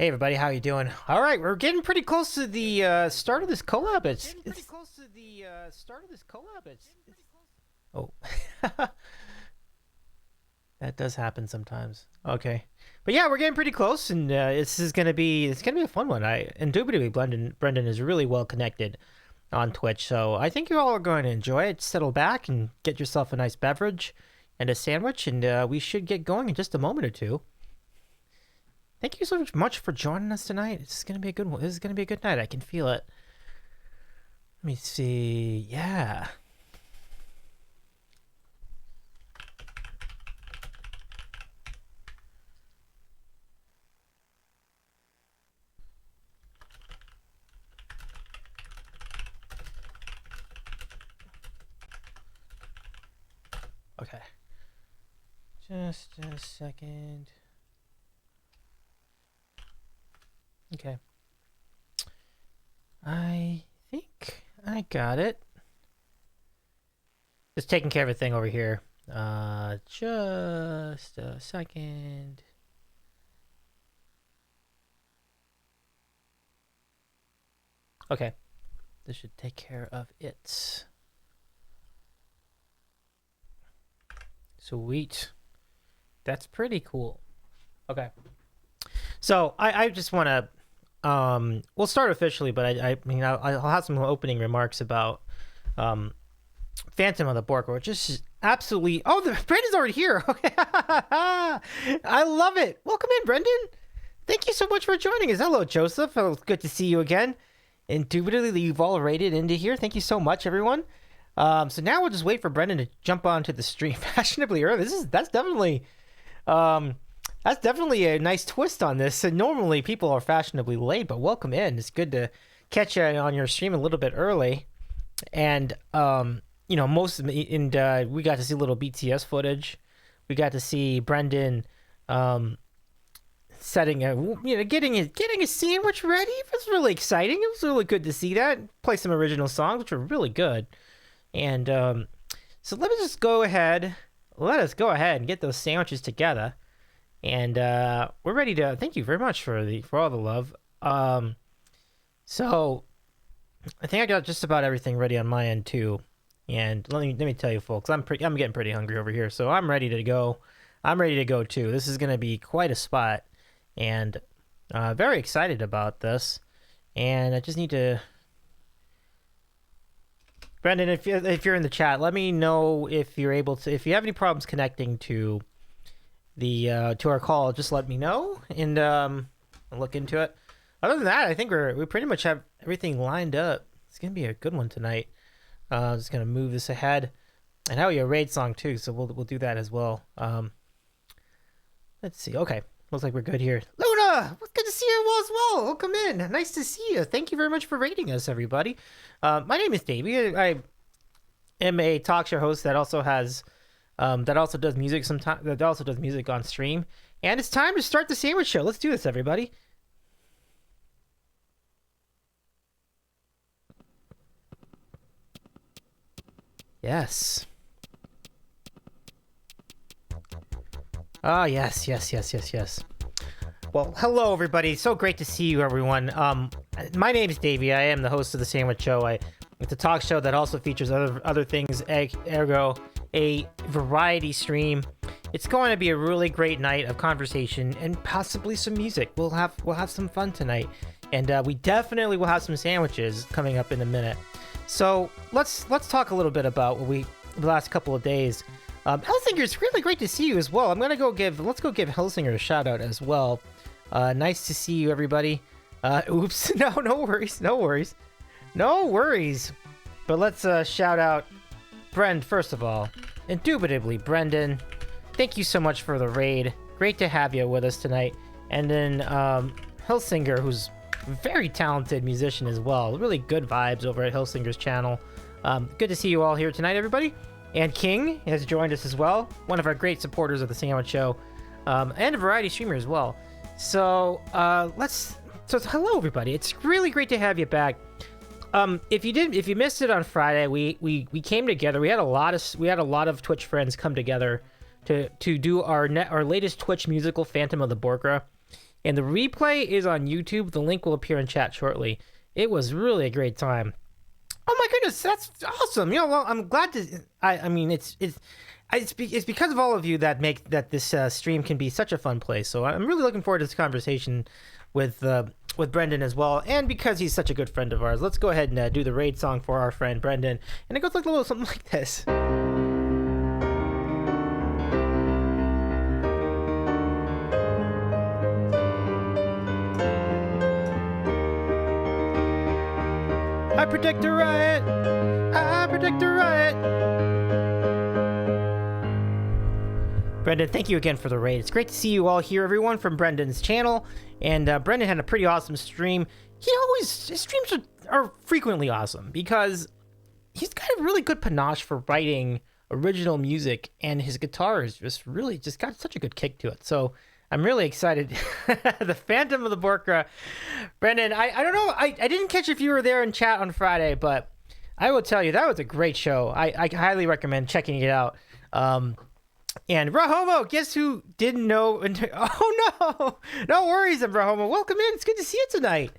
Hey everybody, how you doing? All right, we're getting pretty close to the start of this collab. Oh, that does happen sometimes. Okay, but yeah, we're getting pretty close, and this is gonna be a fun one. Indubitably Brendan is really well connected on Twitch, so I think you all are going to enjoy it. Settle back and get yourself a nice beverage and a sandwich, and we should get going in just a moment or two. Thank you so much for joining us tonight. It's gonna be a good one. This is gonna be a good night. I can feel it. Let me see. Yeah. Okay. Just a second. Okay. I think I got it. Just taking care of a thing over here. Just a second. Okay. This should take care of it. Sweet. That's pretty cool. Okay. So I just want to we'll start officially, but I mean I'll have some opening remarks about Phantom of the Borka, which is absolutely Brendan's already here. Okay. I love it. Welcome in, Brendan. Thank you so much for joining us. Hello, Joseph. Oh, good to see you again. Indubitably, you've all raided into here. Thank you so much, everyone. So now we'll just wait for Brendan to jump onto the stream fashionably early. That's definitely a nice twist on this. And normally people are fashionably late, but welcome in. It's good to catch you on your stream a little bit early. And we got to see a little BTS footage. We got to see Brendan getting a sandwich ready. It was really exciting. It was really good to see that. Play some original songs, which were really good. And so let us go ahead and get those sandwiches together. And we're ready to thank you very much for all the love. So I think I got just about everything ready on my end too. And let me tell you folks, I'm getting pretty hungry over here, so I'm ready to go. I'm ready to go too. This is going to be quite a spot, and very excited about this. And I just need to Brendan, if you're in the chat, let me know if you're able to. If you have any problems connecting to the to our call, just let me know, and I'll look into it. Other than that, I think we pretty much have everything lined up. It's gonna be a good one tonight. Just gonna move this ahead, and how a raid song too. So we'll do that as well. Let's see. Okay, looks like we're good here. Luna, it's good to see you as well. Welcome in. Nice to see you. Thank you very much for raiding us, everybody. My name is Davey. I am a talk show host that also does music sometimes. That also does music on stream. And it's time to start the sandwich show. Let's do this, everybody. Yes. Ah, yes. Well, hello, everybody. So great to see you, everyone. My name is Davey. I am the host of the Sandwich Show. It's a talk show that also features other things, ergo a variety stream. It's going to be a really great night of conversation and possibly some music. We'll have some fun tonight, and we definitely will have some sandwiches coming up in a minute. So let's talk a little bit about the last couple of days. Helsinger, it's really great to see you as well. Let's go give Helsinger a shout out as well. Nice to see you, everybody. Oops, no worries. But let's shout out Brend first of all. Indubitably, Brendan. Thank you so much for the raid. Great to have you with us tonight. And then Helsinger, who's a very talented musician as well. Really good vibes over at Helsinger's channel. Good to see you all here tonight, everybody. And King has joined us as well. One of our great supporters of the Sandwich Show. And a variety streamer as well. So hello everybody. It's really great to have you back. If you missed it on Friday, we came together. We had a lot of Twitch friends come together to do our latest Twitch musical, Phantom of the Borka. and the replay is on YouTube. The link will appear in chat shortly. It was really a great time. Oh my goodness, that's awesome. Well, I'm glad to. I mean, it's because of all of you that make that this stream can be such a fun place. So I'm really looking forward to this conversation with Brendan as well, and because he's such a good friend of ours. Let's go ahead and do the raid song for our friend Brendan, and it goes like a little something like this. I predict a riot. I predict a riot. Brendan, thank you again for the raid. It's great to see you all here, everyone, from Brendan's channel. And Brendan had a pretty awesome stream. His streams are frequently awesome because he's got a really good panache for writing original music, and his guitar is just got such a good kick to it. So I'm really excited. The Phantom of the Borkra. Brendan, I don't know. I didn't catch if you were there in chat on Friday, but I will tell you, that was a great show. I highly recommend checking it out. And Rahomo, guess who didn't know? Oh, no. No worries, Rahomo. Welcome in. It's good to see you tonight.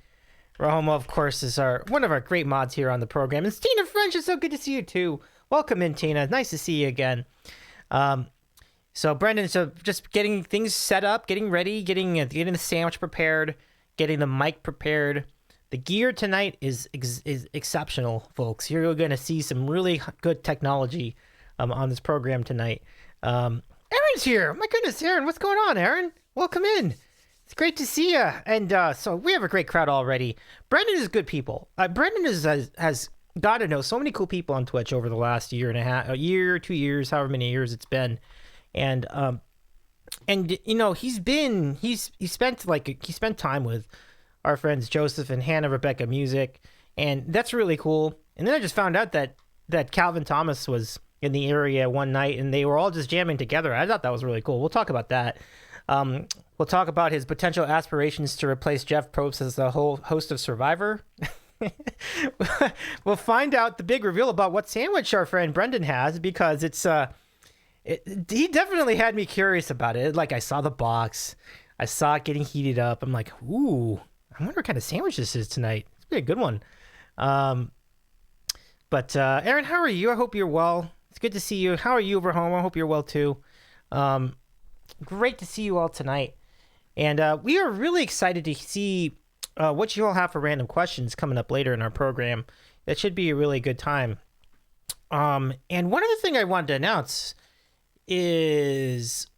Rahomo, of course, is one of our great mods here on the program. And Tina French, it's so good to see you, too. Welcome in, Tina. Nice to see you again. So, Brendan, just getting things set up, getting ready, getting the sandwich prepared, getting the mic prepared. The gear tonight is exceptional, folks. You're going to see some really good technology on this program tonight. Aaron's here. My goodness, Aaron, what's going on, Aaron? Welcome in. It's great to see you. And so we have a great crowd already. Brendan is good people. Brendan has got to know so many cool people on Twitch over the last year and a half, a year, 2 years, however many years it's been. And he spent time with our friends Joseph and HannahRebekahmusic, and that's really cool. And then I just found out that Calvin Thomas was in the area one night, and they were all just jamming together. I thought that was really cool. We'll talk about that. We'll talk about his potential aspirations to replace Jeff Probst as the whole host of Survivor. We'll find out the big reveal about what sandwich our friend Brendan has, because he definitely had me curious about it. Like, I saw the box, I saw it getting heated up. I'm like, ooh, I wonder what kind of sandwich this is tonight. It's gonna be a good one. But Aaron, how are you? I hope you're well. It's good to see you. How are you over home? I hope you're well too. Great to see you all tonight. And we are really excited to see what you all have for random questions coming up later in our program. That should be a really good time. And one other thing I wanted to announce is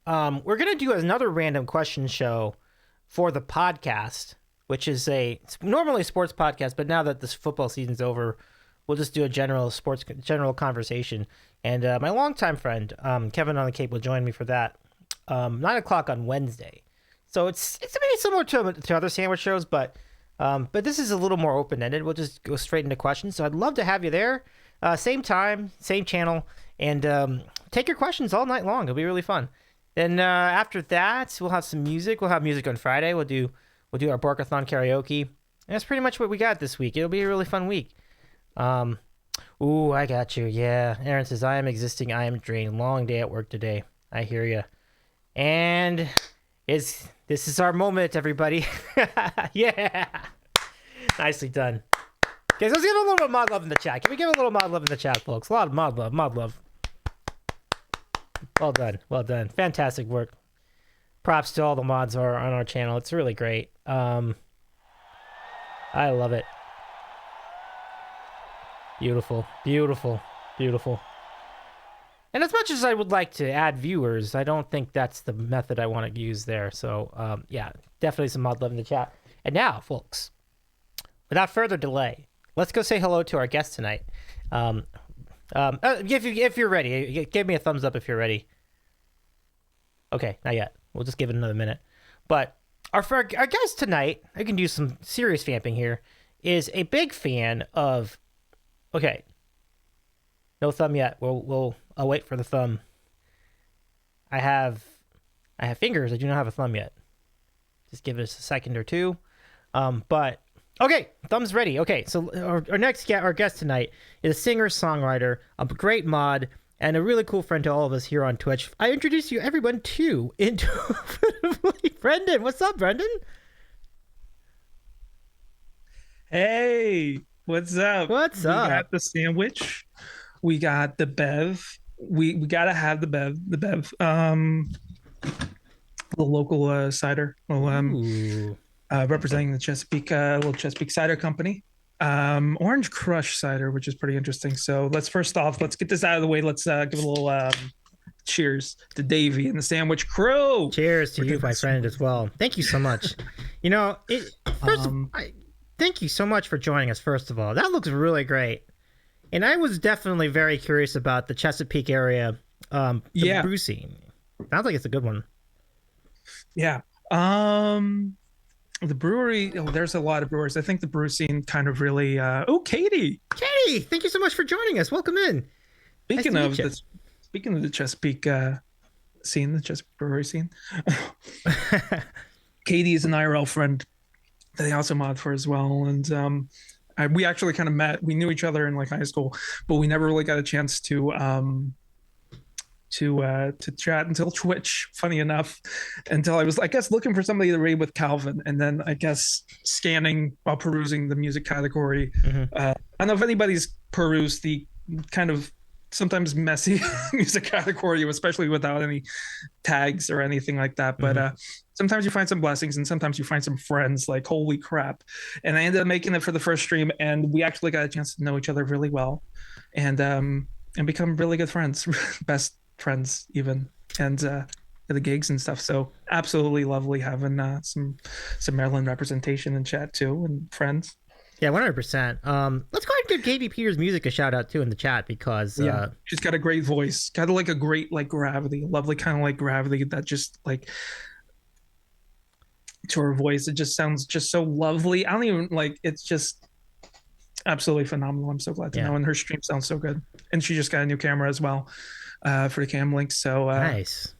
we're going to do another random question show for the podcast, which is it's normally a sports podcast, but now that this football season's over, we'll just do a general conversation. And my longtime friend, Kevin on the Cape, will join me for that. 9 o'clock on Wednesday. So it's maybe similar to other sandwich shows, but this is a little more open-ended. We'll just go straight into questions. So I'd love to have you there. Same time, same channel, and take your questions all night long. It'll be really fun. Then after that, we'll have some music. We'll have music on Friday. We'll do our Borkathon karaoke. And that's pretty much what we got this week. It'll be a really fun week. Ooh, I got you. Yeah. Aaron says, I am existing. I am drained. Long day at work today. I hear you. And this is our moment, everybody. Yeah. Nicely done. Okay, so let's give a little bit of mod love in the chat. Can we give a little mod love in the chat, folks? A lot of mod love. Well done. Well done. Fantastic work. Props to all the mods who are on our channel. It's really great. I love it. Beautiful. Beautiful. Beautiful. And as much as I would like to add viewers, I don't think that's the method I want to use there. So, yeah, definitely some mod love in the chat. And now, folks, without further delay, let's go say hello to our guest tonight. If you're ready, give me a thumbs up if you're ready. Okay, not yet. We'll just give it another minute. But our guest tonight, I can do some serious vamping here, is a big fan of... Okay. No thumb yet. I'll wait for the thumb. I have fingers. I do not have a thumb yet. Just give us a second or two. But okay, thumb's ready. Okay, so our guest tonight is a singer-songwriter, a great mod, and a really cool friend to all of us here on Twitch. I introduce you everyone to Indubitably Brendan. What's up, Brendan? Hey, what's up? What's We up? got the sandwich. We got the bev. We gotta have the bev. The local cider. Well, Ooh. representing the Chesapeake, little Chesapeake Cider Company. Orange Crush cider, which is pretty interesting. So let's get this out of the way. Let's give a little cheers to Davey and the sandwich crew. Cheers to you, my friend, as well. Thank you so much. You know, thank you so much for joining us, first of all. That looks really great. And I was definitely very curious about the Chesapeake area, brew scene. Sounds like it's a good one. Yeah. The brewery, there's a lot of brewers. I think the brew scene kind of really Katie, thank you so much for joining us. Welcome in. Speaking of the Chesapeake scene, the Chesapeake brewery scene. Katie is an IRL friend that I also mod for as well. And we actually kind of met. We knew each other in like high school, but we never really got a chance to chat until Twitch, funny enough, until I was, I guess, looking for somebody to raid with Calvin, and then I guess scanning while perusing the music category. I don't know if anybody's perused the kind of sometimes messy music category, especially without any tags or anything like that, but sometimes you find some blessings and sometimes you find some friends, like holy crap. And I ended up making it for the first stream, and we actually got a chance to know each other really well, and become really good friends, best friends even, and at the gigs and stuff. So absolutely lovely having some Maryland representation in chat too, and friends. Yeah, 100%. Let's go ahead and give Katie Peters Music a shout out too in the chat, because she's got a great voice, kind of like a great like gravity, lovely kind of like gravity that just like to her voice, it just sounds just so lovely. I don't even like, it's just absolutely phenomenal. I'm so glad to know. And her stream sounds so good, and she just got a new camera as well for the cam link. So nice.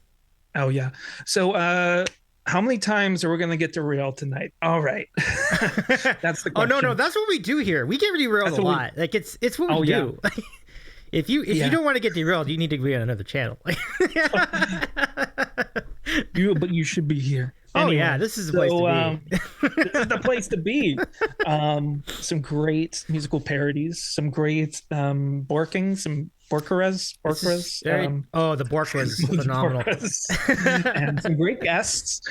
Oh yeah. So how many times are we going to get derailed tonight? All right. That's the question. No, that's what we do here. We get derailed a lot. Like it's what we do. If you don't want to get derailed, you need to be on another channel. But you should be here. Anyway, this is the place to be. This is the place to be. Some great musical parodies, some great borking, some Borkeres. The Bork was phenomenal. And some great guests,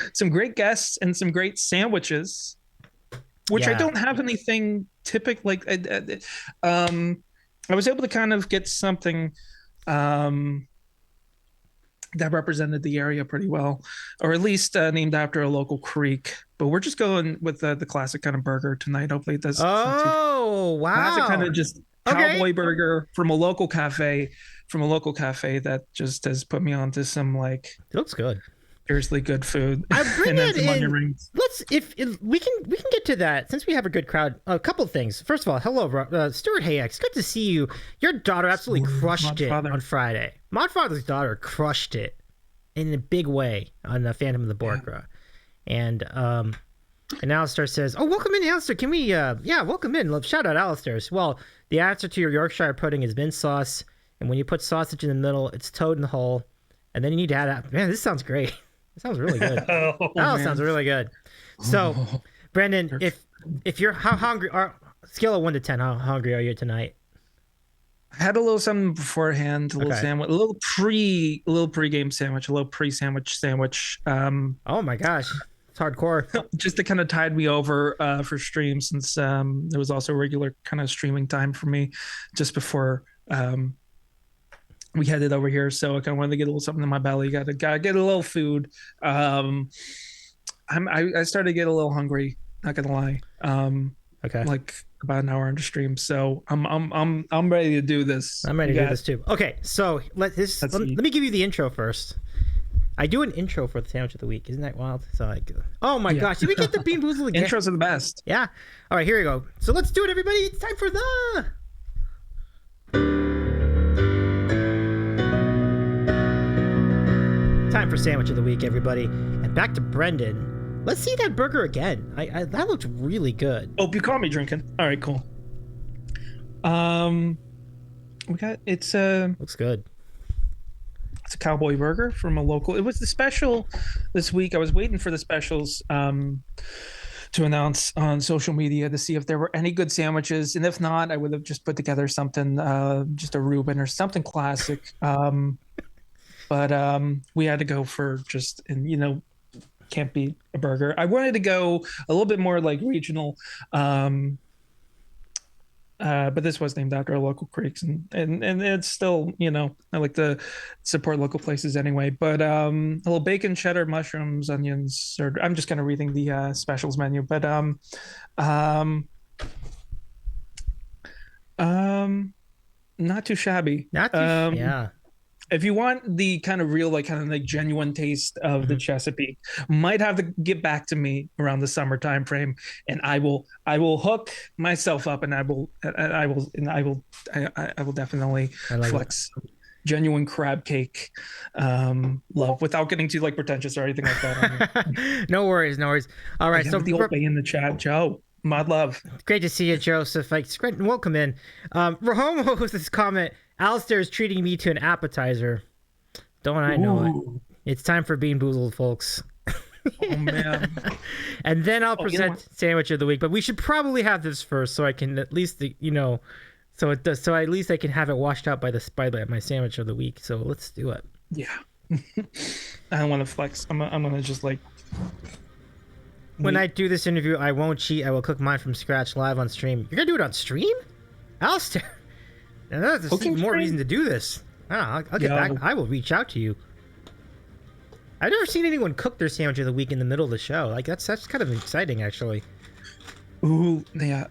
and some great sandwiches, which I don't have anything typical. Like, I was able to kind of get something that represented the area pretty well, or at least named after a local creek. But we're just going with the classic kind of burger tonight. Hopefully it does. Oh, wow. Classic kind of just cowboy burger from a local cafe that just has put me onto some like, it looks good, seriously good food. I bring it in. Let's if we can get to that, since we have a good crowd. A couple of things. First of all, hello, Stuart Hayek. Good to see you. Your daughter absolutely crushed it on Friday. Modfather's daughter crushed it in a big way on the Phantom of the Borkra. And Alistair says, "Oh, welcome in, Alistair. Can we welcome in. Shout out Alistair as well. The answer to your Yorkshire pudding is mint sauce, and when you put sausage in the middle, it's toad in the hole, and then you need to add that. Man, this sounds great. It sounds really good. Sounds really good. So, Brendan, if you're how hungry, scale of 1 to 10, how hungry are you tonight? I had a little something beforehand, a little sandwich, a little pre-game sandwich, a little pre-sandwich. Oh my gosh, it's hardcore. Just to kind of tide me over for stream, since there was also regular kind of streaming time for me just before we headed over here. So I kind of wanted to get a little something in my belly. Got to get a little food. I started to get a little hungry. Not gonna lie. Okay. Like about an hour into stream, so I'm ready to do this. I'm ready to do this too. Okay, so let me give you the intro first. I do an intro for the sandwich of the week. Isn't that wild? So like, oh my gosh, did we get the Bean Boozled again? Intros are the best. Yeah. All right, here we go. So let's do it, everybody. It's time for the sandwich of the week, everybody. And back to Brendan. Let's see that burger again. That looked really good. Oh, you caught me drinking. All right, cool. We got looks good. a cowboy burger from a local. It was the special this week. I was waiting for the specials to announce on social media to see if there were any good sandwiches, and if not, I would have just put together something, just a Reuben or something classic. But we had to go for just, and can't beat a burger. I wanted to go a little bit more like regional, but this was named after our local creeks, and it's still, I like to support local places anyway. But a little bacon, cheddar, mushrooms, onions, or I'm just kind of reading the specials menu, but not too shabby. Not too, yeah. If you want the kind of real, kind of genuine taste of the Chesapeake, might have to get back to me around the summer time frame, and I will hook myself up, and I will definitely flex genuine crab cake love without getting too pretentious or anything like that. No worries. All right, so the old bay in the chat, Joe. Mod love. Great to see you, Joseph. Welcome in. Rahomo with this comment. Alistair is treating me to an appetizer. Don't I know it? It's time for Bean Boozled, folks. Oh, man. And then I'll present Sandwich of the Week. But we should probably have this first so I can at least, so at least I can have it washed out by my Sandwich of the Week. So let's do it. Yeah. I don't want to flex. I'm going to just When I do this interview, I won't cheat. I will cook mine from scratch live on stream. You're going to do it on stream? Alistair? And that's more reason to do this. I'll get back. I will reach out to you. I've never seen anyone cook their Sandwich of the Week in the middle of the show. That's kind of exciting, actually. Ooh, yeah.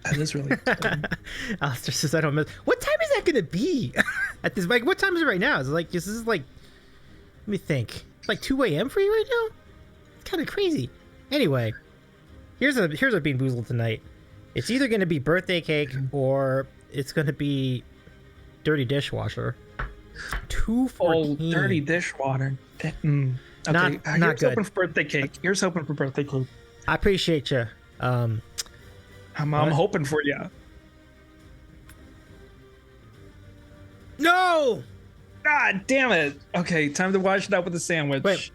That is really exciting. Alistair says, I don't miss. What time is that going to be? At this, what time is it right now? Is it this is let me think. It's 2 a.m. for you right now? It's kind of crazy. Anyway, here's a Bean Boozled tonight. It's either going to be birthday cake or it's going to be dirty dishwasher. 214. Oh, dirty dishwater. Okay, not here's good. Hoping for birthday cake. Here's hoping for birthday cake. I appreciate you. I'm hoping for you. No! God damn it. Okay, time to wash it out with a sandwich. Wait.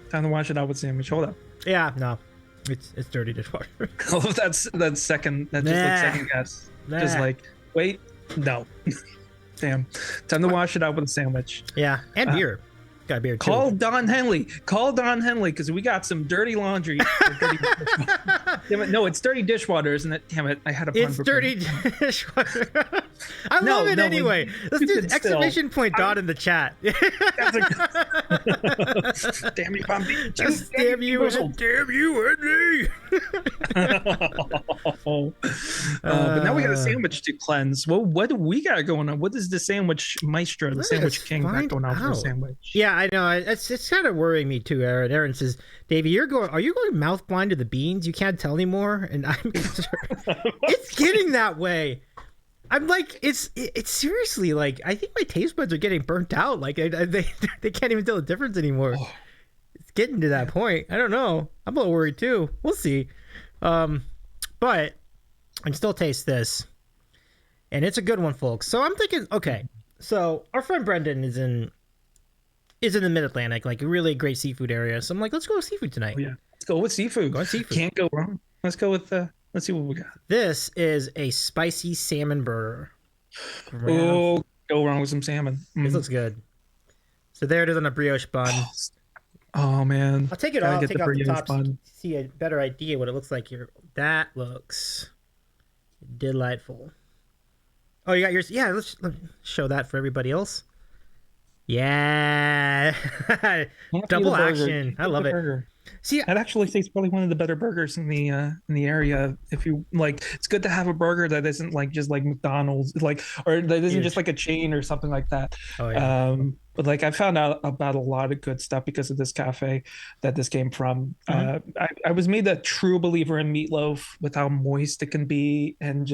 Time to wash it out with a sandwich. Hold up. Yeah, no. It's dirty dishwasher. Oh, that's second. That's just second guess. Just wait, no. Damn. Time to wash it out with a sandwich. Yeah, and beer. Got beer too. Call Don Henley, because we got some dirty laundry. Damn it, no, it's dirty dishwater, isn't it? Damn it, I had a pun. It's dirty dishwater. I love it anyway. Let's do exclamation point Don in the chat. Damn you, Bumpy. Damn you, Andy. But now we got a sandwich to cleanse. Well, what do we got going on? What is the sandwich maestro, the sandwich king, got going on for a sandwich? Yeah, I know. It's kind of worrying me too, Aaron. Aaron says, Davey, are you going mouth blind to the beans? You can't tell anymore? And I'm concerned. It's getting that way. I'm it's seriously I think my taste buds are getting burnt out. They can't even tell the difference anymore. Oh. It's getting to that point. I don't know. I'm a little worried too. We'll see. But I can still taste this, and it's a good one, folks. So I'm thinking, okay. So our friend Brendan is in the Mid-Atlantic, a really great seafood area. So I'm let's go with seafood tonight. Oh, yeah. Let's go with seafood. Can't go wrong. Let's go with let's see what we got. This is a spicy salmon burger. Oh, go wrong with some salmon. This looks good. So there it is on a brioche bun. Oh man. I'll take it off, take off the top so you can see a better idea what it looks like here. That looks delightful. Oh, you got yours? Yeah, let's show that for everybody else. Yeah. Double action. I love it. Burger. See, I'd actually say it's probably one of the better burgers in the area. If you it's good to have a burger that isn't just like McDonald's, or that isn't just a chain or something like that. Oh, yeah. But I found out about a lot of good stuff because of this cafe that this came from. Mm-hmm. I was made a true believer in meatloaf with how moist it can be, and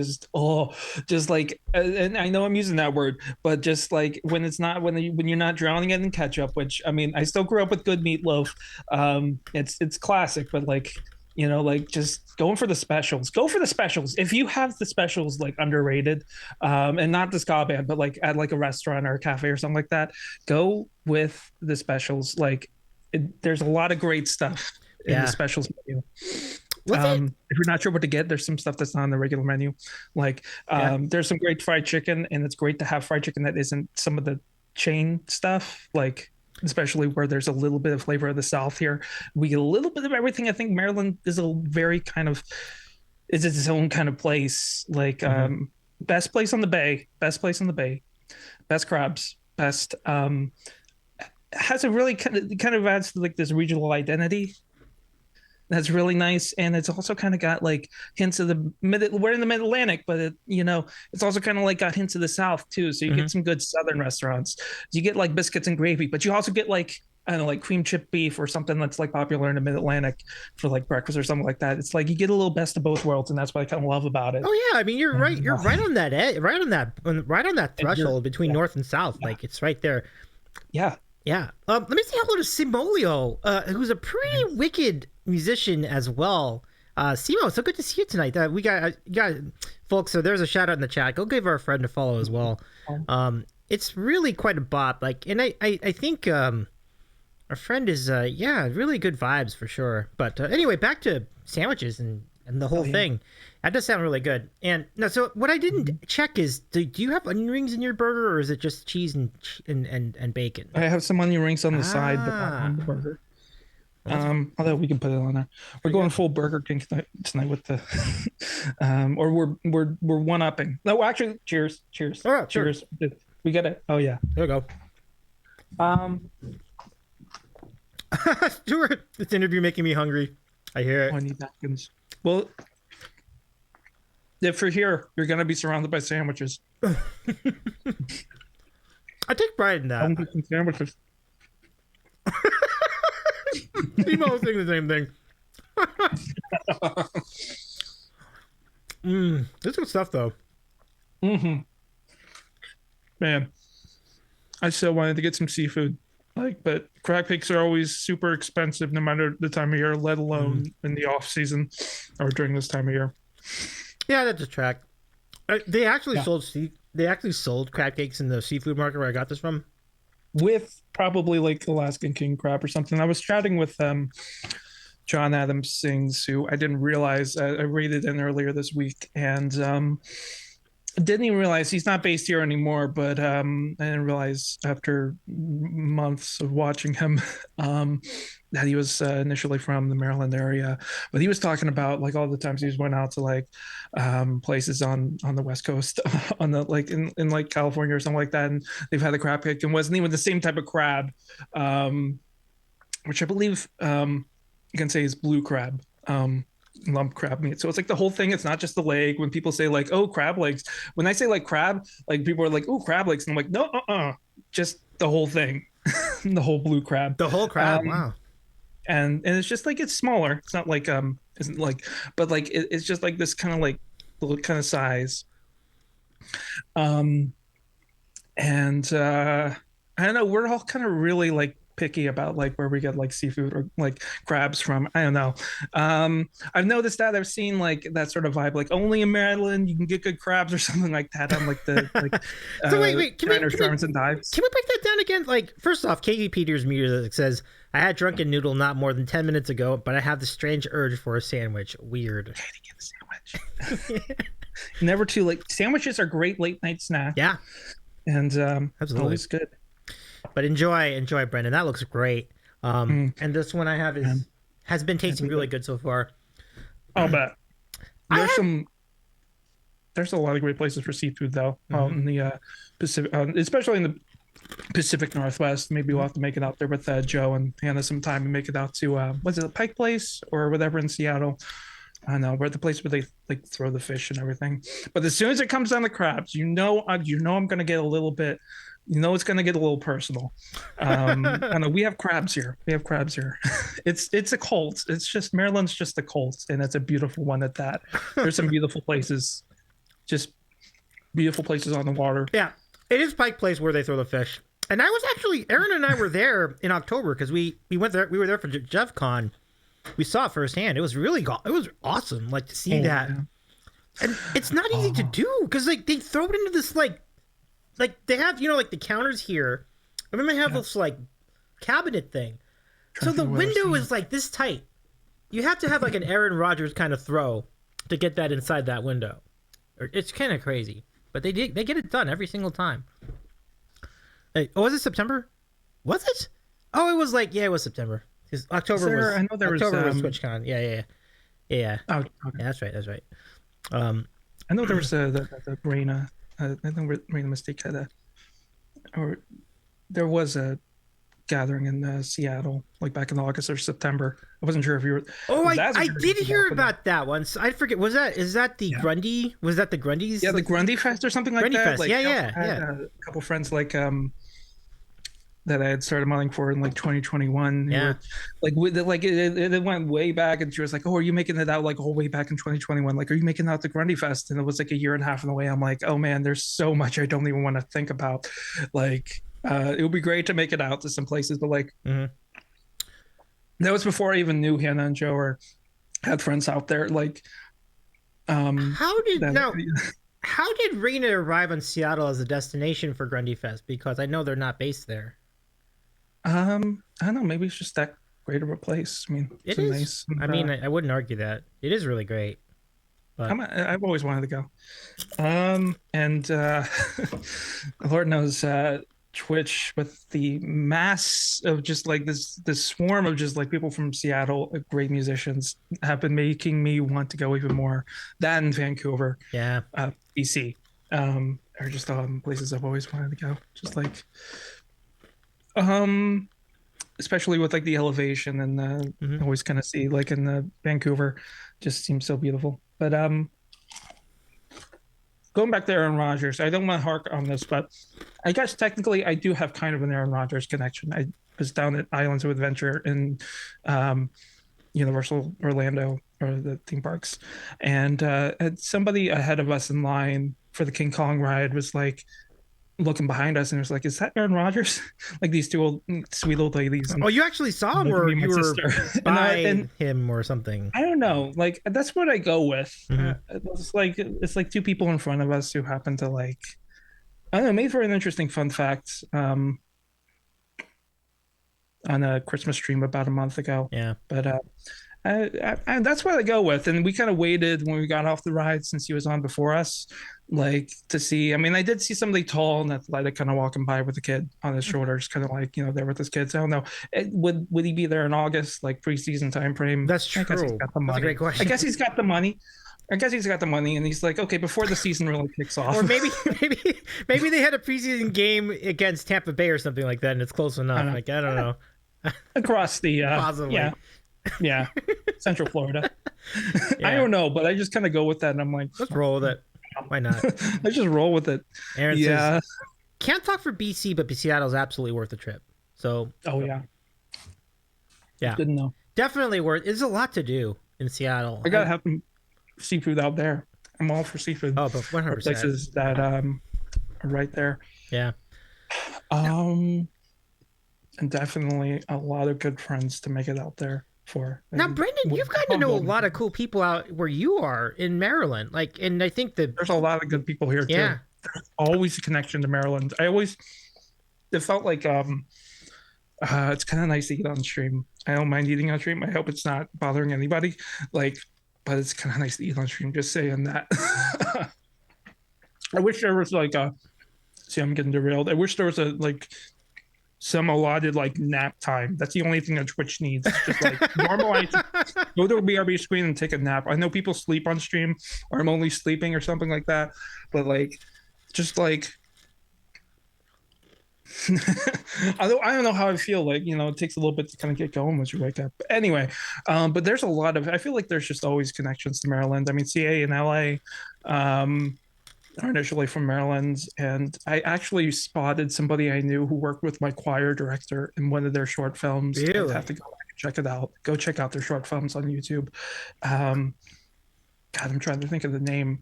and I know I'm using that word, but just when it's not when you're not drowning it in ketchup, which I still grew up with good meatloaf. It's classic, but like just going for the specials. Go for the specials. If you have the specials like underrated, and not the ska band, but like at like a restaurant or a cafe or something like that, go with the specials. Like there's a lot of great stuff in the specials menu. If you're not sure what to get, there's some stuff that's not on the regular menu. Like there's some great fried chicken, and it's great to have fried chicken that isn't some of the chain stuff, like especially where there's a little bit of flavor of the South here. We get a little bit of everything. I think Maryland is a very kind of is its own kind of place. Like best place on the bay, best crabs, best has a really kind of adds to like this regional identity. That's really nice, and it's also kind of got like hints of the we're in the Mid-Atlantic, but it's also kind of like got hints of the South too. So you get some good Southern restaurants. You get like biscuits and gravy, but you also get like, I don't know, like cream chip beef or something that's like popular in the Mid-Atlantic for like breakfast or something like that. It's like you get a little best of both worlds, and that's what I kind of love about it. Oh yeah, I mean you're right. You're right on that right on that threshold between North and South. Like it's right there. Yeah. Yeah. Let me say hello to Simolio, who's a pretty wicked musician as well. Simo, so good to see you tonight. We got folks. So there's a shout out in the chat. Go give our friend a follow as well. It's really quite a bop. Like, and I think our friend is really good vibes for sure. But anyway, back to sandwiches and the whole thing. That does sound really good. And no, so what I didn't check is, do you have onion rings in your burger, or is it just cheese and bacon? I have some onion rings on the side, but not on the burger. Although we can put it on there. We're going full Burger King tonight with the, or we're one upping. No, actually, cheers. All right, cheers. We get it. Oh yeah, there we go. Stuart, this interview making me hungry. I hear it. I need napkins. Well, if you're here, you're gonna be surrounded by sandwiches. I take pride in that. I'm getting sandwiches. Timo saying the same thing. This is good stuff, though. Man, I still wanted to get some seafood. But crab cakes are always super expensive, no matter the time of year, let alone in the off season or during this time of year. Yeah, that's a track. They actually sold crab cakes in the seafood market where I got this from. With probably like Alaskan king crab or something. I was chatting with John Adams Sings, who I didn't realize I rated in earlier this week, and didn't even realize he's not based here anymore. But I didn't realize after months of watching him that he was initially from the Maryland area. But he was talking about like all the times he's went out to like places on the West Coast, on the like in like California or something like that, and they've had the crab cake and wasn't even the same type of crab, which I believe you can say is blue crab. Lump crab meat. So it's like the whole thing. It's not just the leg. When people say like, oh, crab legs, when I say like crab, like people are like, oh, crab legs, and I'm like, no, just the whole thing. The whole blue crab, the whole crab. Wow. And it's just like, it's smaller. It's not like isn't like, but like it's just like this kind of like little kind of size. And I don't know, we're all kind of really like picky about like where we get like seafood or like crabs from. I don't know. I've noticed that. I've seen like that sort of vibe, like only in Maryland you can get good crabs or something like that on like the like so wait can we and dives. Can we break that down again? Like, first off, Katie Peters Music says, I had drunken noodle not more than 10 minutes ago, but I have the strange urge for a sandwich. Weird. Okay, to get a sandwich. Never too late. Sandwiches are great late night snack. Yeah. And absolutely always good. But enjoy, Brendan. That looks great. And this one I have has been tasting really good so far. I'll bet. There's a lot of great places for seafood though, in the Pacific, especially in the Pacific Northwest. Maybe we'll have to make it out there with Joe and Hannah sometime and make it out to was it Pike Place or whatever in Seattle. I don't know, we're at the place where they like throw the fish and everything. But as soon as it comes down to crabs, I'm going to get a little bit. It's going to get a little personal. I know we have crabs here. It's a cult. It's just Maryland's just a cult, and it's a beautiful one at that. There's some beautiful places, just beautiful places on the water. Yeah, it is Pike Place where they throw the fish. And I was actually, Aaron and I were there in October because we went there. We were there for JevCon, we saw it firsthand. It was really it was awesome, like to see that. Yeah. And it's not easy to do because like they throw it into this like they have like the counters here, and then they have this like cabinet thing. So the window is like this tight. You have to have like an Aaron Rodgers kind of throw to get that inside that window. It's kind of crazy, but they get it done every single time. Hey, was it September? Was it? Oh, it was it was September. Because October I know there was TwitchCon. Yeah. Oh, okay. Yeah, that's right. I know there was the Reina. I think Reina Mystique had there was a gathering in Seattle, like back in August or September. I wasn't sure if you were. Oh, I did hear about that one. So I forget. Is that the Grundy? Was that the Grundy's? Yeah, the Grundy Fest or something like Grundy that. Fest. Like, Yeah. A couple friends that I had started modeling for in like 2021. Yeah. It went way back, and she was like, "Oh, are you making it out like all the way back in 2021? Like, are you making out the Grundy Fest?" And it was like a year and a half in the way. I'm like, "Oh man, there's so much I don't even want to think about." Like, it would be great to make it out to some places, but like, that was before I even knew Hannah and Joe or had friends out there. Like, how did Reina arrive in Seattle as a destination for Grundy Fest? Because I know they're not based there. I don't know. Maybe it's just that great of a place. I mean, it is nice. I mean, I wouldn't argue that it is really great. But... I've always wanted to go. And Lord knows, Twitch with the mass of just like this swarm of just like people from Seattle, great musicians, have been making me want to go even more. That and Vancouver, BC, are just places I've always wanted to go. Just like. Especially with like the elevation and always kind of see like in the Vancouver, just seems so beautiful. But going back to Aaron Rodgers, I don't want to hark on this, but I guess technically I do have kind of an Aaron Rodgers connection. I was down at Islands of Adventure in Universal Orlando, or the theme parks, and somebody ahead of us in line for the King Kong ride was like looking behind us and it was like, is that Aaron Rodgers? Like these two old sweet old ladies. Oh, you actually saw him, or you were by him or something? I don't know. Like, that's what I go with. It's like two people in front of us who happen to like, I don't know, made for an interesting fun fact on a Christmas stream about a month ago. Yeah. But I that's what I go with. And we kind of waited when we got off the ride, since he was on before us, like to see. I mean, I did see somebody tall and athletic kind of walking by with a kid on his shoulders, kind of like, there with his kids. I don't know. Would he be there in August, like preseason time frame? That's true. I guess he's got the money. That's a great question. I guess he's got the money. And he's like, okay, before the season really kicks off. Or maybe they had a preseason game against Tampa Bay or something like that, and it's close enough. I don't know. Across the possibly. Yeah, Central Florida. I don't know, but I just kind of go with that, and I'm like, let's roll with it. Why not? Let's just roll with it. Aaron says, can't talk for BC, but Seattle's absolutely worth the trip. So, yeah, good to know. Definitely worth. There's a lot to do in Seattle. I gotta have some seafood out there. I'm all for seafood. Oh, but 100%. Places that are right there. Yeah. And definitely a lot of good friends to make it out there for. Now, Brendan, you've gotten to know a lot of cool people out where you are in Maryland. Like, and I think that there's a lot of good people here too. There's always a connection to Maryland. It felt like it's kind of nice to eat on stream. I don't mind eating on stream. I hope it's not bothering anybody. Like, but it's kind of nice to eat on stream. Just saying that. I wish there was like see, I'm getting derailed. I wish there was some allotted like nap time. That's the only thing that Twitch needs. It's just like normalize, go to a BRB screen and take a nap. I know people sleep on stream, or I'm only sleeping or something like that, but like, just like, I don't know how I feel. Like, it takes a little bit to kind of get going once you wake up. But anyway, but there's a lot of, I feel like there's just always connections to Maryland. I mean, CA and LA, are initially from Maryland, and I actually spotted somebody I knew who worked with my choir director in one of their short films. Really? I have to go back and check it out. Go check out their short films on YouTube. God, I'm trying to think of the name.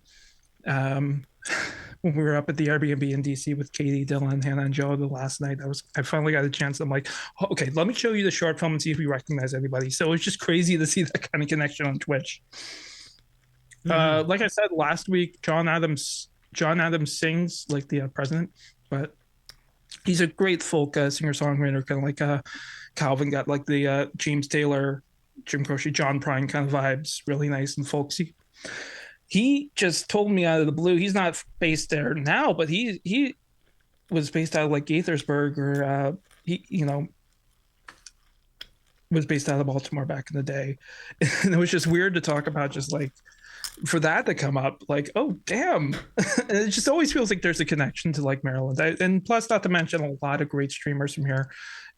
when we were up at the Airbnb in DC with Katie, Dylan, Hannah, and Joe the last night. I finally got a chance. I'm like, oh, okay, let me show you the short film and see if you recognize anybody. So it's just crazy to see that kind of connection on Twitch. Like I said last week, John Adams sings like the president, but he's a great folk singer songwriter, kind of like Calvin got like the James Taylor, Jim Croce, John Prine kind of vibes, really nice and folksy. He just told me out of the blue, he's not based there now, but he was based out of like Gaithersburg, or he was based out of Baltimore back in the day. And it was just weird to talk about, just like for that to come up, like, oh damn. And it just always feels like there's a connection to like Maryland. And plus, not to mention a lot of great streamers from here.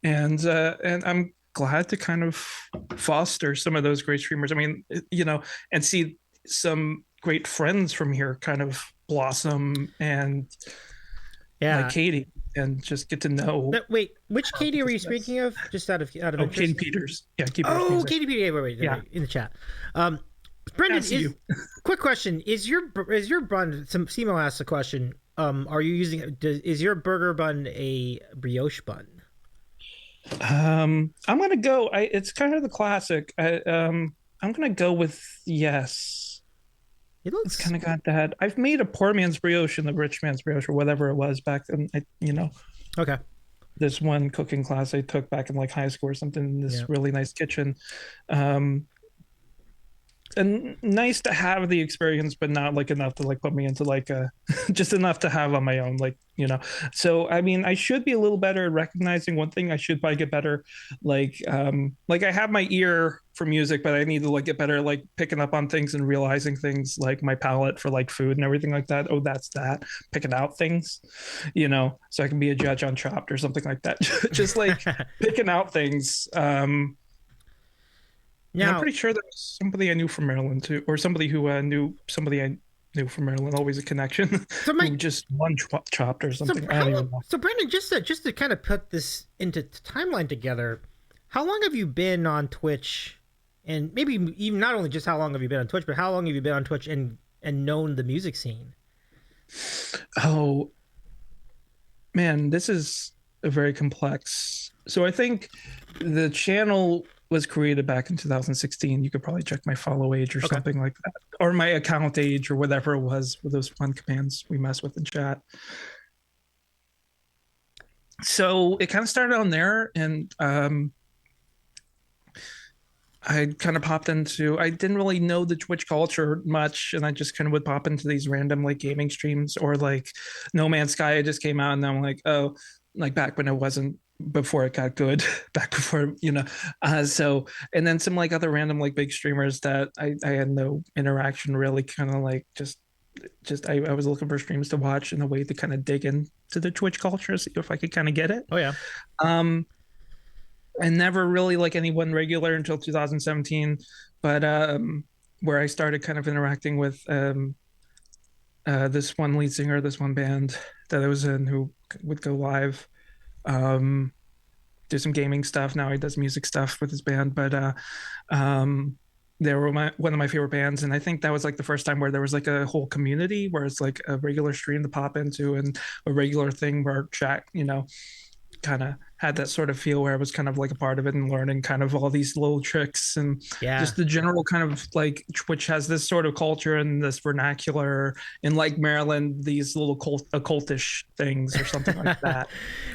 And I'm glad to kind of foster some of those great streamers. I mean, and see some great friends from here kind of blossom, and like Katie, and just get to know. Wait, which Katie are you speaking of? Just out of interest? Katie Peters. Yeah, Katie Peters. Wait, in the chat. Brendan, quick question: Is your bun? Simo asked a question. Are you using? Is your burger bun a brioche bun? I'm gonna go. It's kind of the classic. I'm gonna go with yes. It's kind of got that. I've made a poor man's brioche and the rich man's brioche, or whatever it was back then. Okay. This one cooking class I took back in like high school or something in this really nice kitchen. And nice to have the experience, but not like enough to like put me into like just enough to have on my own, so I mean, I should be a little better at recognizing one thing. I should probably get better, like I have my ear for music, but I need to like get better like picking up on things and realizing things, like my palate for like food and everything like that. Oh, that's that, picking out things, so I can be a judge on Chopped or something like that. Just like picking out things. Now, I'm pretty sure there was somebody I knew from Maryland too, or somebody who knew somebody I knew from Maryland. Always a connection. So who just one Chopped or something. I don't even know. So Brandon, just to kind of put this into timeline together, how long have you been on Twitch? And maybe even not only just how long have you been on Twitch, but how long have you been on Twitch and known the music scene? Oh man, this is a very complex. So I think the channel was created back in 2016. You could probably check my follow age or something like that, or my account age, or whatever it was with those fun commands we mess with in chat. So it kind of started on there, and I kind of popped into, I didn't really know the Twitch culture much, and I just kind of would pop into these random like gaming streams, or like No Man's Sky just came out, and I'm like, oh, like back when it wasn't, before it got good, back before, so, and then some like other random like big streamers that I had no interaction really, kind of like just I was looking for streams to watch and a way to kind of dig into the Twitch culture, see if I could kind of get it. Oh yeah. I never really like anyone regular until 2017, but where I started kind of interacting with this one lead singer, this one band that I was in, who would go live, do some gaming stuff. Now he does music stuff with his band, but they were one of my favorite bands, and I think that was like the first time where there was like a whole community, where it's like a regular stream to pop into and a regular thing where chat, kind of had that sort of feel where I was kind of like a part of it and learning kind of all these little tricks and just the general kind of like Twitch has this sort of culture and this vernacular in like Maryland, these little occultish things or something like that.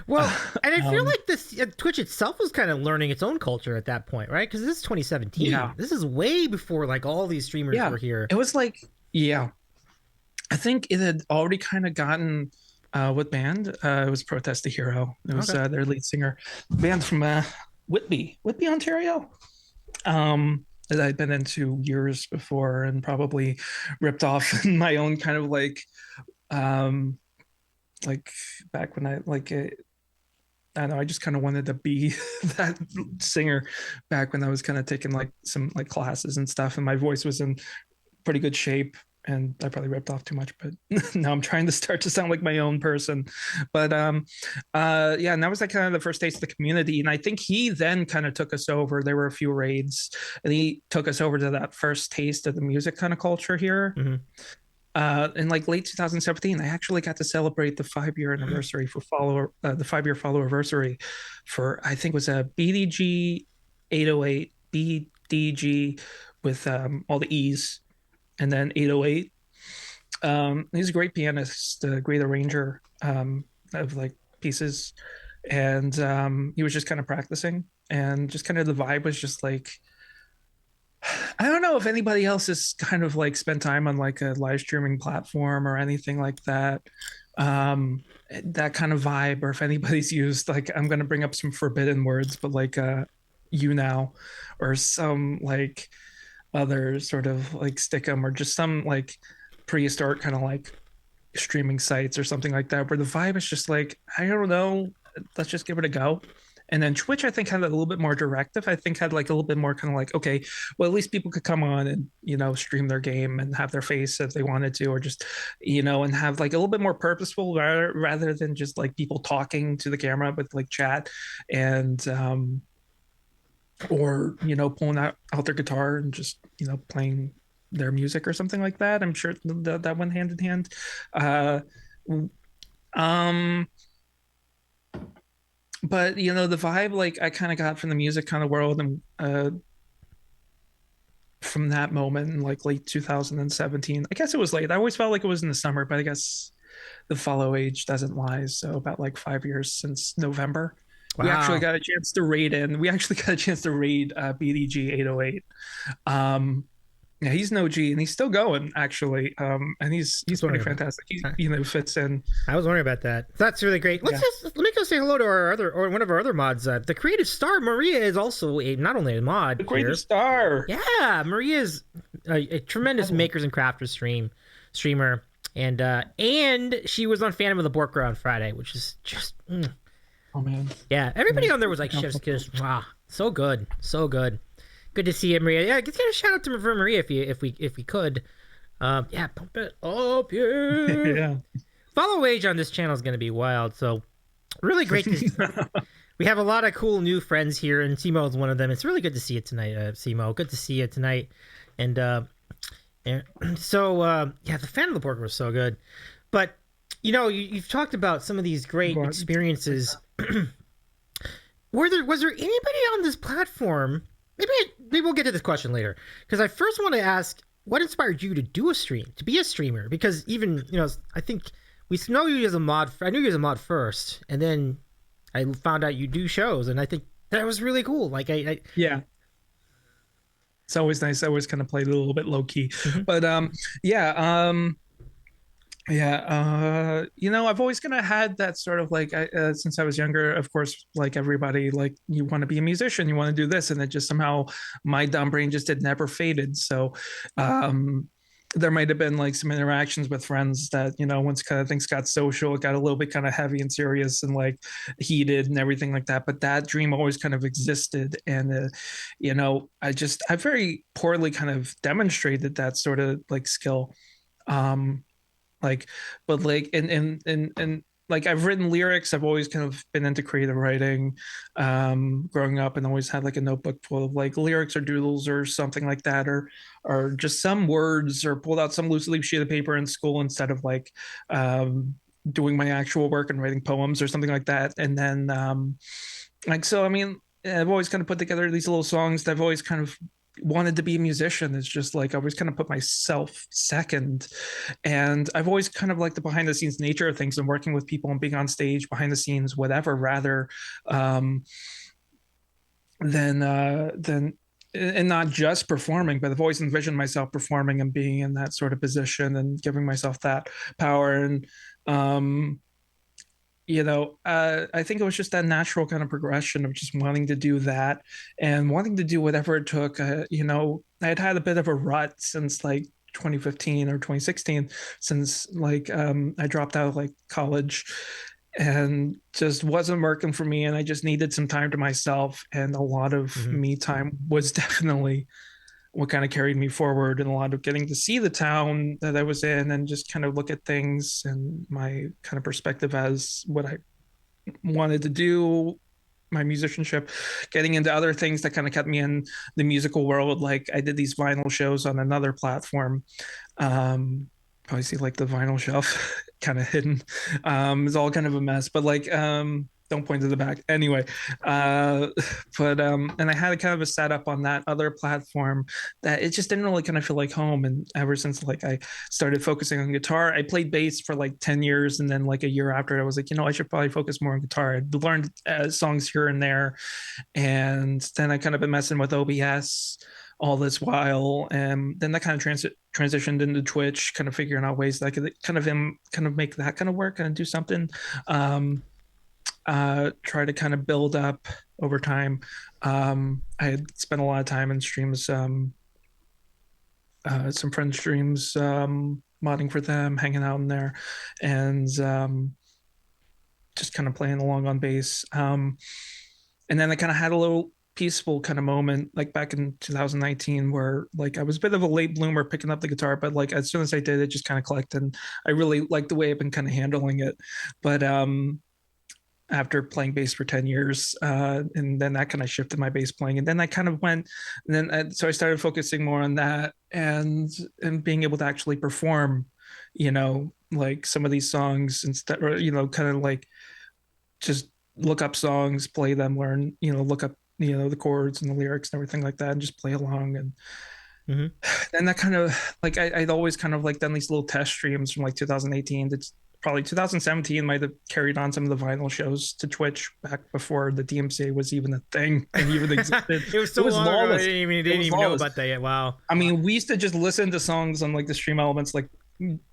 Well, and I feel like this Twitch itself was kind of learning its own culture at that point, right? Because this is 2017. Yeah. This is way before like all these streamers were here. It was like, I think it had already kind of gotten what band? It was Protest the Hero. It was their lead singer. Band from Whitby, Ontario. That I'd been into years before and probably ripped off in my own kind of like back when I don't know, I just kind of wanted to be that singer back when I was kind of taking like some like classes and stuff, and my voice was in pretty good shape. And I probably ripped off too much, but now I'm trying to start to sound like my own person. But and that was like kind of the first taste of the community. And I think he then kind of took us over. There were a few raids, and he took us over to that first taste of the music kind of culture here. in like late 2017, I actually got to celebrate the 5 year anniversary for the 5 year follow anniversary for, I think it was a BDG 808 BDG with all the E's and then 808. He's a great pianist, a great arranger of like pieces, and he was just kind of practicing, and just kind of the vibe was just like, I don't know if anybody else has kind of like spent time on like a live streaming platform or anything like that. Um, that kind of vibe, or if anybody's used like, I'm gonna bring up some forbidden words, but like you now, or some like other sort of like Stickum, or just some like prehistoric kind of like streaming sites or something like that, where the vibe is just like, I don't know, let's just give it a go. And then Twitch, I think, had a little bit more directive. I think had like a little bit more kind of like, okay, well, at least people could come on and, stream their game and have their face if they wanted to, or just, and have like a little bit more purposeful, rather than just like people talking to the camera, but like chat and, or, pulling out their guitar and just, playing their music or something like that. I'm sure that went hand in hand. Uh, um, but the vibe like I kind of got from the music kind of world, and from that moment in like late 2017, I guess it was late. I always felt like it was in the summer, but I guess the follow age doesn't lie. So about like 5 years since November. We actually Wow. got a chance to raid BDG 808. Yeah, he's an OG and he's still going actually. And he's That's pretty wondering fantastic. He about. fits in. I was wondering about that. That's really great. Yeah. Let me go say hello to our other, or one of our other mods. The creative star Maria is also not only a mod The here. greatest star. Yeah, Maria is a tremendous makers and crafters streamer, and she was on Phantom of the Borkra on Friday, which is just Oh man. yeah. Everybody on there was like chef's kiss. Wow, so good, so good. Good to see you, Maria. Yeah, get a shout out to for Maria if we could. Yeah, pump it up, yeah. Yeah. Follow age on this channel is going to be wild. So really great to we have a lot of cool new friends here, and Simo is one of them. It's really good to see you tonight, Simo. Good to see you tonight. And so yeah, the fan of the Porker was so good. But you've talked about some of these great experiences. Was there anybody on this platform? Maybe we'll get to this question later, because I first want to ask, what inspired you to do a stream, to be a streamer? Because even I think we know you as a mod. I knew you as a mod first, and then I found out you do shows, and I think that was really cool. Like Yeah, it's always nice. I always kind of played a little bit low key, but yeah, I've always kind of had that sort of like, since I was younger, of course, like everybody, like you want to be a musician, you want to do this, and it just somehow my dumb brain just had never faded. So there might have been like some interactions with friends that once kind of things got social, it got a little bit kind of heavy and serious and like heated and everything like that, but that dream always kind of existed. And I very poorly kind of demonstrated that sort of like skill. Like, but like, and like I've written lyrics. I've always kind of been into creative writing, growing up, and always had like a notebook full of like lyrics or doodles or something like that, or just some words, or pulled out some loose leaf sheet of paper in school instead of like doing my actual work and writing poems or something like that. And then like, so I mean, I've always kind of put together these little songs that I've always kind of wanted to be a musician. It's just like I always kind of put myself second, and I've always kind of like the behind the scenes nature of things and working with people and being on stage behind the scenes, whatever, rather than and not just performing, but I've always envisioned myself performing and being in that sort of position and giving myself that power. And I think it was just that natural kind of progression of just wanting to do that and wanting to do whatever it took. I'd had a bit of a rut since like 2015 or 2016, since like I dropped out of like college and just wasn't working for me. And I just needed some time to myself. And a lot of me time was definitely what kind of carried me forward, and a lot of getting to see the town that I was in and just kind of look at things and my kind of perspective as what I wanted to do, my musicianship, getting into other things that kind of kept me in the musical world. Like I did these vinyl shows on another platform, probably see like the vinyl shelf kind of hidden. It's all kind of a mess, but like don't point to the back anyway. uh but and I had a kind of a setup on that other platform that it just didn't really kind of feel like home. And ever since like I started focusing on guitar, I played bass for like 10 years, and then like a year after I was like, I should probably focus more on guitar. I learned songs here and there, and then I kind of been messing with OBS all this while, and then that kind of transitioned into Twitch, kind of figuring out ways that I could kind of make that kind of work and do something. Try to kind of build up over time. I had spent a lot of time in streams, some friend streams, modding for them, hanging out in there, and just kind of playing along on bass. And then I kind of had a little peaceful kind of moment like back in 2019 where like I was a bit of a late bloomer picking up the guitar, but like as soon as I did, it just kind of clicked, and I really liked the way I've been kind of handling it. But after playing bass for 10 years, and then that kind of shifted my bass playing, and then I kind of went, and then so I started focusing more on that, and being able to actually perform, like some of these songs instead, or kind of like just look up songs, play them, learn, look up the chords and the lyrics and everything like that, and just play along. And then that kind of like I'd always kind of like done these little test streams from like 2018 to probably 2017. Might have carried on some of the vinyl shows to Twitch back before the DMCA was even a thing and even existed. It was so long ago. I didn't even know about that yet. Wow. I mean, we used to just listen to songs on like the Stream Elements like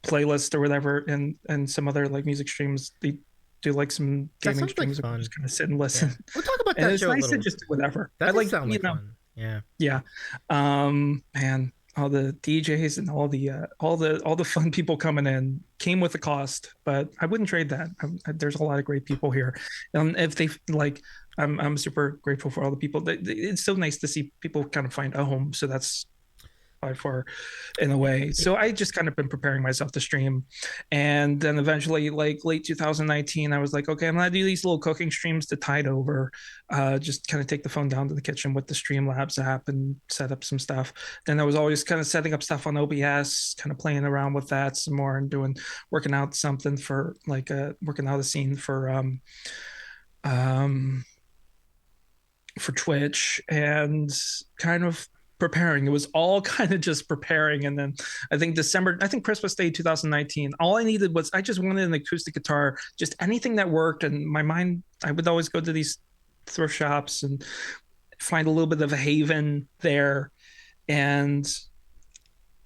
playlist or whatever, and some other like music streams. They do like some gaming streams, like just kind of sit and listen. Yeah. We'll talk about that. And it's show nice a little. to just do whatever. That like sound like fun. Yeah. And all the DJs and all the fun people coming in came with a cost, but I wouldn't trade that. There's a lot of great people here, and if they like, I'm super grateful for all the people. It's so nice to see people kind of find a home. So that's by far in a way. So I just kind of been preparing myself to stream, and then eventually like late 2019 I was like, okay, I'm gonna do these little cooking streams to tide over, just kind of take the phone down to the kitchen with the Streamlabs app and set up some stuff. Then I was always kind of setting up stuff on OBS, kind of playing around with that some more, and working out something for like working out a scene for Twitch, and kind of preparing. It was all kind of just preparing. And then I think Christmas Day 2019, all I needed was, I just wanted an acoustic guitar, just anything that worked. And my mind, I would always go to these thrift shops and find a little bit of a haven there, and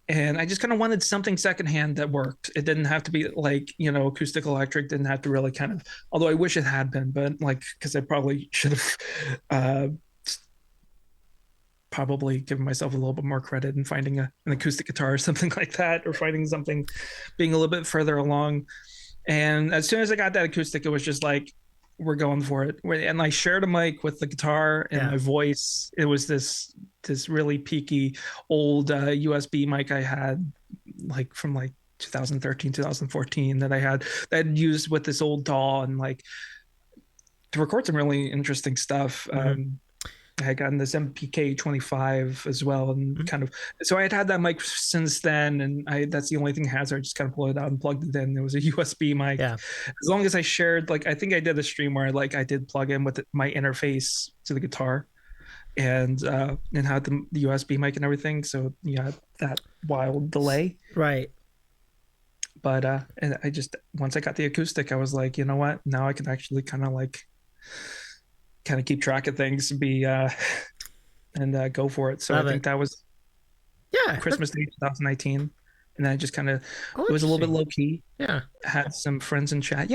I just kind of wanted something secondhand that worked. It didn't have to be like, acoustic electric, didn't have to really kind of, although I wish it had been, but like, because I probably should have probably given myself a little bit more credit in finding an acoustic guitar or something like that, or finding something, being a little bit further along. And as soon as I got that acoustic, it was just like, we're going for it. And I shared a mic with the guitar and my voice. It was this really peaky old USB mic I had like from like 2013, 2014 that I'd used with this old DAW, and like to record some really interesting stuff. I had gotten this MPK 25 as well, and kind of, so I had that mic since then, and that's the only thing it has. I just kind of pulled it out and plugged it in. It was a USB mic. Yeah. As long as I shared, like, I think I did a stream where like I did plug in with my interface to the guitar, and had the USB mic and everything. So that wild delay. Right. But and I just, once I got the acoustic, I was like, you know what? Now I can actually kind of keep track of things and go for it. So I think that was Christmas Day 2019, and then I just kind of, it was a little bit low key. Had some friends in chat.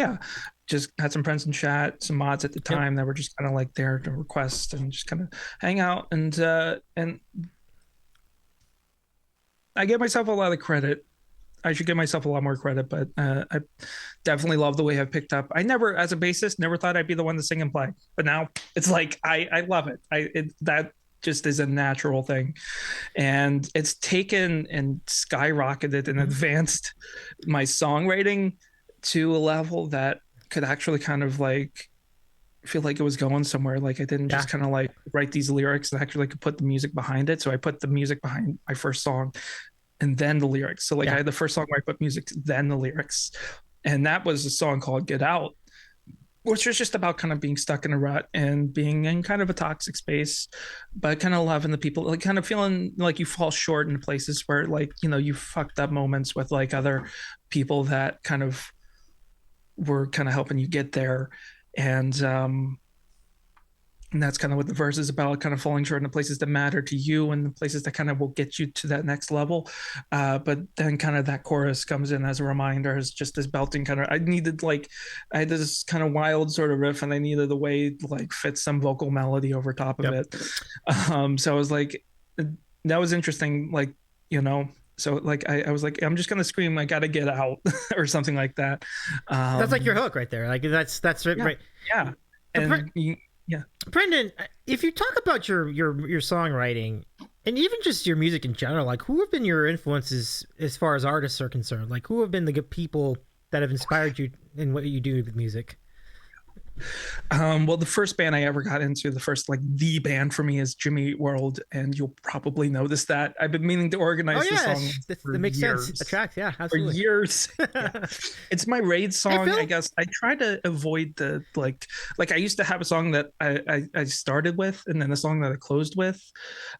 Just had some friends in chat, some mods at the time that were just kind of like there to request and just kind of hang out, and I give myself a lot of credit. I should give myself a lot more credit, but I definitely love the way I've picked up. I never, as a bassist, never thought I'd be the one to sing and play, but now it's like I love it. That just is a natural thing, and it's taken and skyrocketed and advanced my songwriting to a level that could actually kind of like feel like it was going somewhere. Like I didn't just kind of like write these lyrics and actually could put the music behind it. So I put the music behind my first song and then the lyrics. So like Yeah. I had the first song where I put music, then the lyrics, and that was a song called "Get Out," which was just about kind of being stuck in a rut and being in kind of a toxic space, but kind of loving the people, like kind of feeling like you fall short in places where like, you know, you fucked up moments with like other people that kind of were kind of helping you get there. And that's kind of what the verse is about, kind of falling short in the places that matter to you and the places that kind of will get you to that next level. But then kind of that chorus comes in as a reminder, as just this belting kind of, I had this kind of wild sort of riff and I needed a way to like fit some vocal melody over top of Yep. it. So I was like, that was interesting. Like, you know, so like I was like, I'm just gonna scream, I gotta get out or something like that. That's like your hook right there. Like that's right. Yeah, Right. yeah. And yeah. Brendan, if you talk about your songwriting and even just your music in general, like who have been your influences as far as artists are concerned? Like who have been the good people that have inspired you in what you do with music? Well, the first band I ever got into, the band for me is Jimmy Eat World, and you'll probably notice that. I've been meaning to organize the song for that makes years. sense. Attracts, yeah, For absolutely. years. Yeah. It's my raid song, Phil? I guess. I try to avoid the like I used to have a song that I started with and then a song that I closed with.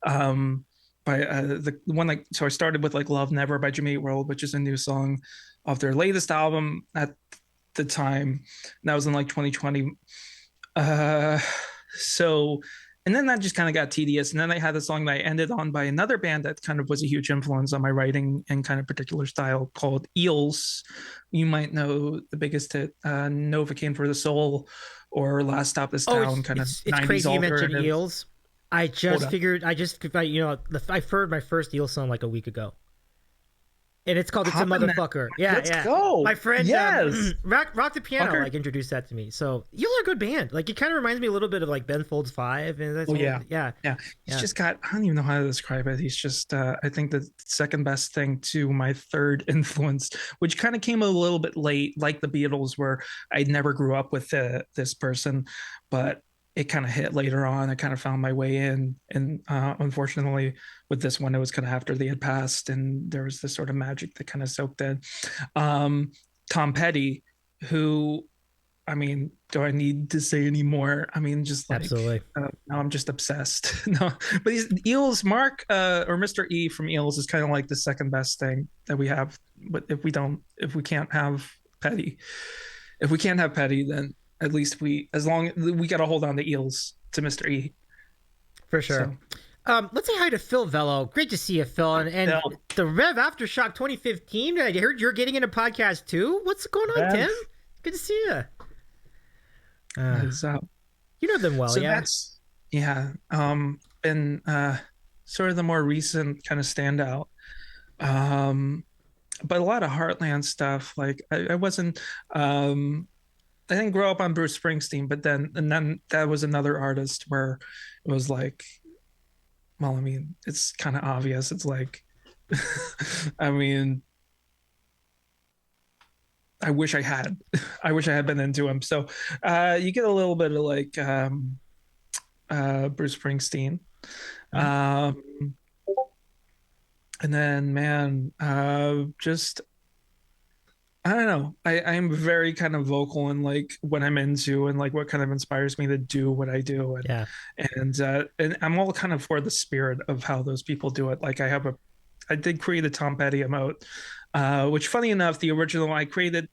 By the one like so I started with like Love Never by Jimmy Eat World, which is a new song of their latest album at the time. And that was in like 2020. So and then that just kind of got tedious. And then I had a song that I ended on by another band that kind of was a huge influence on my writing and kind of particular style called Eels. You might know the biggest hit, Novocaine for the Soul, or Last Stop This Town, kind of 90s it's crazy you mentioned alternative. Eels. I heard my first Eel song like a week ago. And it's called "It's a Motherfucker." Yeah, Let's go. My friend, yes, Rock the Piano, Fucker. like introduced that to me. So Eel are a good band. Like it kind of reminds me a little bit of like Ben Folds 5, and that's yeah. He's just got. I don't even know how to describe it. He's just. I think the second best thing to my third influence, which kind of came a little bit late, like the Beatles, where I never grew up with this person, but it kind of hit later on. I kind of found my way in, and unfortunately, with this one, it was kind of after they had passed, and there was this sort of magic that kind of soaked in. Tom Petty, who, I mean, do I need to say any more? I mean, just like absolutely. now I'm just obsessed. No, but these Eels, Mark or Mr. E from Eels is kind of like the second best thing that we have. But if we can't have Petty, then at least as long we got to hold on to Eels to Mr. E. For sure. So. Let's say hi to Phil Vello. Great to see you, Phil. And the Rev Aftershock 2015. I heard you're getting into podcast too. What's going on, Tim? Good to see you. You know them well, so yeah. That's and sort of the more recent kind of standout. But a lot of Heartland stuff. Like I wasn't. I didn't grow up on Bruce Springsteen, but then that was another artist where it was like, well, I mean, it's kind of obvious. It's like, I mean, I wish I had been into him. So you get a little bit of like Bruce Springsteen. And then, man, just I don't know. I'm very kind of vocal in like what I'm into and like what kind of inspires me to do what I do. And I'm all kind of for the spirit of how those people do it. Like I did create a Tom Petty emote, which funny enough, the original I kind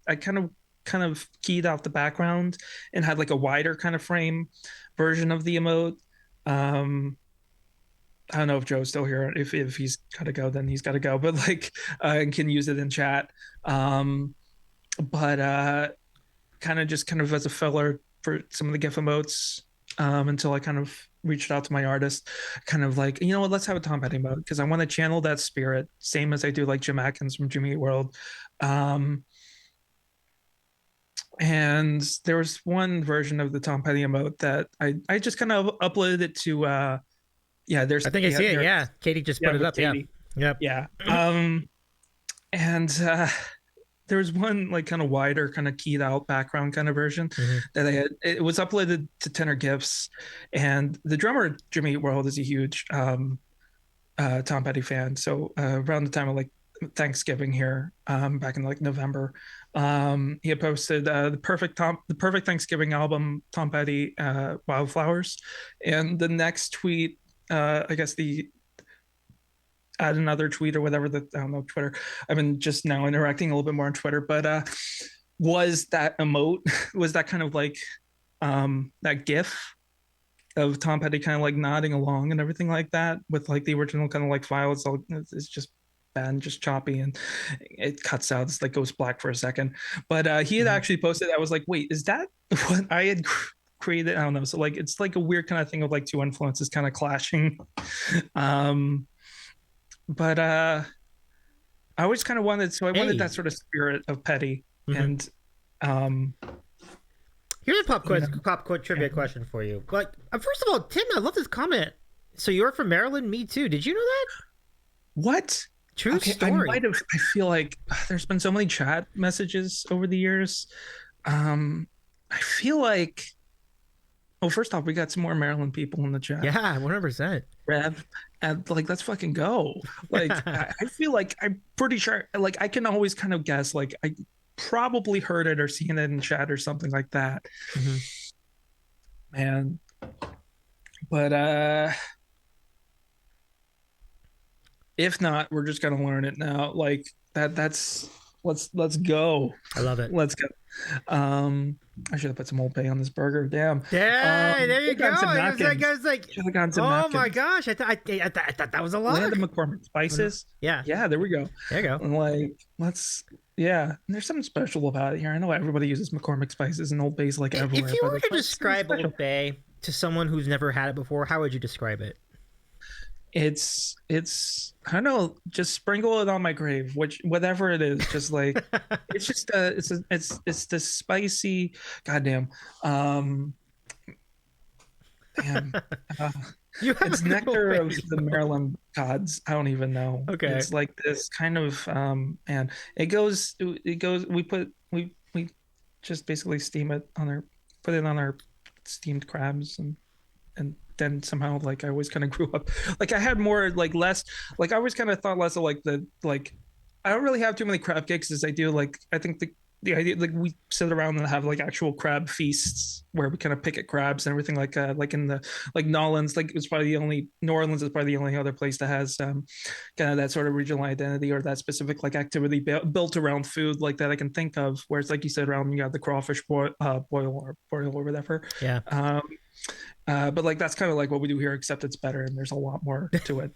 of keyed out the background and had like a wider kind of frame version of the emote. I don't know if Joe's still here. If he's got to go, then he's got to go. But like, and can use it in chat. But kind of as a filler for some of the GIF emotes, until I kind of reached out to my artist, kind of like, you know what, let's have a Tom Petty mode because I want to channel that spirit, same as I do like Jim Atkins from Jimmy Eat World. And there was one version of the Tom Petty emote that I just kind of uploaded it to I think I see it. Yeah, Katie just put it up. Katie. Yeah. And there was one like kind of wider, kind of keyed out background kind of version that I had. It was uploaded to Tenor GIFs, and the drummer Jimmy Eat World is a huge Tom Petty fan. So around the time of like Thanksgiving here, back in like November, he had posted the perfect Thanksgiving album, Tom Petty, Wildflowers, and the next tweet, I guess the add another tweet or whatever, that I don't know, Twitter. I've been just now interacting a little bit more on Twitter, but was that emote, was that kind of like that GIF of Tom Petty kind of like nodding along and everything like that, with like the original kind of like file. It's just bad and just choppy, and it cuts out. It's like goes black for a second. But he had actually posted. I was like, wait, is that what I had created? I don't know. So like it's like a weird kind of thing of like two influences kind of clashing. But I always kind of wanted, so I wanted that sort of spirit of Petty. And here's a pop quiz trivia question for you. Like, first of all, Tim, I love this comment. So you're from Maryland? Me too. Did you know that? What? True story. I might have. I feel like there's been so many chat messages over the years. I feel like. Oh, first off, we got some more Maryland people in the chat. Yeah, 100%. Rev, and like, let's fucking go. Like, I feel like I'm pretty sure. Like, I can always kind of guess. Like, I probably heard it or seen it in chat or something like that. Man, but if not, we're just gonna learn it now. Like that's let's go. I love it. Let's go. I should have put some Old Bay on this burger. Damn. Yeah, there you go. I was like, oh my gosh, I thought that was a lot. Land of McCormick spices. Yeah, there we go. There you go. And like, and there's something special about it here. I know everybody uses McCormick spices and Old Bay's like everywhere. If you were to describe Old Bay to someone who's never had it before, how would you describe it? It's I don't know, just sprinkle it on my grave, whatever it is, just like it's just it's the spicy, goddamn, it's nectar of the Maryland gods. I don't even know. Okay, it's like this kind of and it goes we just basically steam it put it on our steamed crabs, and then somehow, like, I always kind of grew up, like, I had more, like, less, like, I always kind of thought less of, like, I don't really have too many crab cakes as I do. Like, I think the idea, like, we sit around and have, like, actual crab feasts where we kind of pick at crabs and everything, like in the, like, New Orleans, like, New Orleans is probably the only other place that has kind of that sort of regional identity or that specific, like, activity built around food, like, that I can think of, where it's, like you said, around, you got the crawfish boil or whatever. Yeah. But like that's kind of like what we do here, except it's better and there's a lot more to it.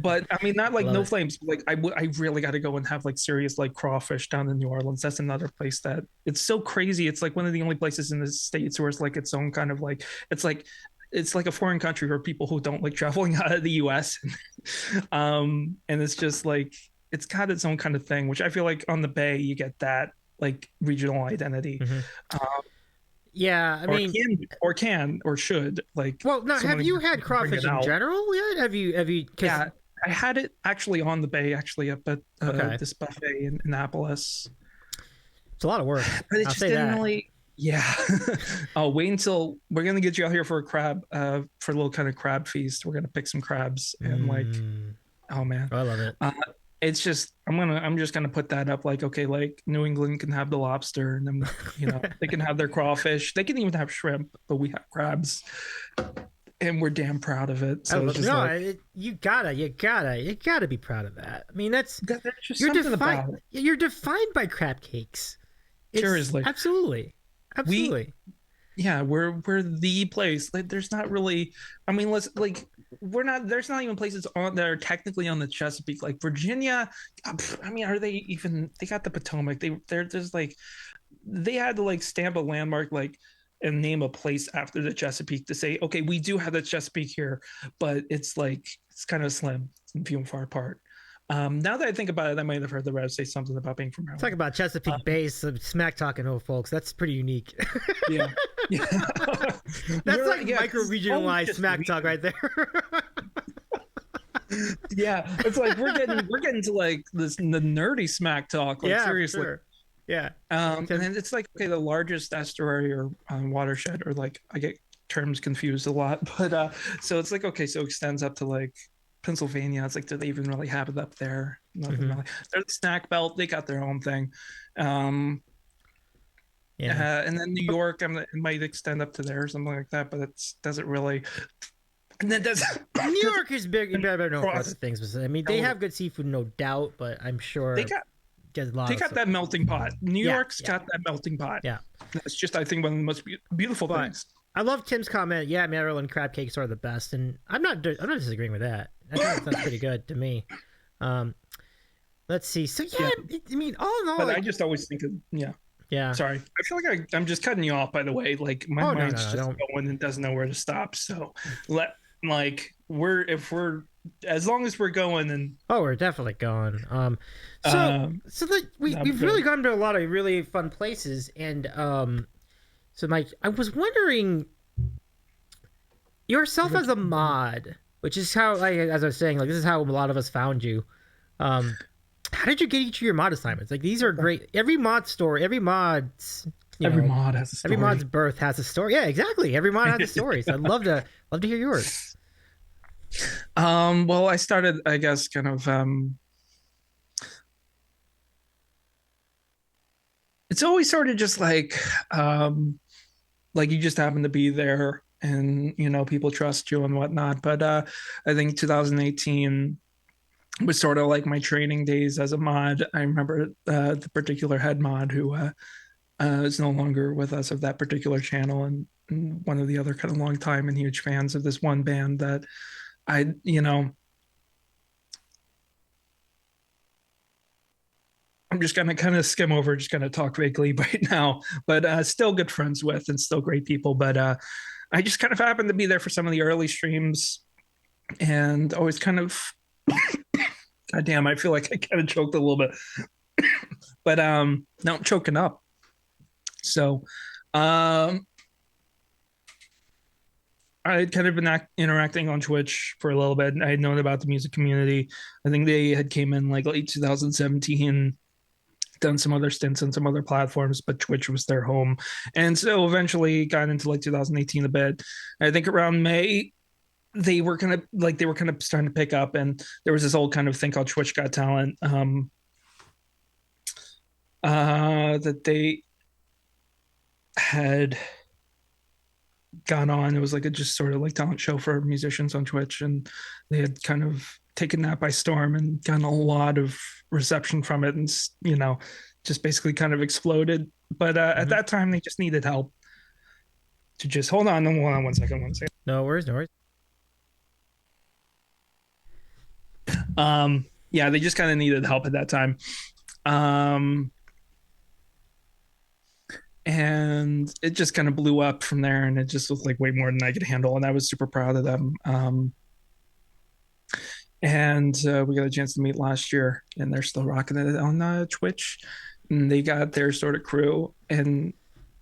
But I mean, not like no flames. Like I really got to go and have like serious like crawfish down in New Orleans. That's another place that it's so crazy. It's like one of the only places in the States where it's like its own kind of like it's like a foreign country for people who don't like traveling out of the U.S. And it's just like it's got its own kind of thing, which I feel like on the Bay you get that like regional identity. Yeah, I mean, or should like. Well, now have you had crawfish in general yet? Have you? Yeah, I had it actually on the Bay, actually up at this buffet in Annapolis. It's a lot of work. But it just didn't really. Yeah. Oh, wait until we're gonna get you out here for a crab, for a little kind of crab feast. We're gonna pick some crabs and like, oh man, I love it. It's just I'm just gonna put that up like, okay, like New England can have the lobster and then they can have their crawfish, they can even have shrimp, but we have crabs and we're damn proud of it. So it's just you gotta be proud of that. I mean, that's just something about it. You're defined by crab cakes. Seriously, absolutely. We're the place. Like, there's not really. I mean, there's not even places on that are technically on the Chesapeake, like Virginia. I mean, are they even? They got the Potomac. They're just like, they had to like stamp a landmark like and name a place after the Chesapeake to say, okay, we do have the Chesapeake here, but it's like it's kind of slim and few and far apart. Now that I think about it, I might have heard the Rev say something about being from Maryland. Talk about Chesapeake Bay, smack talking, folks. That's pretty unique. Yeah. That's like micro regionalized smack talk right there. Yeah, it's like we're getting to like the nerdy smack talk. Like, seriously. Sure. Yeah. And then it's like, okay, the largest estuary or watershed, or like I get terms confused a lot, but so it's like, okay, so it extends up to like Pennsylvania. It's like, do they even really have it up there? Nothing Mhm. really. They're the snack belt. They got their own thing. Yeah. And then New York, it might extend up to there or something like that, but it doesn't really. And then does New York is big, better known for other cross. things. I mean, they have good seafood, no doubt, but I'm sure they got get a lot they of got stuff. that melting pot. New Yeah, York's yeah. got that melting pot. Yeah. It's just, I think, one of the most beautiful But things. I love Tim's comment. Yeah, Maryland crab cakes are the best, and I'm not disagreeing with that. I think that's pretty good to me. Let's see. So yeah, I mean, all in all, But like, I just always think of yeah. Sorry, I feel like I'm just cutting you off. By the way, like my Oh mind's just don't. going and doesn't know where to stop. So if we're as long as we're going and we're definitely going. So like we've really gone to a lot of really fun places, and so Mike, I was wondering yourself as a mod, which is how, like, as I was saying, like, this is how a lot of us found you. How did you get each of your mod assignments? Like, these are great. Every mod story, every mod's mod has a story. Every mod's birth has a story. Yeah, exactly. Every mod has a story. So I'd love to hear yours. Well, I started, I guess, kind of it's always sort of just like you just happen to be there and people trust you and whatnot. But I think 2018 was sort of like my training days as a mod. I remember the particular head mod who is no longer with us of that particular channel, and one of the other kind of long time and huge fans of this one band that I'm just going to kind of skim over, just going to talk vaguely right now, but still good friends with and still great people. But I just kind of happened to be there for some of the early streams and always kind of, God damn, I feel like I kind of choked a little bit, but now I'm choking up. So I had kind of been interacting on Twitch for a little bit. I had known about the music community. I think they had came in like late 2017, done some other stints on some other platforms, but Twitch was their home. And so eventually got into like 2018 a bit. I think around May, they were kind of starting to pick up, and there was this old kind of thing called Twitch Got Talent that they had gone on. It was like a just sort of like talent show for musicians on Twitch, and they had kind of taken that by storm and gotten a lot of reception from it, and just basically kind of exploded. But at that time, they just needed help to just hold on one second. No worries. Yeah, they just kind of needed help at that time. And it just kind of blew up from there, and it just was like way more than I could handle, and I was super proud of them. And we got a chance to meet last year, and they're still rocking it on Twitch, and they got their sort of crew, and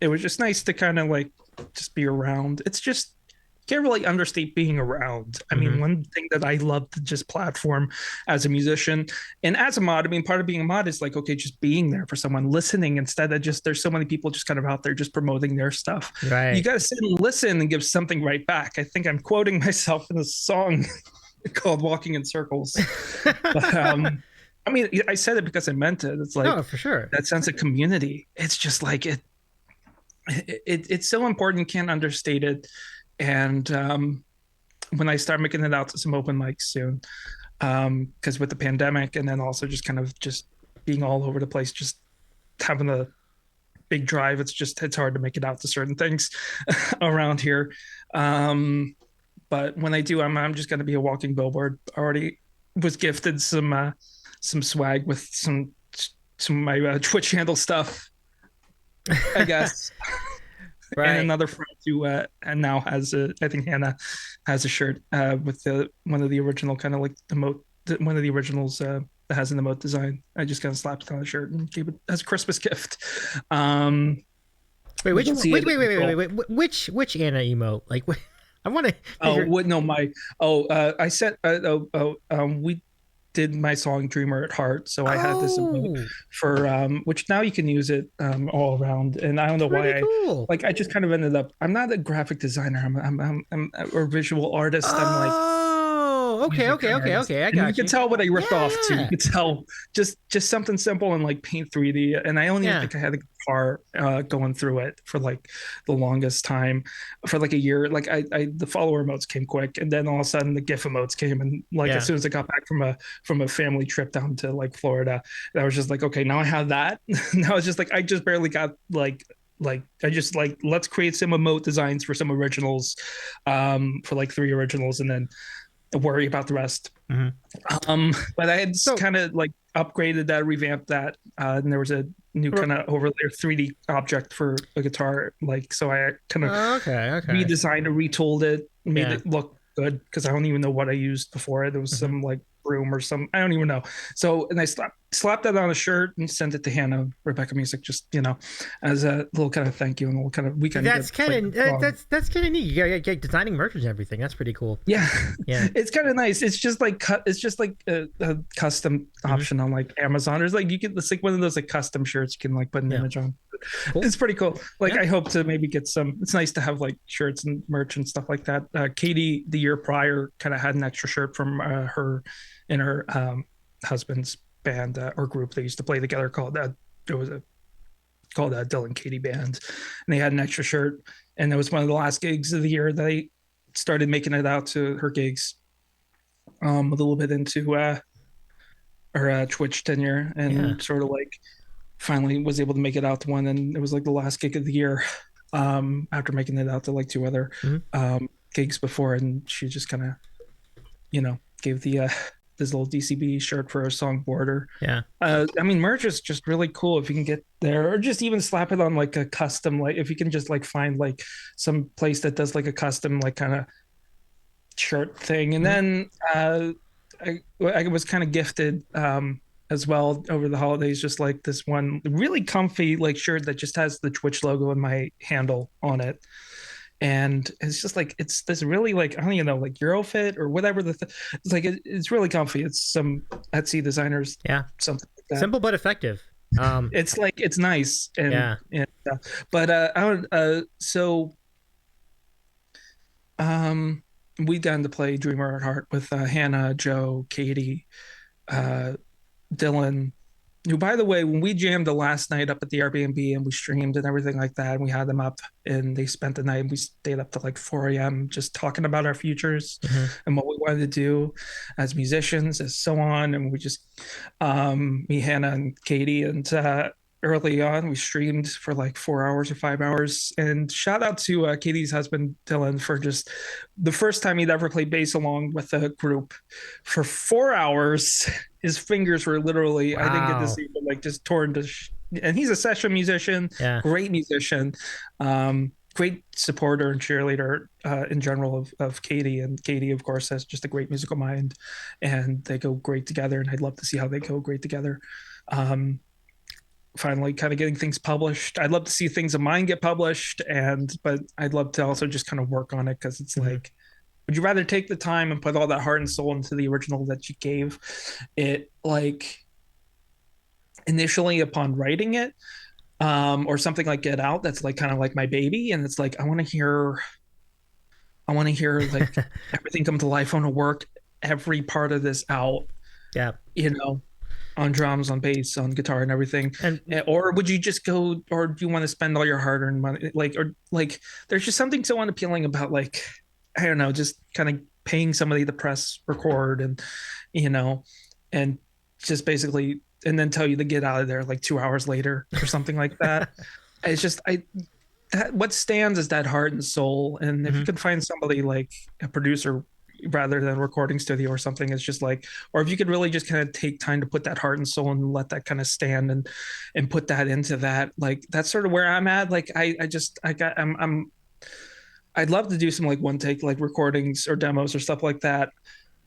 it was just nice to kind of like just be around. It's just, you can't really understate being around. I mean, one thing that I love to just platform as a musician and as a mod, I mean, part of being a mod is like, okay, just being there for someone, listening, instead of just, there's so many people just kind of out there just promoting their stuff. Right. You got to sit and listen and give something right back. I think I'm quoting myself in a song called Walking in Circles. But, I mean, I said it because I meant it. It's like, no, for sure, that sense of community. It's just like it's so important. Can't understate it. And when I start making it out to some open mics soon, because with the pandemic, and then also just kind of just being all over the place, just having a big drive, it's hard to make it out to certain things around here. But when I do, I'm just going to be a walking billboard. I already was gifted some swag with some of my Twitch handle stuff, I guess. Right. And another friend who and now has I think Hannah has a shirt with one of the original kind of like one of the originals that has an emote design. I just kind of slapped it on a shirt and gave it as a Christmas gift. Wait, which Anna emote? Like, I want to. I sent. We did my song Dreamer at Heart, so I had this for which now you can use it all around, and I don't know why cool. I just kind of ended up, I'm not a graphic designer, I'm a visual artist. I'm like, Oh, okay, music okay, okay, cards. okay. I And you got could you. tell what I ripped off too. Yeah. You could tell just something simple and like Paint 3D. And I don't even Yeah. think I had a guitar going through it for like the longest time, for like a year. Like the follower emotes came quick, and then all of a sudden the GIF emotes came, and like as Yeah. soon as I got back from a family trip down to like Florida, I was just like, okay, now I have that. Now it's just like I just barely got like I just like, let's create some emote designs for some originals, for like 3 originals, and then worry about the rest. Mhm. But I had So, kind of like upgraded that, revamped that, and there was a new r- kind of overlay 3D object for a guitar. Like, so I kind of okay, okay. redesigned and retooled it, made Yeah. it look good, because I don't even know what I used before it. There was Mhm. some like broom or some, I don't even know. So, and I slapped that on a shirt and sent it to Hannah Rebecca Music, just as a little kind of thank you and a little kind of weekend. That's kind of that's kind of neat. You got designing merch and everything. That's pretty cool. Yeah, Yeah. it's kind of nice. It's just like it's just like a custom option on like Amazon. There's like, you can, it's like one of those like custom shirts you can like put an Yeah. image on. Cool. It's pretty cool. Like, Yeah. I hope to maybe get some. It's nice to have like shirts and merch and stuff like that. Katie, the year prior, kind of had an extra shirt from her and her husband's band or group they used to play together called it was a called Dylan Katie Band, and they had an extra shirt, and it was one of the last gigs of the year. They started making it out to her gigs, a little bit into her Twitch tenure, and Yeah. sort of like finally was able to make it out to one, and it was like the last gig of the year, after making it out to like 2 other gigs before, and she just kind of gave the this little DCB shirt for a song border. Yeah. I mean, merch is just really cool if you can get there, or just even slap it on like a custom, like if you can just like find like some place that does like a custom like kind of shirt thing. And then I was kind of gifted as well over the holidays, just like this one really comfy like shirt that just has the Twitch logo and my handle on it. And it's just like, it's this really like, I don't even know, like Eurofit or whatever it's like, it's really comfy. It's some Etsy designers, Yeah. something like that. Simple but effective. It's like, it's nice. And Yeah. But I don't so we got to play Dreamer at Heart with Hannah, Joe, Katie, Dylan, who, by the way, when we jammed the last night up at the Airbnb and we streamed and everything like that, and we had them up and they spent the night, and we stayed up to like 4 a.m. just talking about our futures and what we wanted to do as musicians, as so on. And we just, me, Hannah, and Katie, and early on we streamed for like 4 hours or 5 hours. And shout out to Katie's husband Dylan for just the first time he'd ever played bass along with a group for 4 hours. His fingers were literally, I didn't get to see, but like just torn to and he's a session musician, great musician, great supporter and cheerleader in general of Katie. And Katie, of course, has just a great musical mind, and they go great together, and I'd love to see how they go great together. Finally kind of getting things published. I'd love to see things of mine get published, but I'd love to also just kind of work on it, because it's like, would you rather take the time and put all that heart and soul into the original that you gave it, like initially upon writing it, or something like Get Out that's like kind of like my baby, and it's like I want to hear like everything come to life. I want to work every part of this out, on drums, on bass, on guitar, and everything. Or would you just go, or do you want to spend all your hard-earned money, or there's just something so unappealing about, like, I don't know, just kind of paying somebody to press record and and just basically, and then tell you to get out of there like 2 hours later or something like that. It's just what stands is that heart and soul. And if you could find somebody like a producer rather than a recording studio or something, it's just like, or if you could really just kind of take time to put that heart and soul and let that kind of stand and put that into that, like, that's sort of where I'm at. Like I'd love to do some like one take like recordings or demos or stuff like that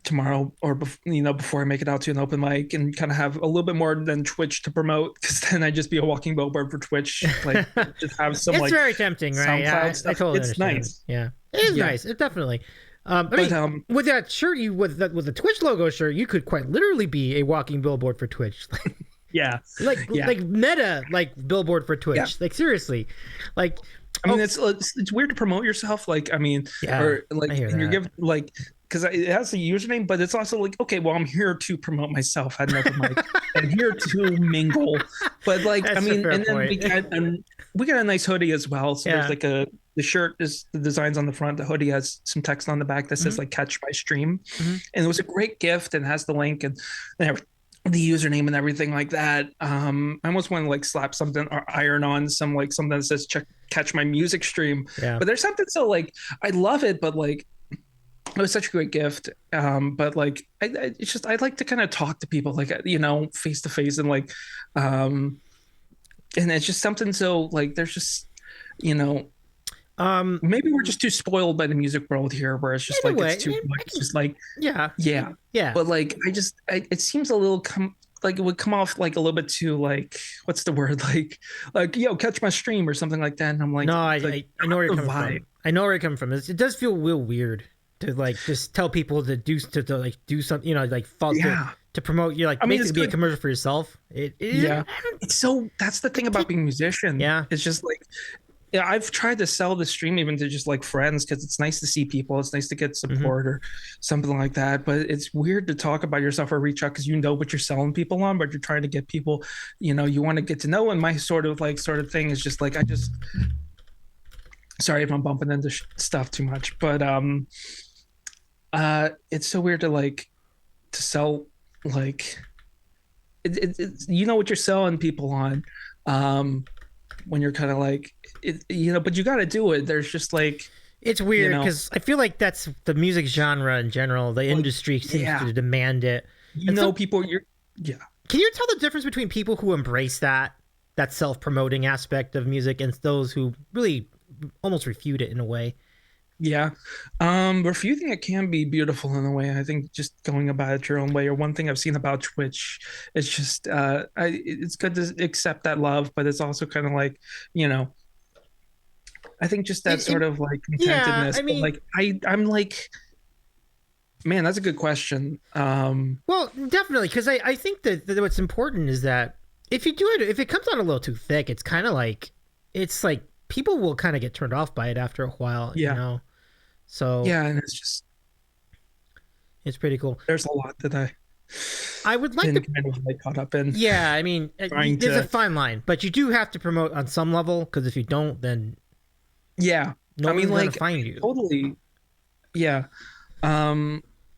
tomorrow, or before I make it out to an open mic, and kind of have a little bit more than Twitch to promote, because then I'd just be a walking billboard for Twitch. Like, just have some, it's like, very tempting, right? SoundCloud I stuff. totally It's understand. nice. Yeah, it is nice. It definitely. With that shirt, with the Twitch logo shirt, you could quite literally be a walking billboard for Twitch. Like meta, like billboard for Twitch. Like, seriously, like. I mean, it's weird to promote yourself. Like, I mean, or like, and you're given like, because it has a username, but it's also like, okay, well, I'm here to promote myself at another mic. I'm here to mingle. But like, That's I a mean, fair and then point. we got a nice hoodie as well. So there's Yeah. like the shirt is the designs on the front. The hoodie has some text on the back that says like "Catch My Stream," and it was a great gift and has the link and the username and everything like that. I almost want to like slap something or iron on something that says check catch my music stream. Yeah. But there's something so like I love it, but like it was such a great gift. But like it's just I like to kind of talk to people like face to face and like um and it's just something so like there's just you know maybe we're just too spoiled by the music world here where it's just In a like way, it's too much. It's just like yeah. Yeah. but like it seems a little like it would come off like a little bit too like what's the word like yo catch my stream or something like that and I'm like No, like, I know where you're coming vibe. from. I know where you're coming from. It does feel real weird to like just tell people to like do something, like fall Yeah. to promote you, like I mean, it's basically be a good. commercial for yourself. Yeah, it's so that's the thing about being a musician. Yeah. It's just like yeah, I've tried to sell the stream even to just like friends because it's nice to see people. It's nice to get support or something like that. But it's weird to talk about yourself or reach out because you know what you're selling people on, but you're trying to get people, you want to get to know. And my sort of thing is just like sorry if I'm bumping into stuff too much, but it's so weird to like to sell like you know what you're selling people on. When you're kind of like but you got to do it. There's just like it's weird because I feel like that's the music genre in general. The industry seems to demand it. People yeah. Can you tell the difference between people who embrace that self-promoting aspect of music and those who really almost refute it in a way? Yeah. Refuting it can be beautiful in a way. I think just going about it your own way, or one thing I've seen about Twitch is just it's good to accept that love, but it's also kind of like, I think just that sort of like contentedness. Yeah, I mean, but like I'm like man, that's a good question. Well, definitely, because I think that what's important is that if you do it, if it comes out a little too thick, it's kind of like people will kind of get turned off by it after a while, So yeah, and it's pretty cool. There's a lot that I would like to kind of like caught up in. Yeah, I mean, there's a fine line, but you do have to promote on some level because if you don't, then nobody's gonna find you. Totally. Yeah.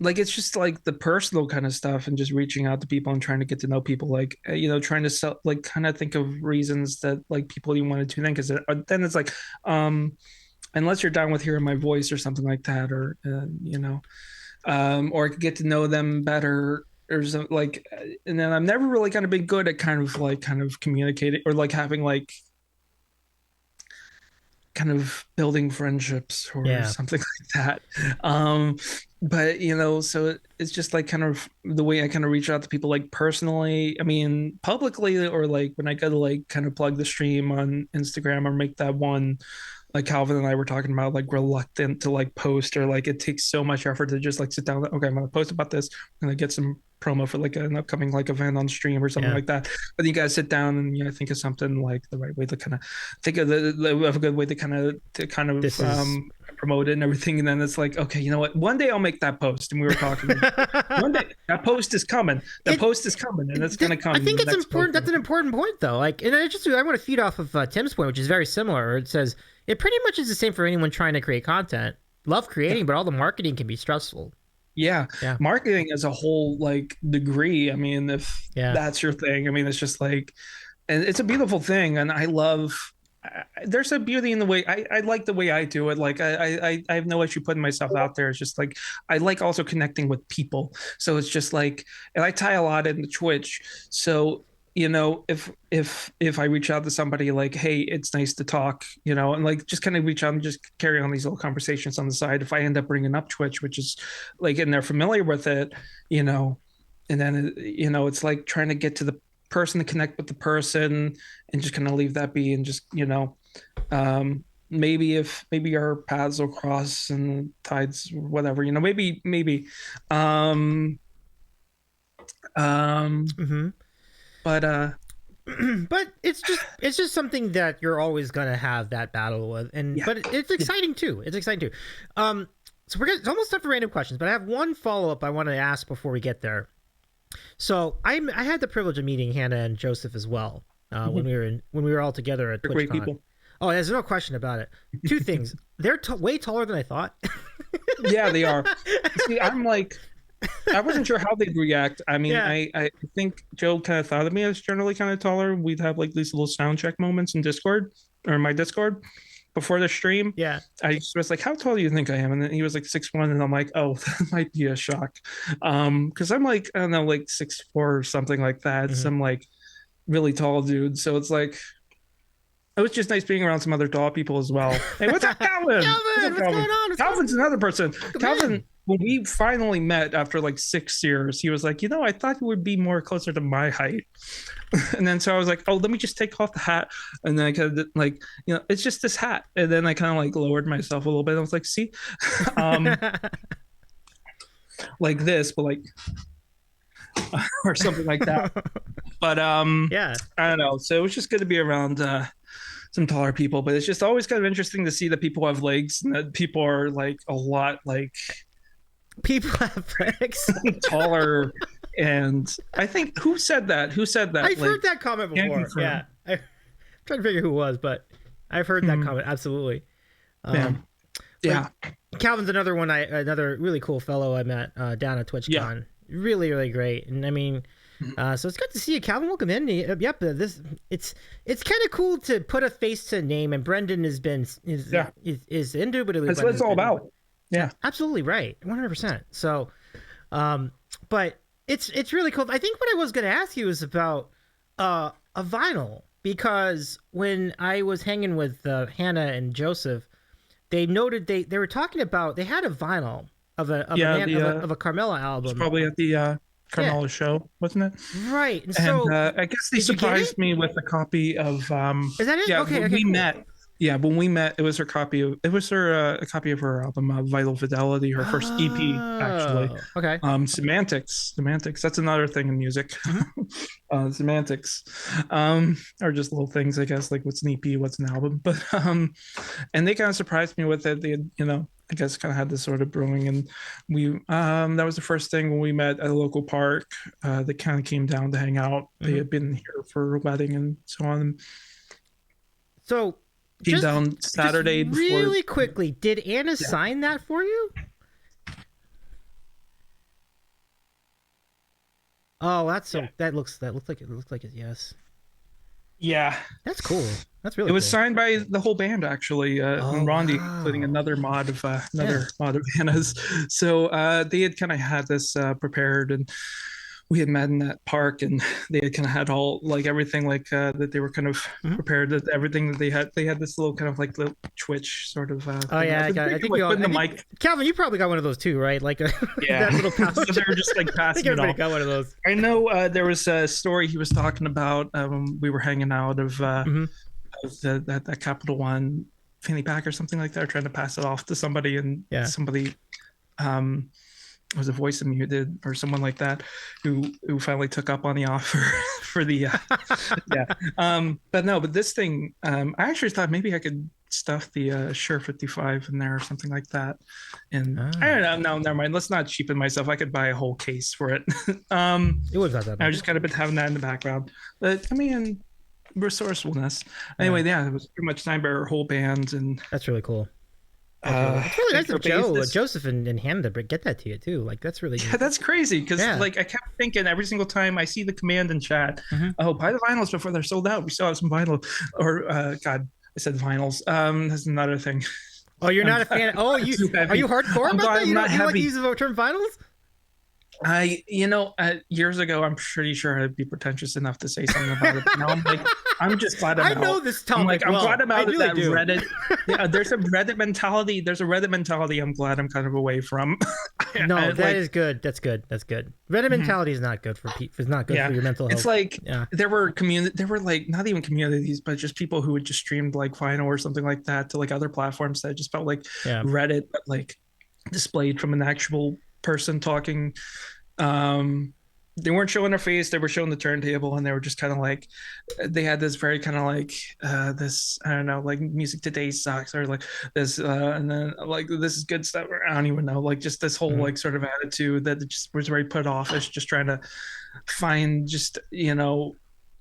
Like it's just like the personal kind of stuff and just reaching out to people and trying to get to know people, like trying to sell, like kind of think of reasons that like people you want to tune in because then it's like unless you're down with hearing my voice or something like that, or or I could get to know them better or something like, and then I've never really kind of been good at kind of communicating or like having like kind of building friendships or something like that. But so it's just like kind of the way I kind of reach out to people, like personally, I mean, publicly, or like when I go to like kind of plug the stream on Instagram or make that one, like Calvin and I were talking about, like reluctant to like post, or like it takes so much effort to just like sit down. Okay, I'm gonna post about this. I'm gonna get some promo for like an upcoming like event on stream or something like that. But you guys sit down and think of something like the right way to kind of think of a good way to kind of promote it and everything. And then it's like, okay, you know what? One day I'll make that post. And we were talking. One day that post is coming. Post is coming, and it's gonna come. I think it's important. That's an important point, though. Like, and I want to feed off of Tim's point, which is very similar. It says it pretty much is the same for anyone trying to create content. Love creating, but all the marketing can be stressful. Yeah. Marketing as a whole like degree. I mean, if that's your thing, I mean, it's just like, and it's a beautiful thing. And I love, there's a beauty in the way I like the way I do it. Like I have no issue putting myself out there. It's just like, I like also connecting with people. So it's just like, and I tie a lot into Twitch. So, if I reach out to somebody like, hey, it's nice to talk, and like just kind of reach out and just carry on these little conversations on the side. If I end up bringing up Twitch, which is like, and they're familiar with it, and then, it's like trying to get to the person to connect with the person and just kind of leave that be and just, maybe our paths will cross and tides, whatever, maybe. But it's just something that you're always gonna have that battle with, but it's exciting too. It's exciting too. So it's almost time for random questions, but I have one follow-up I want to ask before we get there. So I had the privilege of meeting Hannah and Joseph as well when we were all together at TwitchCon. Great people. Oh, there's no question about it. Two things: they're way taller than I thought. Yeah, they are. See, I'm like, I wasn't sure how they'd react. I mean, I think Joe kind of thought of me as generally kind of taller. We'd have like these little sound check moments in Discord or my Discord before the stream. Yeah. I was like, how tall do you think I am? And then he was like 6'1", and I'm like, oh, that might be a shock. Because I'm like, I don't know, like 6'4" or something like that. Some like really tall dude. So it's like, it was just nice being around some other tall people as well. Hey, what's up, Calvin? What's going on? Calvin's another person. Calvin, when we finally met after like 6 years, he was like, I thought you would be more closer to my height. And then so I was like, oh, let me just take off the hat. And then I kind of like, it's just this hat. And then I kind of like lowered myself a little bit. I was like, see, like this, but like, or something like that. But yeah, I don't know. So it was just good to be around some taller people, but it's just always kind of interesting to see that people have legs and that people are like a lot like people have legs taller. And I think who said that? I've heard that comment before. Yeah, I'm trying to figure who it was, but I've heard that comment. Absolutely. Yeah. Calvin's another one. Another really cool fellow I met down at TwitchCon. Yeah. Really, really great. And I mean, so it's good to see you, Calvin. Welcome in. Yep, it's kind of cool to put a face to a name, and Brendan is indubitably. That's what it's all about. Yeah, absolutely right, 100%. So, but it's really cool. I think what I was going to ask you is about a vinyl, because when I was hanging with Hannah and Joseph, they noted they were talking about they had a vinyl of a Carmela album. Probably at the Carmela show, wasn't it? Right. And so I guess they surprised me with a copy of Is that it? Yeah, okay, when we cool. met. Yeah, when we met, it was a copy of her album, Vital Fidelity, her first EP, actually. Okay. Semantics. That's another thing in music. Semantics, are just little things, I guess, like what's an EP, what's an album. But and they kind of surprised me with it. They had, I guess, kind of had this sort of brewing, and we that was the first thing when we met at a local park. They kind of came down to hang out. They had been here for a wedding and so on. So. Came down Saturday before. Really quickly, did Anna sign that for you? Oh, that looks like it. Yes. Yeah, that's cool. That's really. It was cool. signed by the whole band actually, and Rondi, including another mod of Anna's. So they had kind of had this prepared, and we had met in that park, and they had kind of had all like everything like that they were kind of prepared, that everything that they had this little kind of like little Twitch sort of oh yeah, I think we all mic. Calvin, you probably got one of those too, right? Like that little pouch. So they were just like passing. I think everybody it got one of those. I know there was a story he was talking about when we were hanging out of that Capital One fanny pack or something like that, trying to pass it off to somebody, and somebody was a voice muted or someone like that who finally took up on the offer for the but this thing, I actually thought maybe I could stuff the Shure 55 in there or something like that, and I don't know, no, never mind, let's not cheapen myself. I could buy a whole case for it. It was not that bad. I just kind of been having that in the background, but I mean, resourcefulness anyway. It was pretty much signed by our whole band, and that's really cool. It's really nice of Joseph and Hannah to get that to you too. Like that's really that's crazy, because like I kept thinking every single time I see the command in chat, oh, buy the vinyls before they're sold out. We still have some vinyl, or God, I said vinyls. That's another thing. Oh, you're not a fan? Are you hardcore about that? You don't like to use the term vinyls? Years ago, I'm pretty sure I'd be pretentious enough to say something about it. Now I'm like, I'm just glad I'm out. I know this topic. I'm glad I'm out of that do. Reddit. Yeah, there's a Reddit mentality. I'm glad I'm kind of away from. No, that is good. That's good. Reddit mentality is not good for people. It's not good for your mental health. It's like there were like not even communities, but just people who had just streamed like vinyl or something like that to like other platforms that just felt like Reddit, but like displayed from an actual person talking. they weren't showing their face, they were showing the turntable, and they were just kind of like, they had this very kind of like this, I don't know, like music today sucks, or like this and then like this is good stuff, or I don't even know, like just this whole Mhm. like sort of attitude that just was very put off as just trying to find, just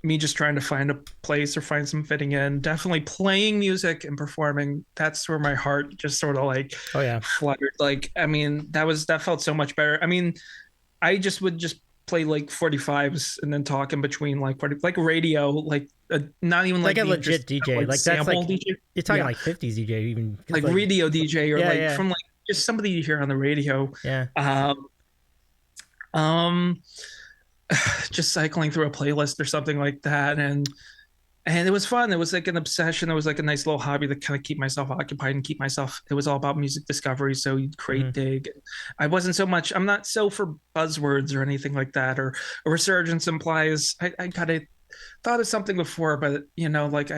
me just trying to find a place or find some fitting in. Definitely playing music and performing, that's where my heart just sort of like Oh yeah. fluttered. Like, I mean, that felt so much better. I mean, I just would just play like 45s and then talk in between, like 40, like radio, like not even Like like a being just legit DJ. like Like that's sample like DJ. you're talking Yeah, like 50s DJ even 'cause, like like radio DJ, or yeah, like yeah. from like just somebody you hear on the radio. Yeah. Um, um, just cycling through a playlist or something like that, and it was fun. It was like an obsession. It was like a nice little hobby to kind of keep myself occupied and keep myself. It was all about music discovery. So you'd create, Mhm. dig. I wasn't so much. I'm not so for buzzwords or anything like that. Or a resurgence implies. I kind of thought of something before, but like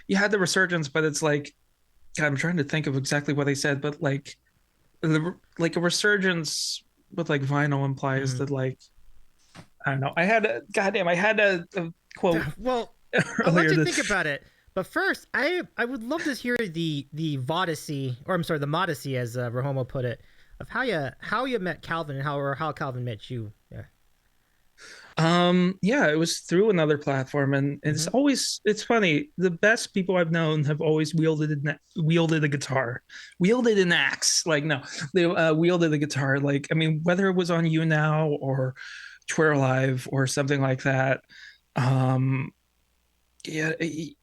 you had the resurgence, but it's like, God, I'm trying to think of exactly what I said, but like a resurgence with like vinyl implies Mhm. that, like, I don't know. I had a quote Well, I'll let earlier you that think about it. But first, I would love to hear the Vodacy, or I'm sorry, the Modesty, as Rahomo put it, of how you met Calvin, and how Calvin met you. Yeah. yeah, it was through another platform, and Mm-hmm. it's funny, the best people I've known have always wielded a guitar, wielded an axe, like, no, they wielded a guitar, like, I mean, whether it was on You Now or Twitter Live or something like that. um yeah,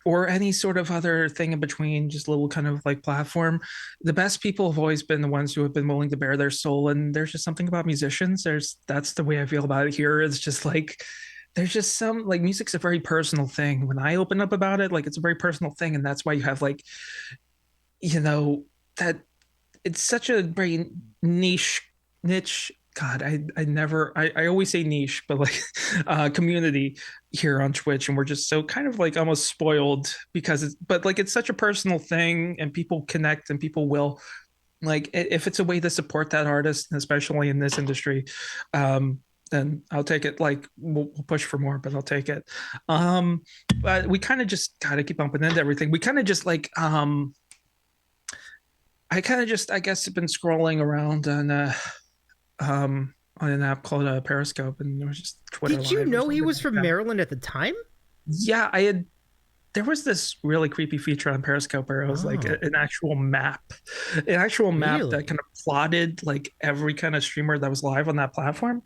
or any sort of other thing in between, just a little kind of like platform. The best people have always been the ones who have been willing to bare their soul, and there's just something about musicians, that's the way I feel about it here. It's just like, there's just some, like, music's a very personal thing. When I open up about it, like, it's a very personal thing, and that's why you have, like, you know that it's such a very niche. God, I never, I always say niche, but like community here on Twitch, and we're just so kind of like almost spoiled because but like it's such a personal thing, and people connect, and people will, like, if it's a way to support that artist, and especially in this industry, then I'll take it. Like, we'll push for more, but I'll take it. But we kind of just gotta keep bumping into everything. We kind of just like I kind of just, I guess, have been scrolling around on an app called Periscope, and there was just Twitter Did you Live or know he something was like from that. Maryland at the time? Yeah, there was this really creepy feature on Periscope where it was like Oh, an actual map that really? kind of plotted like every kind of streamer that was live on that platform.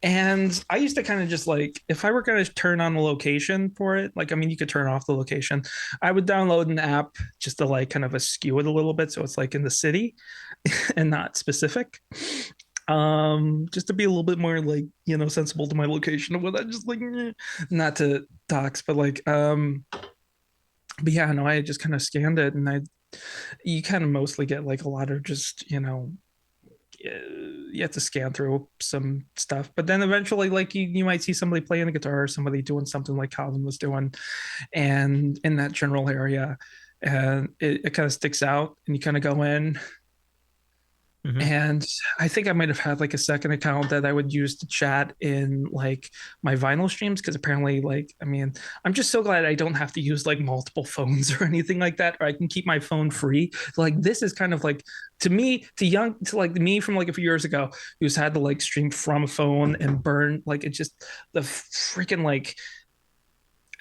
And I used to kind of just like, if I were going to turn on the location for it, like, I mean, you could turn off the location. I would download an app just to like kind of askew it a little bit, so it's like in the city and not specific. Just to be a little bit more like, sensible to my location and whatnot, just like, not to dox, but like, but yeah, no, I just kind of scanned it, and you kind of mostly get like a lot of just, you have to scan through some stuff, but then eventually, like, you might see somebody playing the guitar, or somebody doing something like Calvin was doing, and in that general area, and it kind of sticks out, and you kind of go in. Mm-hmm. And I think I might have had like a second account that I would use to chat in like my vinyl streams, because apparently, like, I mean, I'm just so glad I don't have to use like multiple phones or anything like that, or I can keep my phone free. Like, this is kind of like, to me, to like me from like a few years ago, who's had to like stream from a phone and burn, like, it just, the freaking like,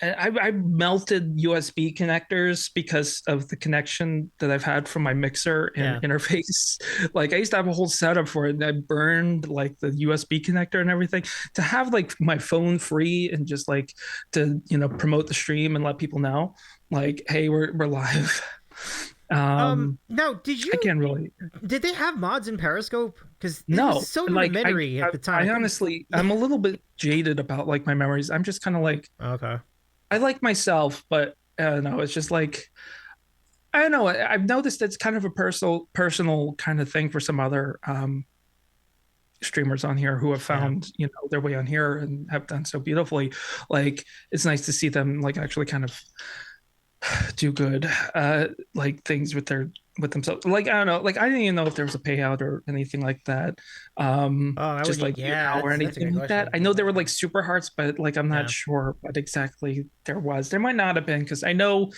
I melted USB connectors because of the connection that I've had from my mixer and Yeah. interface. Like, I used to have a whole setup for it, and I burned like the USB connector and everything to have like my phone free, and just like to, promote the stream and let people know, like, hey, we're live. Now, I can't really. did they have mods in Periscope? Because it was No, so like, rudimentary at the time. I I think. honestly, Yeah. I'm a little bit jaded about like my memories. I'm just kind of like, Okay. I like myself, but I don't know. It's just like, I don't know. I've noticed it's kind of a personal kind of thing for some other streamers on here who have Yeah. found, their way on here and have done so beautifully. Like, it's nice to see them like actually kind of do good like things with themselves. Like I don't know, like I didn't even know if there was a payout or anything like that. Oh, I Just wouldn't. like Yeah, or that's a anything great like that. question. I know there were like super hearts, but like I'm not Yeah. sure what exactly there was. There might not have been because I know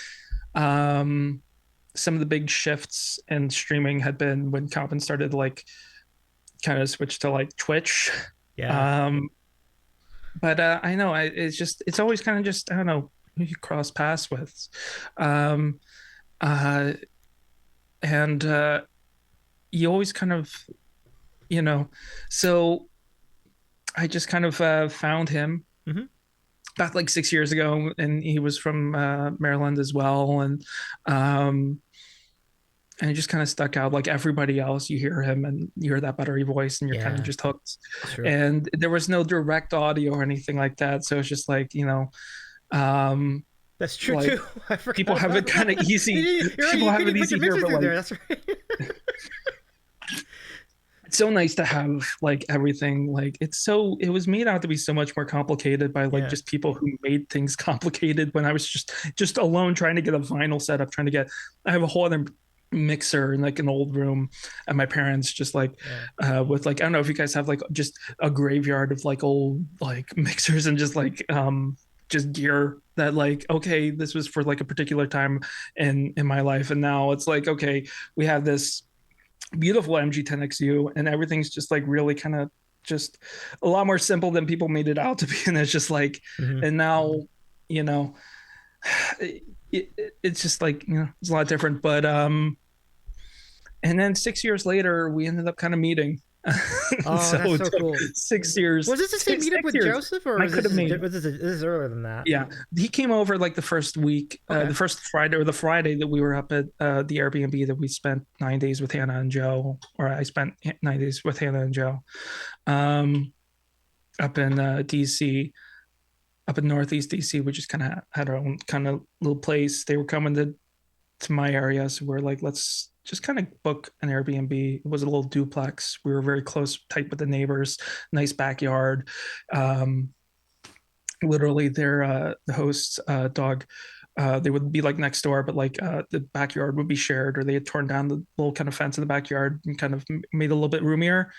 um some of the big shifts in streaming had been when Calvin started like kind of switch to like Twitch. Yeah. Um, but I know it's just it's always kind of just I don't know who you cross paths with. Um, uh, and you always kind of you know so I just kind of found him Hmm. back like 6 years ago, and he was from Maryland as well, um and it just kind of stuck out. Like everybody else, you hear him and you hear that buttery voice, and you're kind of Yeah. just hooked. That's true. And there was no direct audio or anything like that, so it's just like um, That's true like too. I forgot people have it about kind of that. easy. You're right. People You have couldn't it put easy your here, mixer but through like there. That's right. it's so nice to have like everything. Like it was made out to be so much more complicated by like Yeah. just people who made things complicated. When I was just alone trying to get a vinyl setup, trying to get I have a whole other mixer in like an old room at my parents, just like Yeah. with like I don't know if you guys have like just a graveyard of like old like mixers and just gear that like okay this was for like a particular time in my life, and now it's like okay we have this beautiful MG10XU and everything's just like really kind of just a lot more simple than people made it out to be. And it's just like Hmm. and now you know it's just like it's a lot different, but and then 6 years later we ended up kind of meeting. Oh, that's So it so took cool. 6 years Was this the same meetup six with years Joseph, or I could have made this is earlier than that? yeah, he came over like the first week, Okay. the first Friday or the Friday that we were up at the Airbnb that we spent 9 days with Hannah and Joe, or I spent 9 days with Hannah and Joe, um, up in DC, up in Northeast DC. We just kind of had our own kind of little place. They were coming to my area, so we're like, let's just kind of book an Airbnb. It was a little duplex. We were very close, tight with the neighbors, nice backyard. Um, Literally their the host's dog they would be like next door, but like the backyard would be shared, or they had torn down the little kind of fence in the backyard and kind of made it a little bit roomier.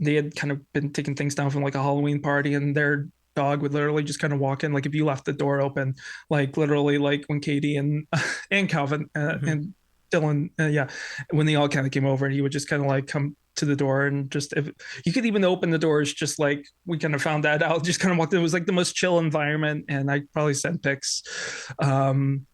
They had kind of been taking things down from like a Halloween party, and their dog would literally just kind of walk in, like if you left the door open, like literally like when Katie and and Calvin Hmm. and Dylan, yeah, when they all kind of came over, and he would just kind of like come to the door, and just if you could even open the doors, just like we kind of found that out, just kind of walked in. It was like the most chill environment, and I probably sent pics um,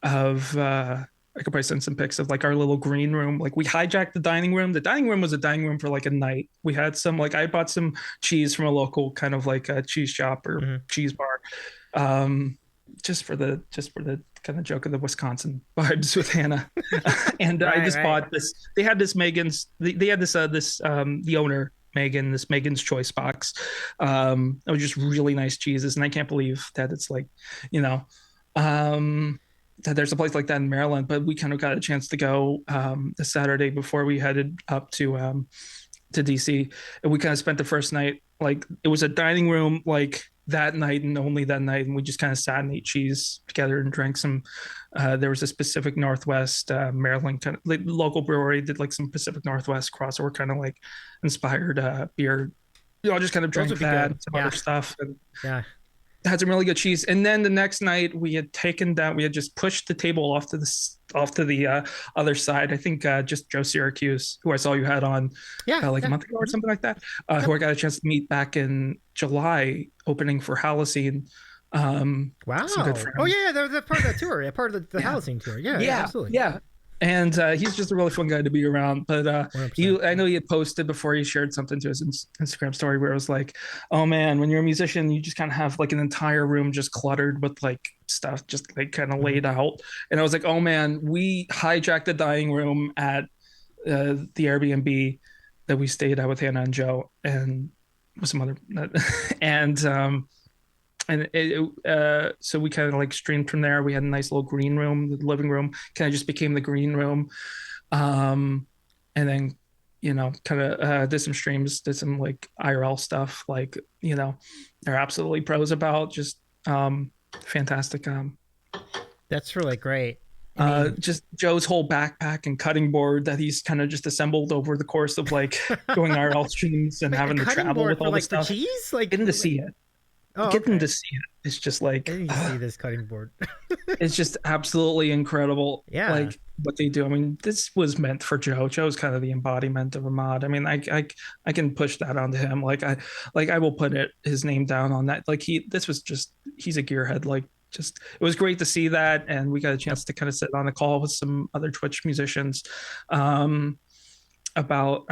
of I could probably send some pics of like our little green room. Like we hijacked the dining room. The dining room was a dining room for like a night. We had some like I bought some cheese from a local kind of like a cheese shop or Hmm. cheese bar, um, just for the kind of joke of the Wisconsin vibes with Hannah. And I Right. just Right. bought this. They had this Megan's. They had this the owner Megan, this Megan's Choice box. It was just really nice cheeses, and I can't believe that it's like, you know, um, that there's a place like that in Maryland. But we kind of got a chance to go the Saturday before we headed up to DC, and we kind of spent the first night like it was a dining room like that night and only that night, and we just kind of sat and ate cheese together and drank some. There was a Pacific Northwest Maryland kind of like, local brewery did like some Pacific Northwest crossover kind of like inspired beer. You know, just kind of Those drank would be that good. and some other Yeah. stuff, and Yeah. had some really good cheese. And then the next night we had taken down, we had just pushed the table off to the other side. I think just Joe Syracuse, who I saw you had on Yeah. like a Yeah. month ago or Hmm. something like that, who Yep. I got a chance to meet back in July, opening for Halocene. Some good Wow. Oh friends. yeah, they're part of that tour. Yeah, part of the Yeah, Holocene tour. Yeah. Yeah. yeah, Absolutely. yeah. And he's just a really fun guy to be around. But 100%. I know he had posted before, he shared something to his Instagram story where it was like, "Oh man, when you're a musician, you just kind of have like an entire room just cluttered with like stuff just like kind of Hmm. laid out." And I was like, "Oh man, we hijacked the dining room at the Airbnb that we stayed at with Hannah and Joe and with some other and so we kind of like streamed from there. We had a nice little green room. The living room kind of just became the green room, um, and then kind of did some streams, did some like IRL stuff, like they're absolutely pros about just fantastic That's really great. I mean, Just Joe's whole backpack and cutting board that he's kind of just assembled over the course of like going IRL streams and wait, a having to cutting travel board with for all this like the stuff. cheese? Like, Getting to see it, oh, getting okay. to see it. It's just I like need to see this cutting board. it's just absolutely incredible. Yeah. Like what they do. I mean, this was meant for Joe. Joe's kind of the embodiment of a mod. I mean, I can push that onto him. Like I will put his name down on that. Like this was just he's a gearhead. Like just it was great to see that, and we got a Yep. chance to kind of sit on a call with some other Twitch musicians um, about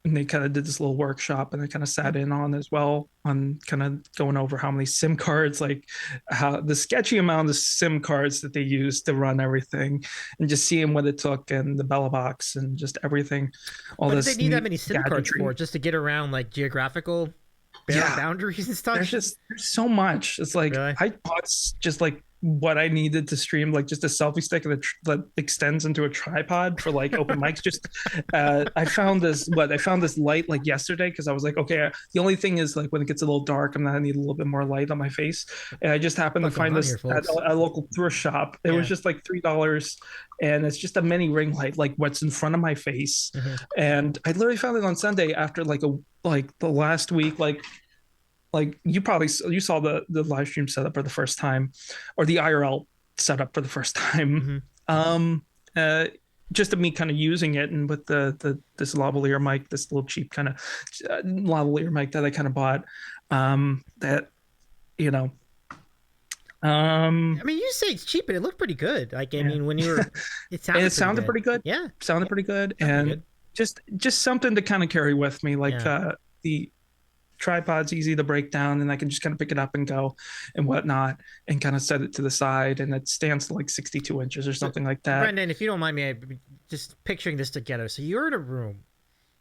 and they kind of did this little workshop, and I kind of sat in on as well on kind of going over how many sim cards, like how the sketchy amount of sim cards that they used to run everything, and just seeing what it took, and the bella box and just everything, all What did they this need that neat many SIM cards for? gadgetry. Just to get around like geographical Yeah, boundaries and stuff? there's so much. It's like Really? I bought just like what I needed to stream, like just a selfie stick that extends into a tripod for like open mics. Just I found this light like yesterday because I was like, okay, the only thing is like when it gets a little dark, I'm gonna need a little bit more light on my face, and I just happened to What's going find on this here, at folks? a local thrift shop. It was Yeah. just like $3, and it's just a mini ring light, like what's in front of my face, Hmm. and I literally found it on Sunday after like the last week, like you saw the live stream setup for the first time, or the IRL setup for the first time. Hmm. Um, uh, just of me kind of using it, and with this lavalier mic, this little cheap kind of lavalier mic that I kind of bought. That you know, I mean, you say it's cheap, but it looked pretty good. Like, I yeah. mean, when you were, it And sounded it sounded pretty pretty good. good. Yeah, Sounded pretty good, sounded pretty and good. just something to kind of carry with me, like Yeah. the tripod's easy to break down, and I can just kind of pick it up and go and whatnot, and kind of set it to the side, and it stands to like 62 inches or So, something like that. Brendan, if you don't mind me just picturing this together. So you're in a room.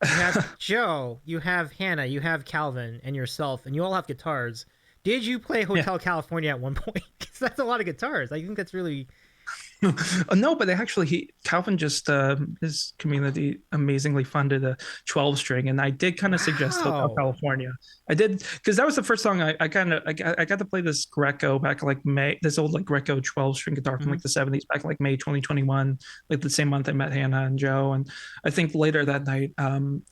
You have Joe, you have Hannah, you have Calvin, and yourself, and you all have guitars. Did you play Yeah. Hotel California at one point? Because that's a lot of guitars. I think that's really. No, but actually, Calvin just his community amazingly funded a 12 string, and I did kind of suggest Hotel Wow. California. I did because that was the first song I got to play this Greco back like May, this old like Greco 12 string guitar from Hmm. like the 70s back like May 2021, like the same month I met Hannah and Joe, and I think later that night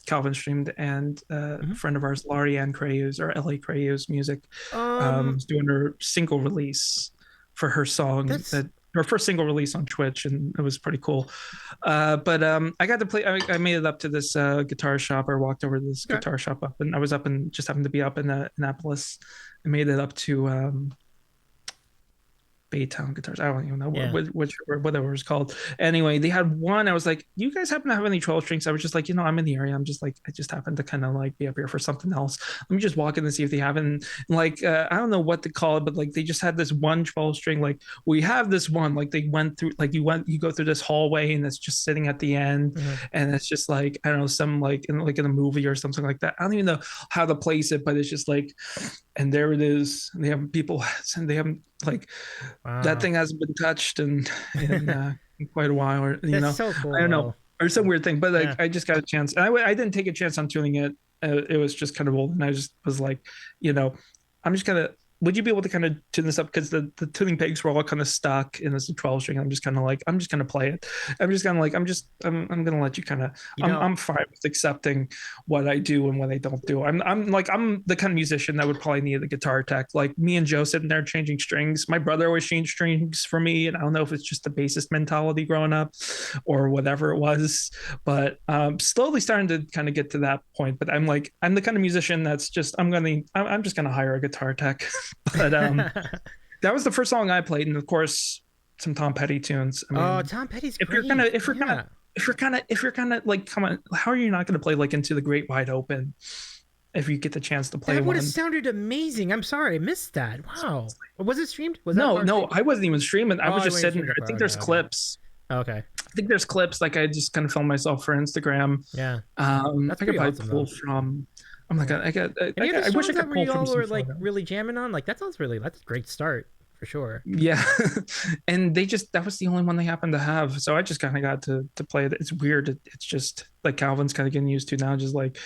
Calvin streamed, and a Hmm. friend of ours, Laurie Ann Crayus, or LA Crayus Music, Um, was doing her single release for her song, that's that her first single release on Twitch, and it was pretty cool. But I got to play. I made it up to this guitar shop, or walked over to this okay. guitar shop up, and I was up and just happened to be up in Annapolis. I made it up to Baytown Guitars. I don't even know Yeah. whatever it's called. Anyway, they had one. I was like, "You guys happen to have any 12 strings?" I was just like, I'm in the area. I'm just like, I just happened to kind of like be up here for something else. Let me just walk in and see if they have it. And like, I don't know what to call it, but like they just had this one 12 string. Like we have this one. Like they went through. Like you go through this hallway, and it's just sitting at the end, Hmm. and it's just like I don't know, some like in a movie or something like that. I don't even know how to place it, but it's just like, and there it is. And they have people, and they haven't like that Wow. thing hasn't been touched in quite a while, or That's so cool, I don't know, though. or some weird thing. But like Yeah. I just got a chance, and I didn't take a chance on tuning it. It was just kind of old, and I just was like, I'm just gonna. Would you be able to kind of tune this up, because the tuning pegs were all kind of stuck in this 12 string? I'm just kind of like, I'm just gonna play it. I'm just kind of like, I'm gonna let you kind of. You I'm know, I'm fine with accepting what I do and what I don't do. I'm the kind of musician that would probably need a guitar tech. Like me and Joe sitting there changing strings. My brother always changed strings for me, and I don't know if it's just the bassist mentality growing up, or whatever it was. But slowly starting to kind of get to that point. But I'm the kind of musician that's just I'm just gonna hire a guitar tech. But that was the first song I played, and of course some Tom Petty tunes. I oh, mean, Tom Petty's if you're great. gonna Yeah. like, come on, how are you not gonna play like Into the Great Wide Open if you get the chance to play That would have one? sounded amazing. I'm sorry, I missed that. Wow. Was it streamed? Was that No, part no, streamed? I wasn't even streaming. I Oh, was I just went sitting streamed there. that I part. think Okay, there's okay. clips. Okay. I think there's clips like I just kind of filmed myself for Instagram. Yeah. That's I could pretty probably awesome, pull though. from. I'm like, Yeah. Any other I wish I songs that could were pull you from all some were like photos. really jamming on? Like that's a great start for sure. Yeah. And that was the only one they happened to have. So I just kind of got to play it. It's weird. It's just like Calvin's kind of getting used to now, just like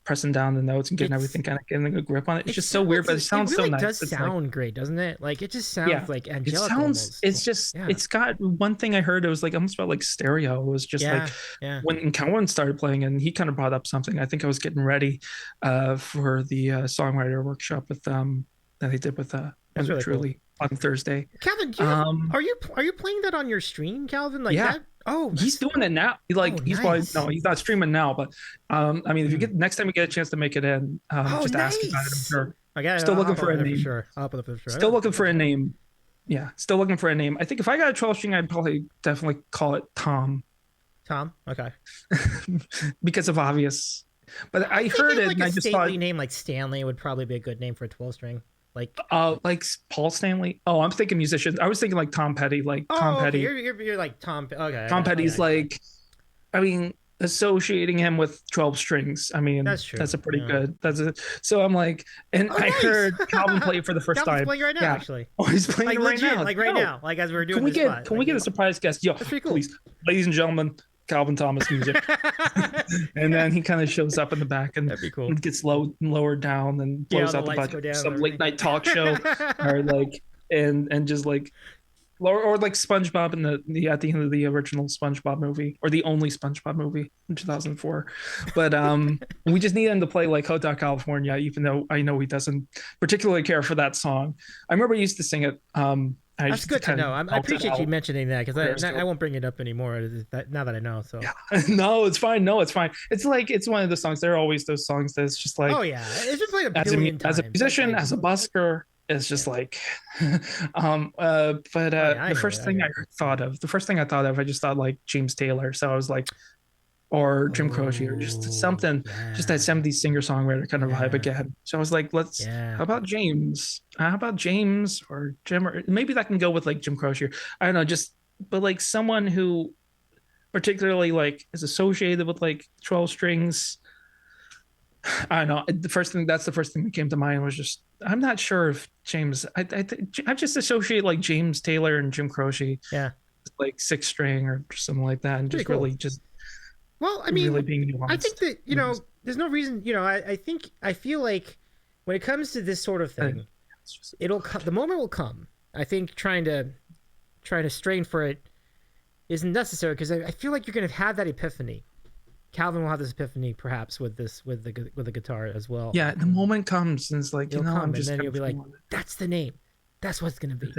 pressing down the notes and getting everything kind of getting a grip on it. It's just so weird, but it sounds so nice. It does sound great, doesn't it? Like it just sounds like angelic. It sounds almost. it's just it's got one thing I heard, it was like almost felt like stereo. It was just like when Calvin started playing, and he kind of brought up something. I think I was getting ready for the songwriter workshop with that I did with really Truly cool. On Thursday. Calvin, are you playing that on your stream, Calvin? Like that? Oh, he's doing it now. Like he's nice. probably he's not streaming now, but I mean, if you get next time you get a chance to make it in, just ask about it. I'm sure. Still looking for a name. Sure. I'll put up for sure. Still looking for a name. Yeah, still looking for a name. I think if I got a 12 string, I'd probably definitely call it Tom. Tom, okay. Because of obvious. But I heard it, and I just thought name like Stanley would probably be a good name for a 12 string. Like Paul Stanley. Oh, I'm thinking musicians. I was thinking like Tom Petty, Tom Petty. You're like Tom. Okay. Tom Petty's like, I mean, associating him with 12 strings. I mean, that's true. That's a pretty good. So I'm like, and I heard Calvin play it for the first time. He's playing right now, actually. Oh, he's playing it right now. Like right now, like as we're doing. Can we get a surprise guest? Yo, please, ladies and gentlemen, CalvinThomasMusic. And then he kind of shows up in the back and that'd be cool. Gets lowered down and blows out the budget. Some late night talk show, or like and just like. Or like SpongeBob in the at the end of the original SpongeBob movie, or the only SpongeBob movie in 2004. But we just need him to play like Hotel California, even though I know he doesn't particularly care for that song. I remember he used to sing it. That's good to know. I appreciate you mentioning that, because I won't bring it up anymore now that I know. So no, it's fine. It's like it's one of the songs. There are always those songs that's just like, oh yeah, it's been played a billion times. As a musician, as a busker. It's just like, the first thing I thought of, I just thought like James Taylor. So I was like, or Jim Croce, or just something, just that 70s singer-songwriter kind of vibe again. So I was like, how about James? Or Jim? Or maybe that can go with like Jim Croce. I don't know, but like someone who particularly like is associated with like 12 strings. I don't know. That's the first thing that came to mind was just, I'm not sure if James, I just associate like James Taylor and Jim Croce. Yeah. Like 6 string or something like that. And just cool. Really just, well, I mean, really being nuanced. I think that, there's no reason, I feel like when it comes to this sort of thing, the moment will come. I think trying to strain for it isn't necessary, because I feel like you're going to have that epiphany. Calvin will have this epiphany, perhaps, with the guitar as well. Yeah, the moment comes, and it's like, I'm just. And then you'll be like, "That's the name. That's what it's gonna be."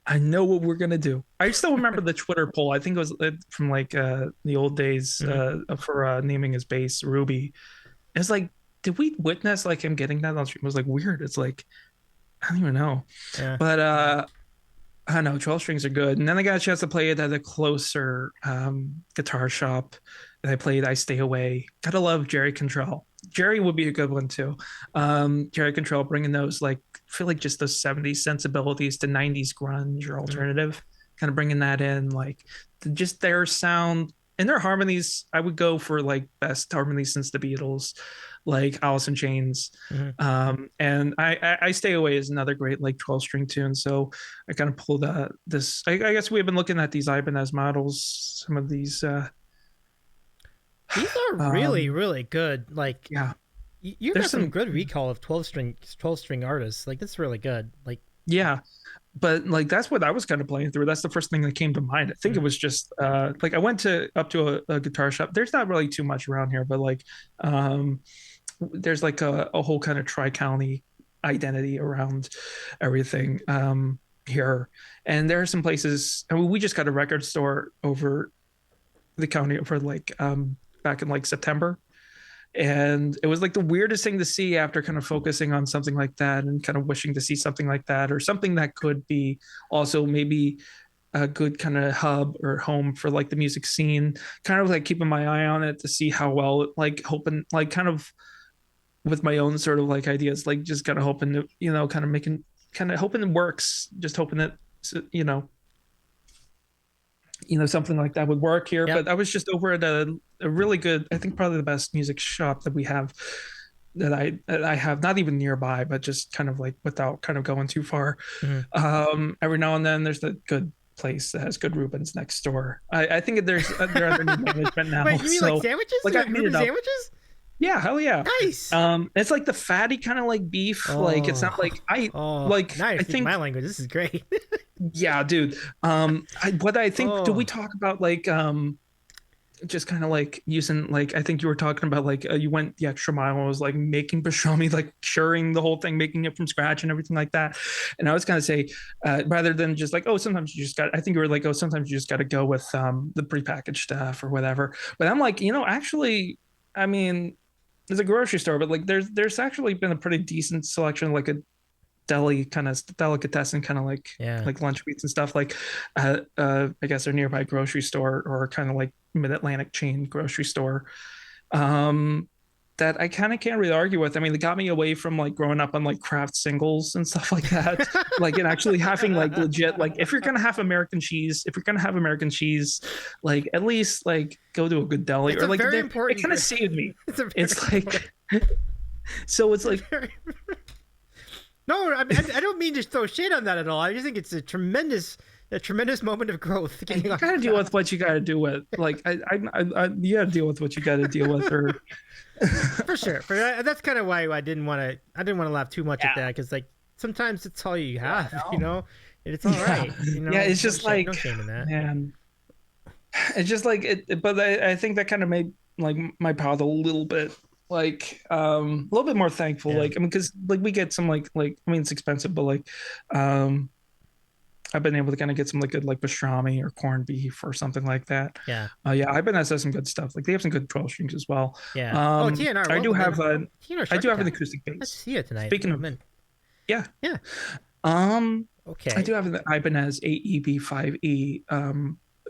I know what we're gonna do. I still remember the Twitter poll. I think it was from like the old days for naming his bass Ruby. It's like, did we witness like him getting that on stream? It was like weird. It's like, I don't even know. Yeah. But I don't know, 12 strings are good. And then I got a chance to play it at a closer guitar shop. And I played I Stay Away. Gotta love Jerry Cantrell. Jerry would be a good one too. Jerry Cantrell bringing those, like, I feel like just those 70s sensibilities to 90s grunge or alternative, kind of bringing that in, like just their sound and their harmonies. I would go for like best harmonies since the Beatles, like Alice in Chains. And I Stay Away is another great like 12 string tune. So I kind of pulled this. I guess we've been looking at these Ibanez models. Some of these are really, really good. Like, yeah, you got some good recall of 12 string artists. Like, that's really good. Like, yeah. But like that's what I was kind of playing through. That's the first thing that came to mind. I think it was just like I went up to a guitar shop. There's not really too much around here, but like there's like a whole kind of tri-county identity around everything here. And there are some places. I mean, we just got a record store over the county for like back in like September. And it was like the weirdest thing to see after kind of focusing on something like that and kind of wishing to see something like that, or something that could be also maybe a good kind of hub or home for like the music scene, kind of like keeping my eye on it to see how well, like hoping, like kind of with my own sort of like ideas, like just kind of hoping to, kind of making, kind of hoping it works, just hoping that, something like that would work here. Yep. But I was just over at a really good, I think probably the best music shop that we have, that I have, not even nearby, but just kind of like without kind of going too far. Every now and then there's the good place that has good Reubens next door. I think they're under new management now. Wait, you mean so like sandwiches? like I made it up. Sandwiches? Yeah, hell yeah. Nice. It's like the fatty kind of like beef. Like it's not like now you're I speaking think my language. This is great. yeah, dude. What I think do we talk about like just kind of like using like I think you were talking about like you went the extra mile and was like making pastrami, like curing the whole thing, making it from scratch and everything like that. And I was gonna say rather than just like, oh, sometimes you just got, I think you were like, oh, sometimes you just got to go with the prepackaged stuff or whatever. But I'm like, actually, I mean, there's a grocery store, but like there's actually been a pretty decent selection, like a deli kind of delicatessen kind of like lunch meats and stuff, like I guess a nearby grocery store or kind of like mid-Atlantic chain grocery store that I kind of can't really argue with. I mean, they got me away from like growing up on like craft singles and stuff like that. Like, and actually having like legit, like if you're gonna have American cheese, like at least like go to a good deli. It's or like very it important. kind of saved me. It's like so it's like no, I mean, I don't mean to throw shade on that at all. I just think it's a tremendous moment of growth. You gotta deal with what you gotta deal with. Like I you gotta deal with what you gotta deal with. Or for sure. That's kind of why I didn't want to laugh too much at that, because like sometimes it's all you have, and it's all right. Yeah, it's just like no shame in that. Man, it's just like it. But I think that kind of made like my palate a little bit like a little bit more thankful. Like I mean, because like we get some like I mean it's expensive, but like I've been able to kind of get some like good like pastrami or corned beef or something like that. Yeah. Ibanez has some good stuff. Like they have some good 12 strings as well. Yeah. TNR. I do have an acoustic bass. Let's see it tonight. Speaking of, yeah. Okay. I do have an Ibanez 8EB5E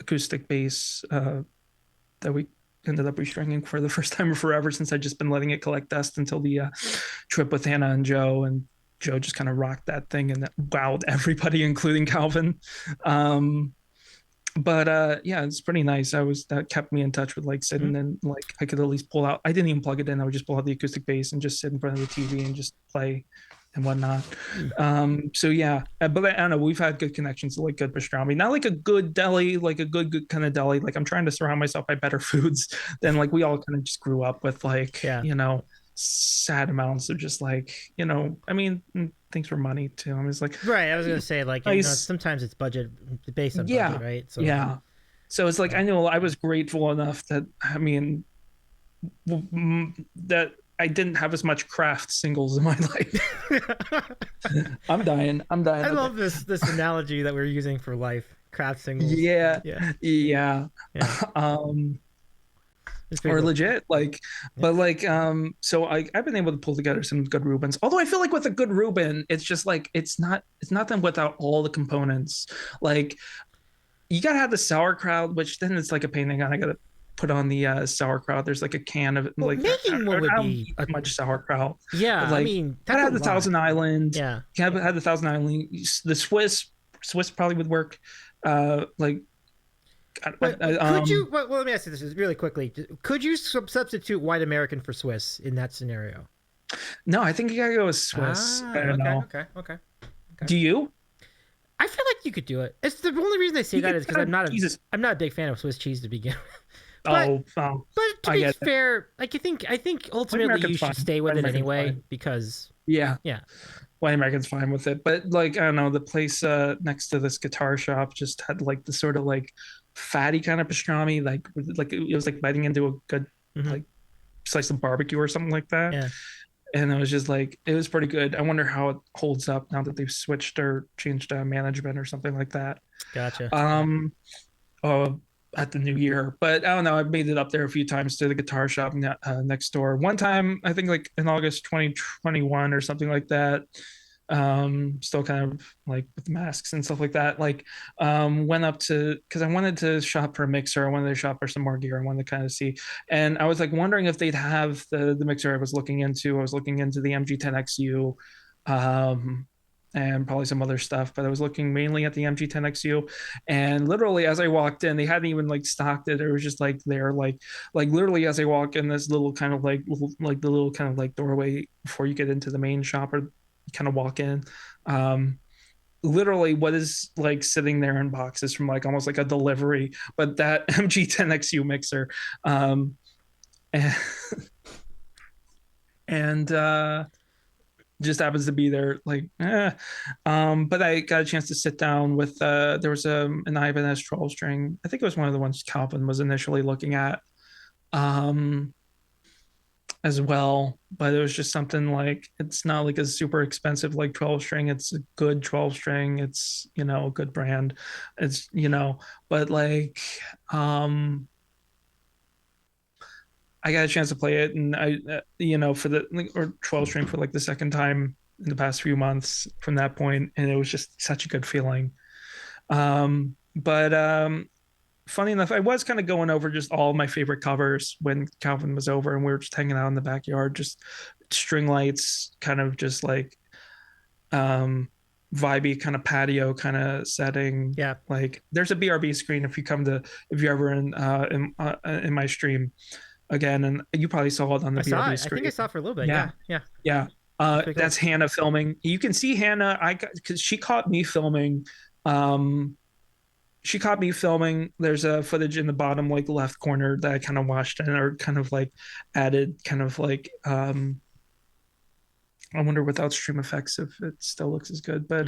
acoustic bass that we ended up restringing for the first time forever, since I've just been letting it collect dust until the trip with Hannah and Joe, and Joe just kind of rocked that thing and that wowed everybody, including Calvin. But yeah, it's pretty nice. That kept me in touch with like sitting and like I could at least pull out. I didn't even plug it in. I would just pull out the acoustic bass and just sit in front of the TV and just play and whatnot. So yeah, but I don't know. We've had good connections to like good pastrami, not like a good deli, like a good kind of deli. Like I'm trying to surround myself by better foods than like we all kind of just grew up with, like sad amounts of just like I mean things for money too. I was like right. I was gonna say like sometimes it's budget based on budget, right? So so it's like I know I was grateful enough that I mean that I didn't have as much craft singles in my life. I'm dying. I love this analogy that we're using for life. Craft singles. Yeah. Or cool. legit like but like so I've been able to pull together some good Reubens, although I feel like with a good Reuben it's just like it's nothing without all the components. Like you gotta have the sauerkraut, which then it's like a pain in the I gotta put on the sauerkraut. There's like a can of like making one would be much sauerkraut. Yeah, like, I mean I had the Thousand Island. Yeah, I had the Thousand Island. The Swiss probably would work. Like could you? Well, let me ask you this really quickly. Could you substitute white American for Swiss in that scenario? No, I think you gotta go with Swiss. I don't know. Okay. Do you? I feel like you could do it. It's the only reason I say that is because I'm not a big fan of Swiss cheese to begin with. But to be fair, like I think ultimately you should stay with it anyway because yeah. White American's fine with it, but like I don't know, the place next to this guitar shop just had like the sort of like fatty kind of pastrami, like it was like biting into a good like slice of barbecue or something like that. Yeah. And it was just like it was pretty good. I wonder how it holds up now that they've switched or changed management or something like that. Gotcha. At the new year, but I don't know. I've made it up there a few times to the guitar shop next door. One time, I think like in August 2021 or something like that. Still kind of like with masks and stuff like that. Like, went up to because I wanted to shop for a mixer. I wanted to shop for some more gear. I wanted to kind of see, and I was like wondering if they'd have the mixer I was looking into. I was looking into the MG10XU. And probably some other stuff, but I was looking mainly at the MG10XU, and literally as I walked in, they hadn't even like stocked it. It was just like there, like literally as I walk in this little kind of the little kind of like doorway before you get into the main shop or kind of walk in. literally what is like sitting there in boxes from like almost like a delivery, but that MG10XU mixer. Um, and, and just happens to be there like but I got a chance to sit down with there was an Ibanez 12 string. I think it was one of the ones Calvin was initially looking at um as well, but it was just something like it's not like a super expensive like 12 string. It's a good 12 string. It's, you know, a good brand. It's, you know, but like um I got a chance to play it, and I, you know, for the like, or 12 string for like the second time in the past few months from that point, and it was just such a good feeling. But funny enough, I was kind of going over just all my favorite covers when Calvin was over, and we were just hanging out in the backyard, just string lights, kind of just like um vibey kind of patio kind of setting. Yeah, Like there's a BRB screen if you come to if you're ever in my stream again, and you probably saw it on the I saw BRB it. I think screen. I saw it for a little bit. Yeah, Yeah, yeah. yeah. That's pretty cool. That's Hannah filming. You can see Hannah. Because she caught me filming. Um, she caught me filming. There's a footage in the bottom like left corner that I kind of watched and or kind of like added kind of like I wonder without stream effects if it still looks as good. But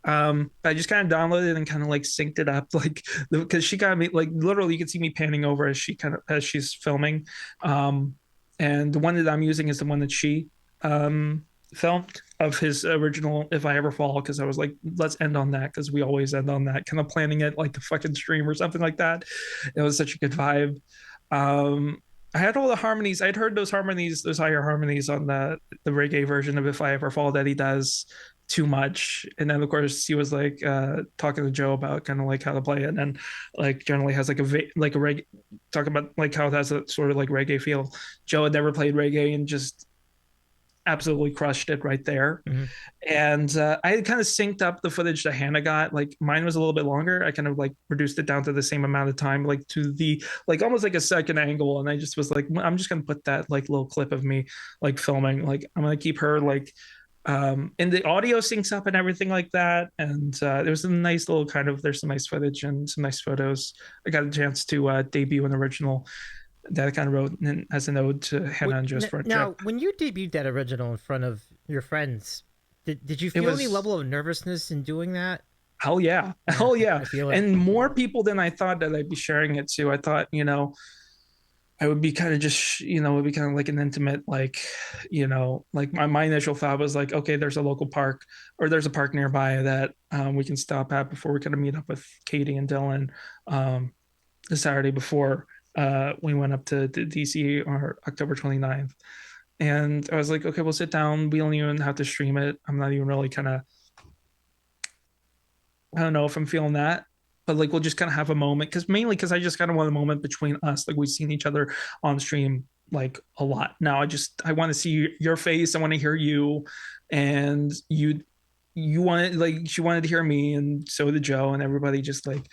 Mhm. I just kind of downloaded it and kind of like synced it up like because she got me like literally you can see me panning over as she kind of as she's filming. um and the one that I'm using is the one that she um filmed of his original If I Ever Fall, because I was like, let's end on that because we always end on that, kind of planning it like the fucking stream or something like that. It was such a good vibe. um I had all the harmonies. I'd heard those harmonies, those higher harmonies on the reggae version of If I Ever Fall that he does too much. And then of course he was like talking to Joe about kind of like how to play it, and like generally has like like a reggae, talk about like how it has a sort of like reggae feel. Joe had never played reggae and just absolutely crushed it right there. Mhm. And I kind of synced up the footage that Hannah got. Like mine was a little bit longer. I kind of like reduced it down to the same amount of time, like to the like almost like a second angle. And I just was like, I'm just gonna put that like little clip of me like filming. Like I'm gonna keep her like and the audio syncs up and everything like that. And there was a nice little kind of there's some nice footage and some nice photos. I got a chance to debut an original that I kind of wrote as an ode to Hannah and Joe's Now, friendship. when you debuted that original in front of your friends, did you It feel any was level of nervousness in doing that? hell yeah, Yeah, hell yeah, I feel it. and more people than I thought that I'd be sharing it to. I thought, you know, I would be kind of just, you know, it would be kind of like an intimate, like, you know, like my initial thought was like, okay, there's a local park or there's a park nearby that we can stop at before we kind of meet up with Katie and Dylan um, the Saturday before we went up to DC or October 29th. And I was like, okay, we'll sit down. We don't even have to stream it. I'm not even really kind of, I don't know if I'm feeling that, but like we'll just kind of have a moment because mainly because I just kind of want a moment between us. Like we've seen each other on stream like a lot. Now I want to see your face. I want to hear you, and you wanted like she wanted to hear me, and so did Joe and everybody. Just like,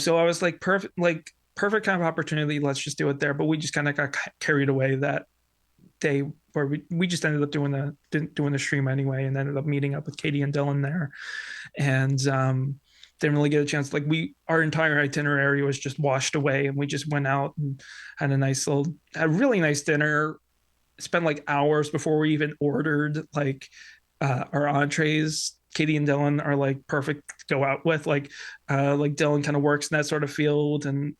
so I was like perfect kind of opportunity. Let's just do it there. But we just kind of got carried away that day where we just ended up doing the stream anyway, and ended up meeting up with Katie and Dylan there, and didn't really get a chance. Like our entire itinerary was just washed away, and we just went out and had a really nice dinner. Spent like hours before we even ordered like our entrees. Katie and Dylan are like perfect to go out with. Like Dylan kind of works in that sort of field and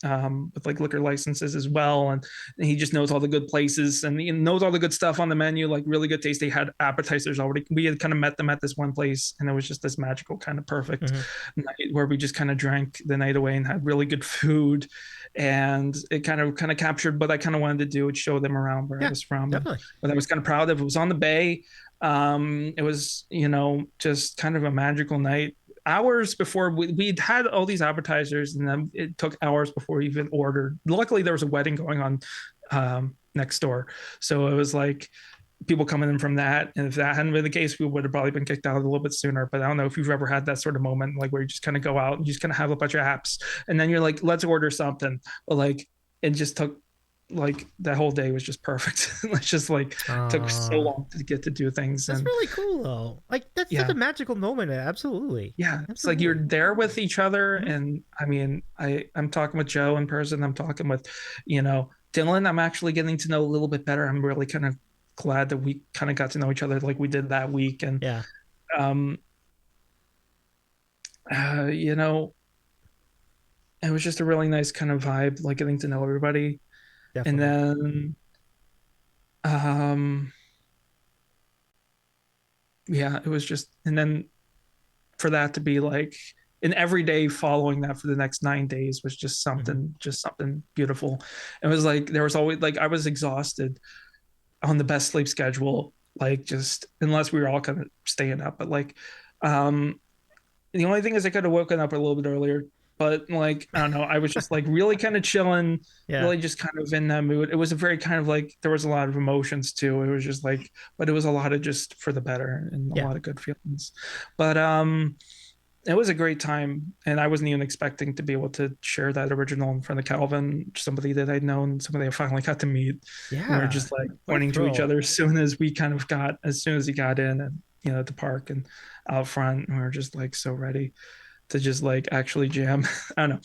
with like liquor licenses as well, and he just knows all the good places and he knows all the good stuff on the menu, like really good taste. They had appetizers already. We had kind of met them at this one place, and it was just this magical kind of perfect Hmm. night where we just kind of drank the night away and had really good food, and it kind of captured what I kind of wanted to do, and show them around where I Yeah, was from and definitely. what I was kind of proud of. It was on the bay. It was, you know, just kind of a magical night. Hours before we'd had all these appetizers, and then it took hours before we even ordered. Luckily, there was a wedding going on next door, so it was like people coming in from that. And if that hadn't been the case, we would have probably been kicked out a little bit sooner. But I don't know if you've ever had that sort of moment, like where you just kind of go out and you just kind of have a bunch of apps, and then you're like, let's order something, but like it just took like that whole day was just perfect. It's just like took so long to get to do things. That's and really cool though. Like that's such a magical moment. Absolutely. Yeah, it's like you're there with each other. And I mean, I'm talking with Joe in person. I'm talking with, Dylan. I'm actually getting to know a little bit better. I'm really kind of glad that we kind of got to know each other like we did that week. And um it was just a really nice kind of vibe, like getting to know everybody. Definitely. And then it was just, and then for that to be like an every day following that for the next 9 days was just something, beautiful. It was like, there was always like, I was exhausted on the best sleep schedule, like just unless we were all kind of staying up, but like, the only thing is I could have woken up a little bit earlier, but like, I don't know, I was just like really kind of chilling, really just kind of in that mood. It was a very kind of like, there was a lot of emotions too. It was just like, but it was a lot of just for the better and a lot of good feelings. But it was a great time. And I wasn't even expecting to be able to share that original in front of Calvin, somebody that I'd known, somebody I finally got to meet. Yeah. We were just like pointing to each other as soon as he got in and, at the park and out front, and we were just like so ready to just like actually jam. I don't know.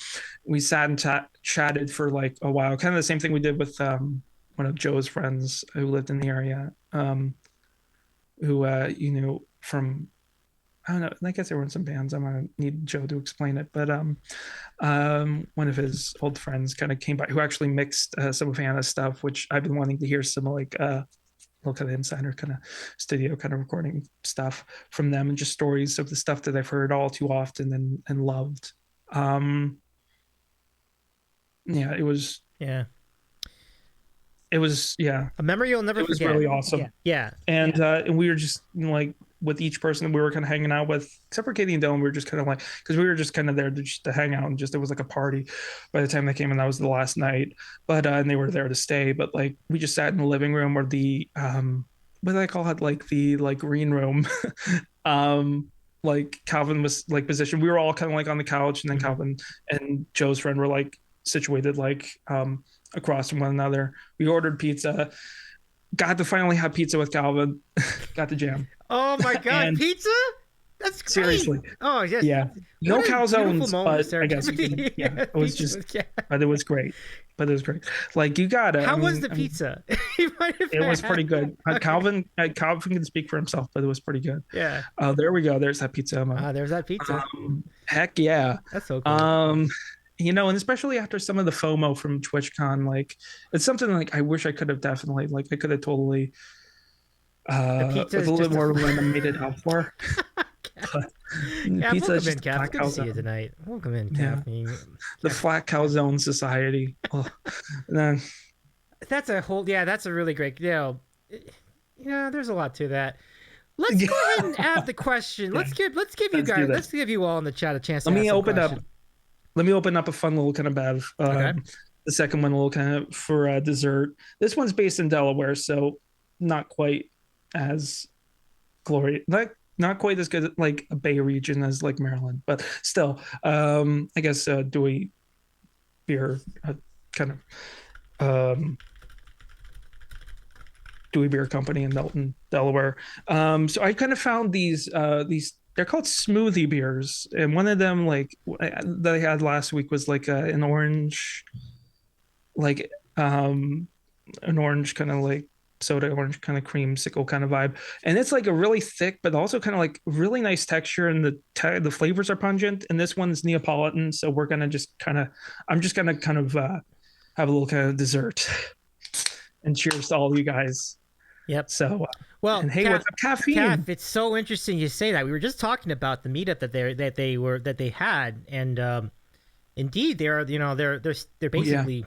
We sat and chatted for like a while, kind of the same thing we did with one of Joe's friends who lived in the area, who from, I don't know, I guess they were in some bands. I'm gonna need Joe to explain it, but one of his old friends kind of came by who actually mixed some of Hannah's stuff, which I've been wanting to hear some like look at the insider kind of studio kind of recording stuff from them, and just stories of the stuff that I've heard all too often and loved. It was a memory you'll never forget. It was really awesome. And we were just like with each person we were kind of hanging out with, except for Katie and Dylan, we were just kind of like, because we were just kind of there to hang out, and just it was like a party by the time they came, and that was the last night. But and they were there to stay. But like we just sat in the living room, or the what do I call it, like the like green room. Like Calvin was like positioned. We were all kind of like on the couch, and then Calvin and Joe's friend were like situated like across from one another. We ordered pizza. Got to finally have pizza with Calvin. Got the jam. Oh my god, pizza? That's great. Seriously. Oh yes. Yeah. No calzones, but I guess it was just, but it was great. Like you gotta. How was the pizza? It was pretty good. Calvin can speak for himself, but it was pretty good. Yeah. There we go. There's that pizza. There's that pizza. Heck yeah. That's so cool. And especially after some of the FOMO from TwitchCon, like it's something like I wish I could have definitely, like I could have totally with a little bit more room made it out for. Pizza is just Cap. Good to see you tonight. Welcome in, Cap. The flat calzone society. That's a whole. Yeah, that's a really great. There's a lot to that. Let's go ahead and ask the question. Let's give you all in the chat a chance. Let me open up a fun little kind of bev. The second one, a little kind of for dessert. This one's based in Delaware, so not quite as glorious, not quite as good like a Bay region as like Maryland, but still, I guess Dewey Beer kind of Dewey Beer Company in Milton, Delaware. So I kind of found these they're called smoothie beers, and one of them like that I had last week was like an orange, like an orange kind of like soda orange kind of creamsicle kind of vibe, and it's like a really thick but also kind of like really nice texture, and the flavors are pungent. And this one's Neapolitan, so we're gonna just kind of have a little kind of dessert. And cheers to all of you guys. Yep. So, and hey, what's up, caffeine? Cap, it's so interesting you say that. We were just talking about the meetup that they had, and indeed, they're basically,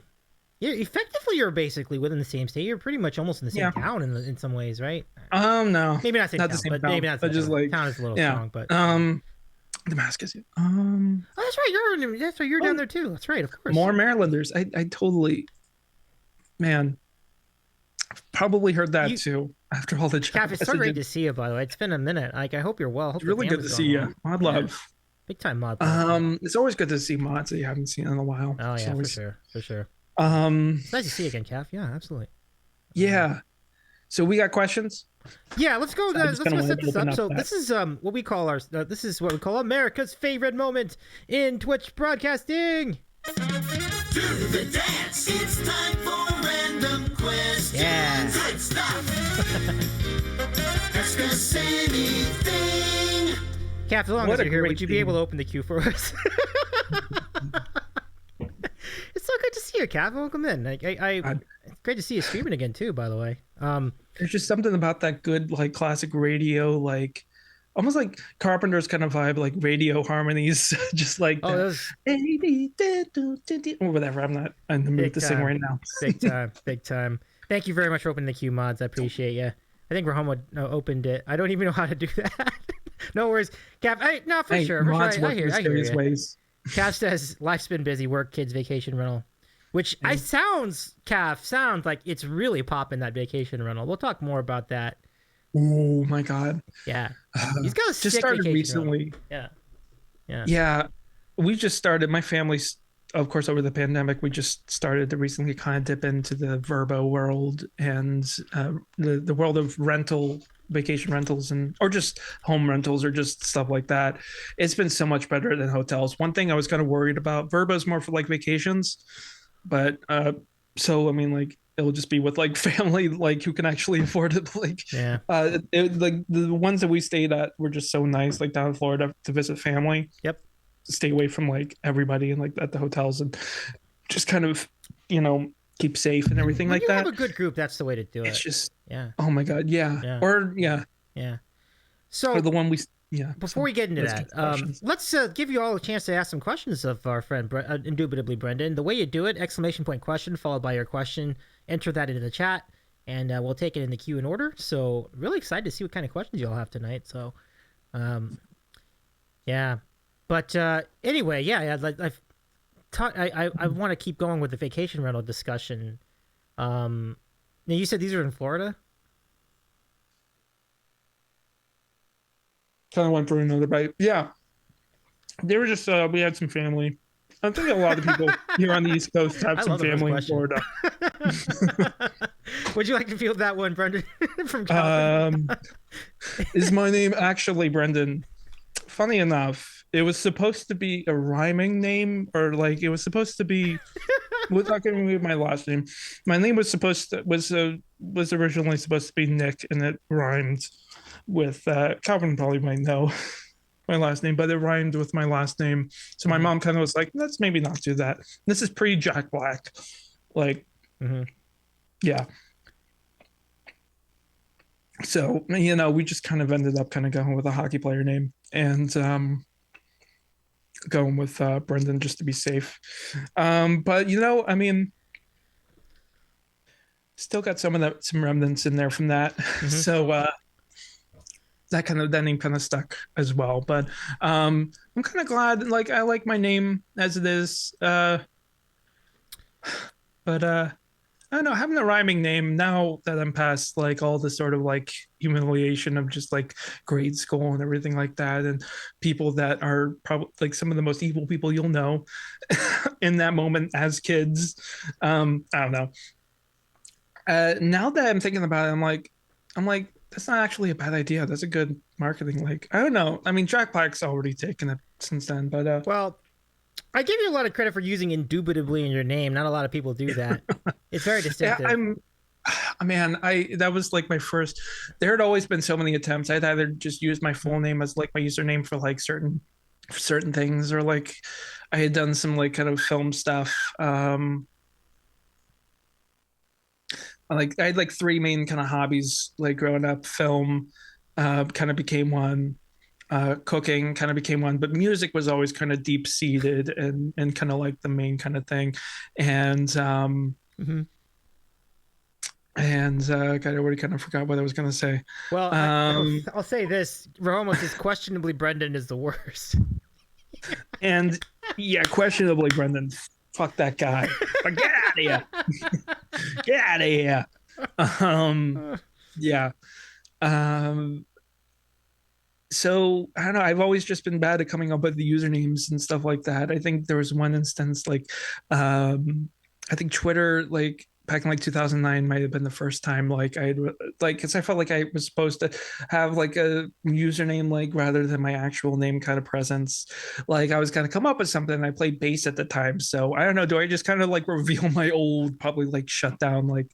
effectively, you're basically within the same state. You're pretty much almost in the same town in some ways, right? No, maybe not the same town, maybe not. But just like town is a little strong, but Damascus. Oh, that's right. You're down there too. That's right. Of course. More Marylanders. I totally, man. Probably heard that too after all the chat. Cap, it's so great to see you, by the way. It's been a minute. Like, I hope you're well. It's really good to see you. Mod love. Big time mod love. It's always good to see mods that you haven't seen in a while. Oh yeah, for sure. It's nice to see you again, Calf. Yeah, absolutely. Yeah. So we got questions. Yeah, let's go. I just Let's kind go of set want to this open up. up So that. this is what we call our. This is what we call America's favorite moment in Twitch broadcasting. Do the dance. It's time for random questions. Yeah. Good stuff. Ask us anything. Calf, as long What as a you're here, great would you be theme. able to open the queue for us? It's so good to see you, Calf. Welcome in. It's great to see you streaming again too. By the way. There's just something about that good, like classic radio, like almost like Carpenter's kind of vibe, like radio harmonies, just like Oh, that. Or whatever. I'm not in the mood to sing right now. Big time, big time. Thank you very much for opening the queue, mods. I appreciate you. I think Rahoma opened it. I don't even know how to do that. No worries, Cap. No, for sure. Mods I work hear mysterious you. ways. Calf says life's been busy, work, kids, vacation rental. Which sounds like it's really popping that vacation rental. We'll talk more about that. Oh my god. Yeah. He's got a Just sick started vacation recently. rental. Yeah. Yeah. We just started, my family's, of course, over the pandemic, we just started to recently kind of dip into the Verbo world and the world of vacation rentals, or just home rentals, or just stuff like that. It's been so much better than hotels. One thing I was kind of worried about, Verbo's more for like vacations, but so I mean, like, it'll just be with like family, like who can actually afford it. Like, like the ones that we stayed at were just so nice, like down in Florida to visit family. Yep. To stay away from like everybody and like at the hotels, and just kind of, keep safe and everything like that. Have a good group. That's the way to do it. It's just, yeah. Oh my god, yeah. Or yeah. So or the one we. Before we get into that, let's give you all a chance to ask some questions of our friend Indubitably Brendan. The way you do it, !question followed by your question. Enter that into the chat, and we'll take it in the queue in order. So really excited to see what kind of questions you all have tonight. So, yeah. But anyway, I want to keep going with the vacation rental discussion. Now you said these are in Florida? Kind of went for another bite. Yeah. They were just, we had some family. I think a lot of people here on the East Coast have some family in Florida. Would you like to field that one, Brendan? From Calvin? Is my name actually Brendan? Funny enough, it was supposed to be a rhyming name, or like it was supposed to be. We're not going to move my last name. My name was originally supposed to be Nick, and it rhymed with Calvin probably might know my last name, but it rhymed with my last name. So my mom kind of was like, let's maybe not do that. This is pre Jack Black, like, yeah. So we just kind of ended up kind of going with a hockey player name, and going with Brendan just to be safe. But I mean, still got some remnants in there from that. So that name kind of stuck as well. But I'm kind of glad. Like, I like my name as it is. But I don't know, having a rhyming name now that I'm past like all the sort of like humiliation of just like grade school and everything like that, and people that are probably like some of the most evil people you'll know in that moment as kids. I don't know. Now that I'm thinking about it, I'm like, that's not actually a bad idea. That's a good marketing. Like, I don't know. I mean, Jack Black's already taken it since then, but well, I give you a lot of credit for using Indubitably in your name. Not a lot of people do that. It's very distinctive. That was like my first. There had always been so many attempts. I'd either just use my full name as like my username for like certain things, or like I had done some like kind of film stuff. Like I had like three main kind of hobbies like growing up. Film kind of became one. Cooking kind of became one, but music was always kind of deep seated and kind of like the main kind of thing. And God, I already kind of forgot what I was going to say. Well, I'll say this: Rahoma says questionably Brendan is the worst. And yeah, questionably Brendan. Fuck that guy. Get out of here. Get out of here. Yeah. So I don't know. I've always just been bad at coming up with the usernames and stuff like that. I think there was one instance like I I think Twitter, like back in like 2009, might have been the first time like I'd like, because I felt like I was supposed to have like a username, like rather than my actual name kind of presence. Like I was gonna come up with something. And I played bass at the time, so I don't know. Do I just kind of like reveal my old, probably like shut down like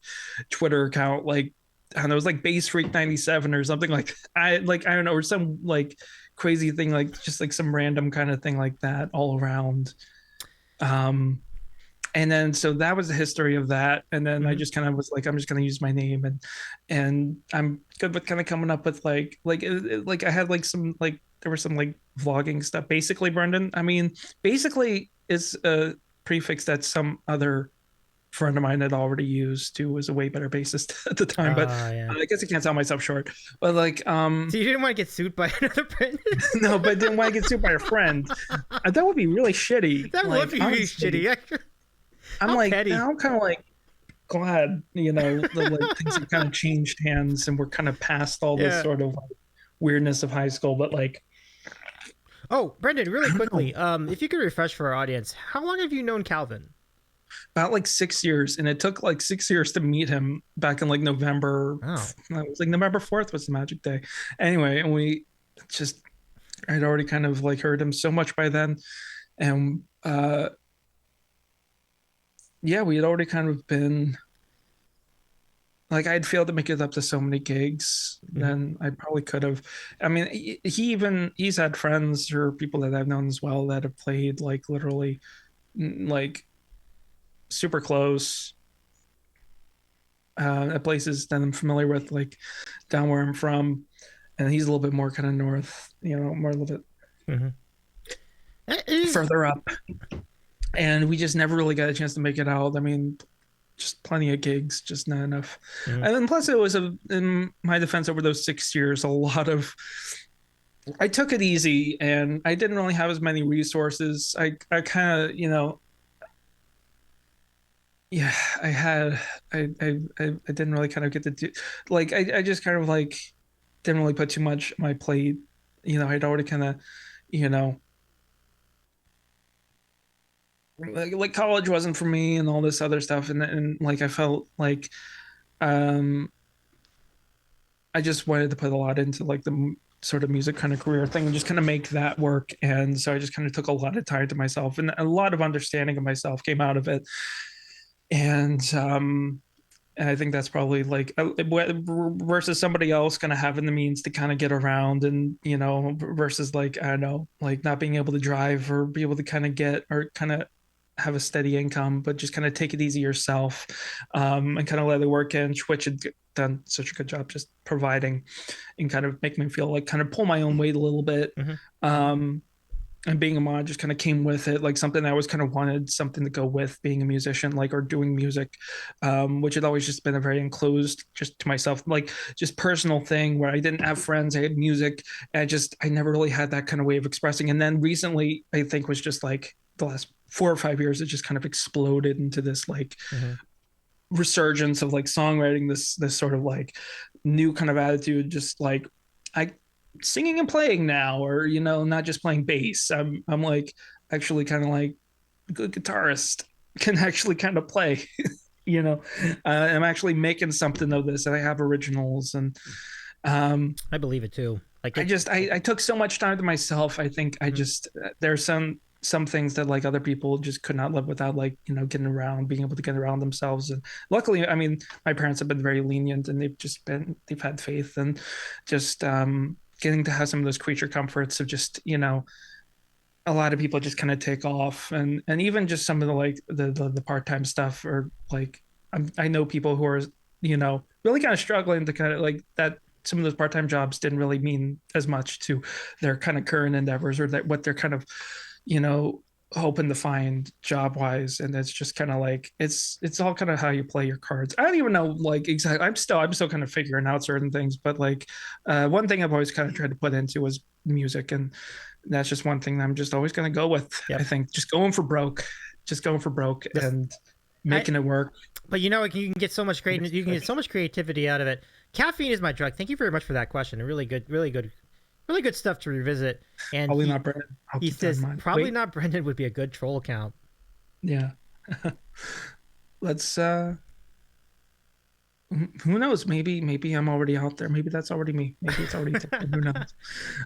Twitter account, like I don't know, it was like Bass Freak 97 or something like I don't know, or some like crazy thing, like just like some random kind of thing like that all around. Um, and then so that was the history of that, and then I just kind of was like, I'm just going to use my name, and I'm good with kind of coming up with like I had like some, like there was some like vlogging stuff, basically Brendan. I mean, basically is a prefix that some other friend of mine had already used, who was a way better bassist at the time, but Yeah. I guess I can't sell myself short. But like So you didn't want to get sued by another brand? no, but didn't want to get sued by a friend. That would be really shitty. That like, would be really honestly. shitty. I'm How like, petty. I'm kind of like glad, you know, the like things have kind of changed hands and we're kind of past all this sort of like weirdness of high school. But like, Oh, Brendan, really quickly, if you could refresh for our audience, how long have you known Calvin? about like 6 years, and it took like 6 years to meet him back in like November. Oh. It was like November 4th was the magic day. Anyway, and we just, I'd already kind of like heard him so much by then, and yeah, we had already kind of been like, I'd failed to make it up to so many gigs, then I probably could have. I mean, he's had friends or people that I've known as well that have played like literally like super close at places that I'm familiar with, like down where I'm from, and he's a little bit more kind of north, you know, more a little bit further up, and we just never really got a chance to make it out. I mean, just plenty of gigs, just not enough. And then plus it was in my defense, over those 6 years, a lot of, I took it easy and I didn't really have as many resources. I kind of, you know, yeah, I didn't really kind of get to do, like, I just kind of like didn't really put too much on my plate. You know, I'd already kind of, you know, like college wasn't for me and all this other stuff. And like, I felt like, I just wanted to put a lot into like the sort of music kind of career thing and just kind of make that work. And so I just kind of took a lot of time to myself, and a lot of understanding of myself came out of it. And I think that's probably like versus somebody else kind of having the means to kind of get around, and you know, versus like, I don't know, like not being able to drive or be able to kind of get or kind of have a steady income, but just kind of take it easy yourself, and kind of let it work in. Twitch had done such a good job just providing and kind of make me feel like kind of pull my own weight a little bit. And being a mod just kind of came with it, like something I always kind of wanted, something to go with being a musician, like, or doing music, which had always just been a very enclosed, just to myself, like just personal thing where I didn't have friends, I had music, and I never really had that kind of way of expressing. And then recently, I think was just like the last 4 or 5 years, it just kind of exploded into this like resurgence of like songwriting, this sort of like new kind of attitude, just like I singing and playing now, or you know, not just playing bass. I'm like actually kind of like a good guitarist, can actually kind of play. You know, I'm actually making something of this, and I have originals, and I believe it too. Like I took so much time to myself. I think I just there's some things that like other people just could not live without, like, you know, getting around, being able to get around themselves. And luckily, I mean, my parents have been very lenient, and they've had faith, and just getting to have some of those creature comforts of just, you know, a lot of people just kind of take off, and even just some of the like the part-time stuff, or like I know people who are, you know, really kind of struggling to kind of like that. Some of those part-time jobs didn't really mean as much to their kind of current endeavors, or that what they're kind of, you know, hoping to find job wise. And it's just kind of like it's all kind of how you play your cards. I don't even know like exactly, I'm still kind of figuring out certain things, but like one thing I've always kind of tried to put into was music, and that's just one thing that I'm just always going to go with. I think just going for broke and making it work. But you know, you can get so much creativity out of it. Caffeine is my drug. Thank you very much for that question. Really good stuff to revisit. And probably not Brendan. He says probably not Brendan would be a good troll account. Yeah. let's who knows? Maybe I'm already out there. Maybe that's already me. Maybe it's already taken. Who knows?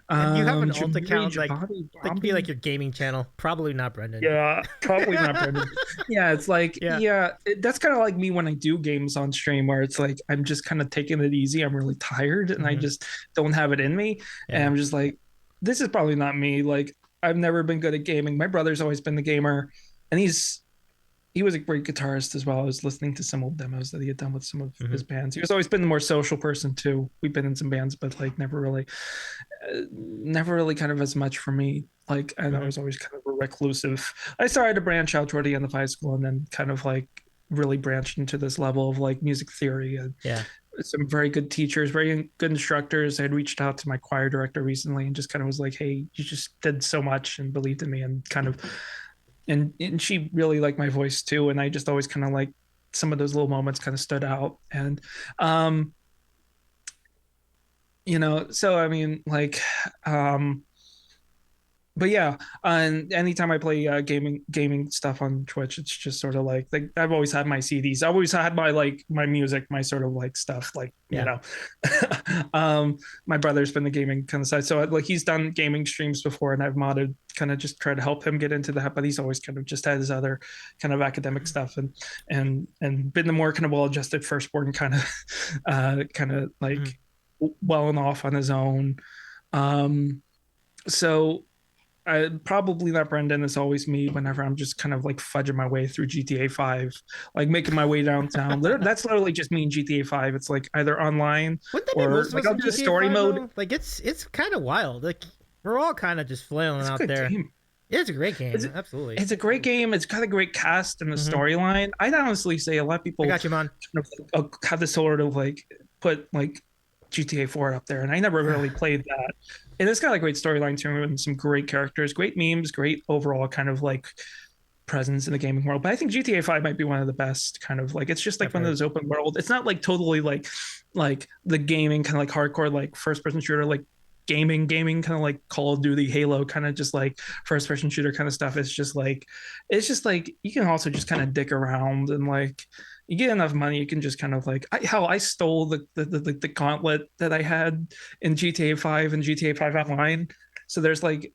And you have an alt Jamiri, account Jabari, like be like Bobby. your gaming channel. Probably not Brendan. Yeah, probably not Brendan. Yeah, it's like, Yeah. that's kind of like me when I do games on stream, where it's like I'm just kind of taking it easy. I'm really tired and I Mhm. just don't have it in me. And Yeah. I'm just like, this is probably not me. Like, I've never been good at gaming. My brother's always been the gamer, and he was a great guitarist as well. I was listening to some old demos that he had done with some of his Mhm. bands. He was always been the more social person too. We've been in some bands, but like never really kind of as much for me. Like, and I Mhm. was always kind of a reclusive. I started to branch out toward the end of high school, and then kind of like really branched into this level of like music theory and Yeah. some very good teachers, very good instructors. I had reached out to my choir director recently and just kind of was like, "Hey, you just did so much and believed in me," and kind of, and she really liked my voice too. And I just always kind of like some of those little moments kind of stood out. And um, so I mean, like, um, but yeah, and anytime I play gaming stuff on Twitch, it's just sort of like I've always had my CDs. I always had my like my music, my sort of like stuff, like Yeah. my brother's been the gaming kind of side, so like he's done gaming streams before, and I've modded, kind of just try to help him get into that. But he's always kind of just had his other kind of academic stuff, and been the more kind of well-adjusted firstborn kind of kind of Mhm. like well and off on his own. Um, so probably not Brendan. It's always me whenever I'm just kind of like fudging my way through GTA 5, like making my way downtown. That's literally just me in GTA 5. It's like either online Wouldn't that be or most of like us I'll in do the GTA story 5 mode. though? Like it's kind of wild. Like we're all kind of just flailing It's a out good there. game. It's a great It's game. Absolutely. it's a great game. It's got a great cast and the Hmm. storyline. I'd honestly say a lot of I people got you, man. kind of have this sort of like put like GTA 4 up there, and I never really played that. And it's got a great storyline too, and some great characters, great memes, great overall kind of like presence in the gaming world. But I think GTA 5 might be one of the best kind of like, it's just like I've one of heard. those open world. It's not like totally like the gaming kind of like hardcore like first person shooter like gaming kind of like Call of Duty, Halo kind of just like first person shooter kind of stuff. It's just like you can also just kind of dick around, and like you get enough money, you can just kind of like I stole the gauntlet that I had in GTA 5 and GTA 5 Online. So there's like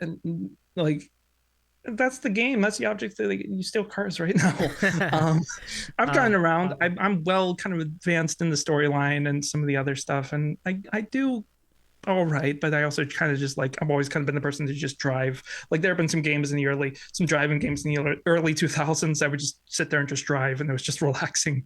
that's the game. That's the object that you steal cars right now. Um, I've uh, gotten around. I'm well kind of advanced in the storyline and some of the other stuff, and I do all right. But I also kind of just like I've always kind of been the person to just drive. Like there have been some games in the some driving games in the early 2000s. I would just sit there and just drive, and it was just relaxing.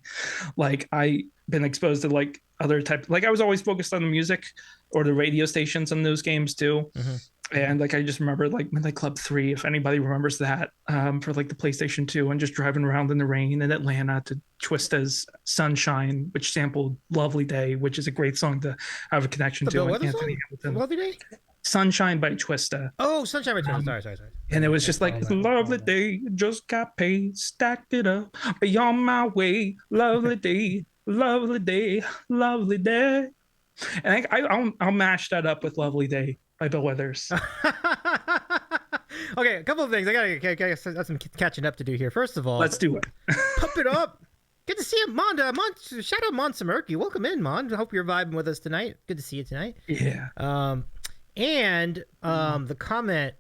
Like I been exposed to like other type. Like I was always focused on the music or the radio stations on those games too. mhm. And like I just remember like Midnight Club 3, if anybody remembers that, for like the PlayStation 2, and just driving around in the rain in Atlanta to Twista's Sunshine, which sampled Lovely Day, which is a great song to have a connection The to, Bill and Weather Anthony song for Hamilton. Lovely Day. Sunshine by Twista. Oh, Sunshine Returns. Um, Sorry. and it was Can't just like, follow it's a that. lovely day, just got paid, stacked it up, be on my way, lovely day, lovely day, lovely day. And I'll mash that up with Lovely Day by Bill Withers. Okay, a couple of things. I gotta got some catching up to do here. First of all, Let's do it. pump it up. Good to see you, Mon. Shout out Mon Samerki. Welcome in, Mon. I hope you're vibing with us tonight. Good to see you tonight. Yeah. The comment.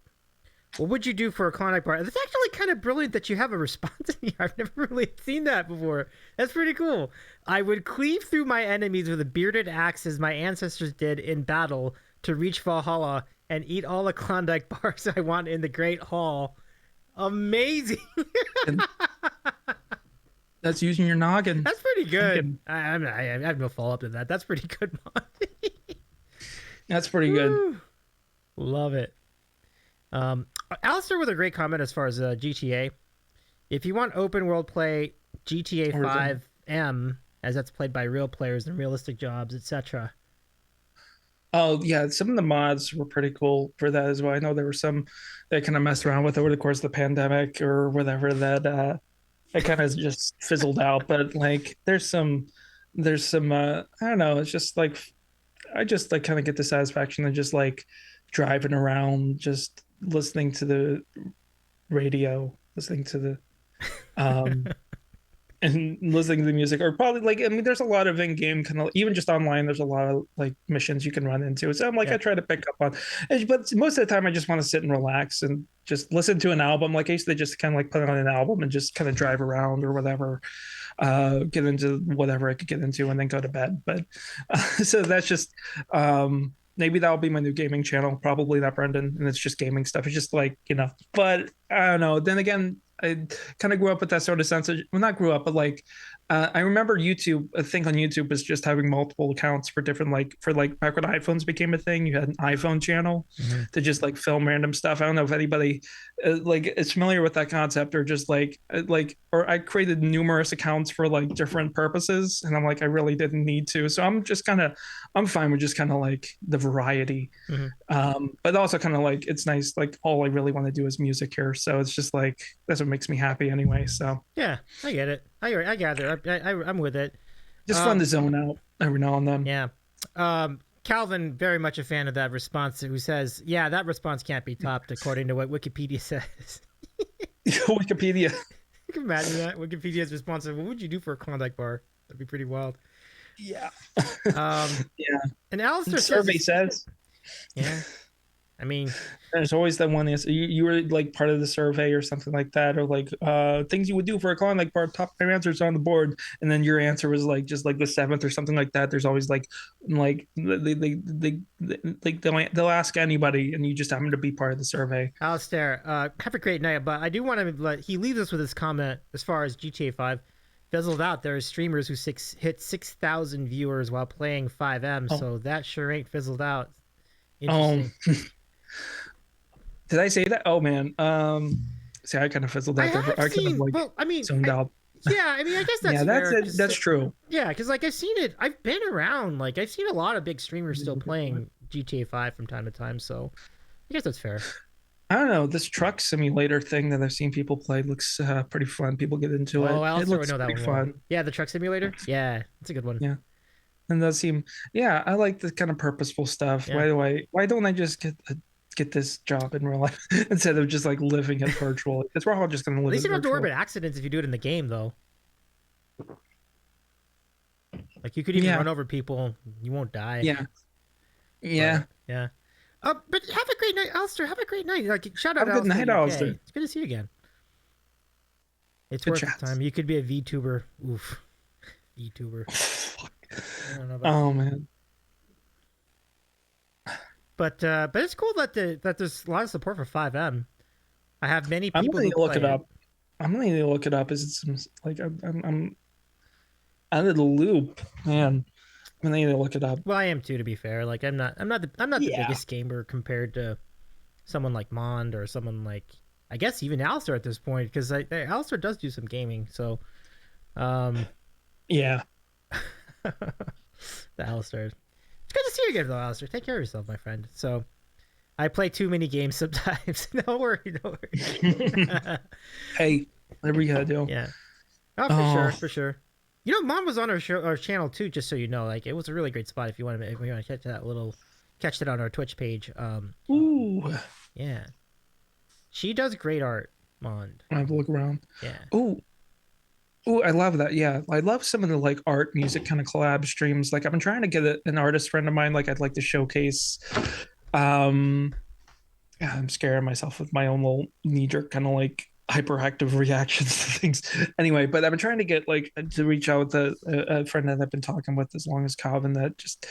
What would you do for a Klondike bar? It's actually kind of brilliant that you have a response in here. I've never really seen that before. That's pretty cool. I would cleave through my enemies with a bearded axe as my ancestors did in battle to reach Valhalla and eat all the Klondike bars I want in the Great Hall. Amazing. And that's using your noggin. That's pretty good. Thinking. I have no follow up to that. That's pretty good, Mon. That's pretty good. Woo. Love it. Alistair with a great comment as far as GTA. If you want open world play, GTA 5M, as that's played by real players and realistic jobs, etc. Oh yeah, some of the mods were pretty cool for that as well. I know there were some that kind of messed around with over the course of the pandemic or whatever that it kind of just fizzled out. But like there's some I don't know, it's just like I just like kind of get the satisfaction of just like driving around, just listening to the radio, listening to the um and listening to the music, or probably like, I mean, there's a lot of in-game kind of, even just online, there's a lot of like missions you can run into. So I'm like, Yeah. I try to pick up on, but most of the time I just want to sit and relax and just listen to an album. Like I used to just kind of like put on an album and just kind of drive around or whatever, get into whatever I could get into and then go to bed. But so that's just, maybe that'll be my new gaming channel, probably not Brendan, and it's just gaming stuff. It's just like, but I don't know. Then again, I kind of grew up with that sort of sense of, well, not grew up, but like, I remember YouTube. A thing on YouTube was just having multiple accounts for different, like, for like back when iPhones became a thing, you had an iPhone channel to just like film random stuff. I don't know if anybody like is familiar with that concept, or just or I created numerous accounts for like different purposes, and I'm like, I really didn't need to. So I'm fine with just kind of like the variety. But also kind of like, it's nice, like all I really want to do is music here, so it's just like, that's what makes me happy anyway. So Yeah, I get it. I gather. I'm with it. just fun to zone out every now and then. Yeah. Calvin, very much a fan of that response, who says, yeah, that response can't be topped according to what Wikipedia says. Wikipedia. You can imagine that. Wikipedia's response is, what would you do for a Klondike bar? That'd be pretty wild. Yeah. Yeah. And Alistair The survey says. Yeah. I mean, there's always that one answer. You were like part of the survey or something like that, or like things you would do for a Klondike bar. Top 5 answers on the board, and then your answer was like just like the 7th or something like that. There's always like they'll ask anybody, and you just happen to be part of the survey. Alistair, have a great night. But I do want to let he leaves us with his comment as far as GTA 5 fizzled out. There are streamers who hit 6,000 viewers while playing 5M, so that sure ain't fizzled out. Interesting. Did I say that? Oh man. See, I kind of fizzled out there. I kind of like zoned out. Yeah, I mean, I guess that's yeah, fair, that's true. Yeah, because like I've seen it. I've been around. Like I've seen a lot of big streamers still playing GTA 5 from time to time. So I guess that's fair. I don't know. This truck simulator thing that I've seen people play looks pretty fun. People get into it. I also looks know that pretty one. fun. Yeah, the truck simulator. Yeah, it's a good one. Yeah. And that seem, yeah, I like the kind of purposeful stuff. Yeah. Why don't I just get this job in real life instead of just like living it virtually? Because we're all just going to live. At least it you don't have to worry virtually. about accidents if you do it in the game, though. Like you could even run over people, you won't die. Yeah. Yeah. But, yeah. But have a great night, Alistair. Have a great night. Like shout out. Have a good night, Alistair. It's good to see you again. It's Good worth chats. the time. You could be a VTuber. Oof. VTuber. I don't know about Oh man. But it's cool that there's a lot of support for 5M. I have many people. I'm gonna need to look it play up. I'm gonna need to look it up. Is it some like I'm out of the loop, man. I'm gonna need to look it up. Well, I am too, to be fair. Like I'm not the biggest gamer compared to someone like Mond or someone like, I guess, even Alistair at this point, because Alistair does do some gaming. So, Yeah. the Alistair. It's good to see you again, though, Alistair. Take care of yourself, my friend. So, I play too many games sometimes. Don't worry. Hey, whatever you gotta do. Yeah. Oh, for sure. You know, Mom was on our channel too, just so you know. Like, it was a really great spot if you want to catch it on our Twitch page. Ooh. Yeah. She does great art, Mond. I have to look around. Yeah. Ooh, I love that. Yeah, I love some of the like art, music kind of collab streams. Like I've been trying to get an artist friend of mine. Like I'd like to showcase. I'm scaring myself with my own little knee-jerk kind of like hyperactive reactions to things. Anyway, but I've been trying to get like to reach out to a friend that I've been talking with as long as Calvin, that just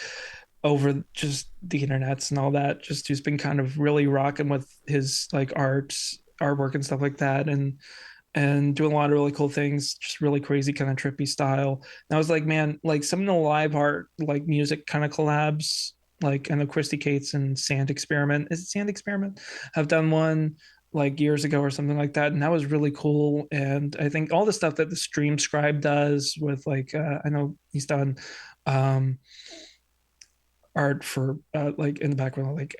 over just the internets and all that, just who's been kind of really rocking with his like artwork and stuff like that, and doing a lot of really cool things, just really crazy kind of trippy style. And I was like, man, like some of the live art, like music kind of collabs, like I know Christy Cates and Sand Experiment. Is it Sand Experiment? Have done one like years ago or something like that, and that was really cool. And I think all the stuff that the Stream Scribe does with like I know he's done art for like in the background, like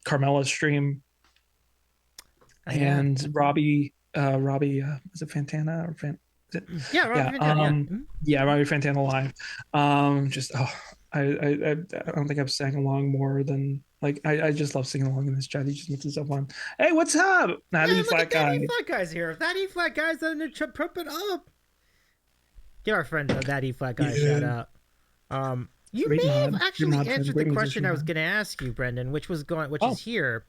Carmela's stream, and Robbie is it Fantana or is it? Yeah, Robbie Fantana, yeah, Robbie Fantana live. I don't think I've sang along more than like I just love singing along in this chat. He just makes himself fun. Hey, what's up? That E flat guy. That E flat guy's here. That E flat guy's on the trumpet up. Give our friend that E flat guy a shout out. You Great may have mod. actually Great mod, answered great the question musician I was mod. going to ask you, Brendan, which Oh. is here.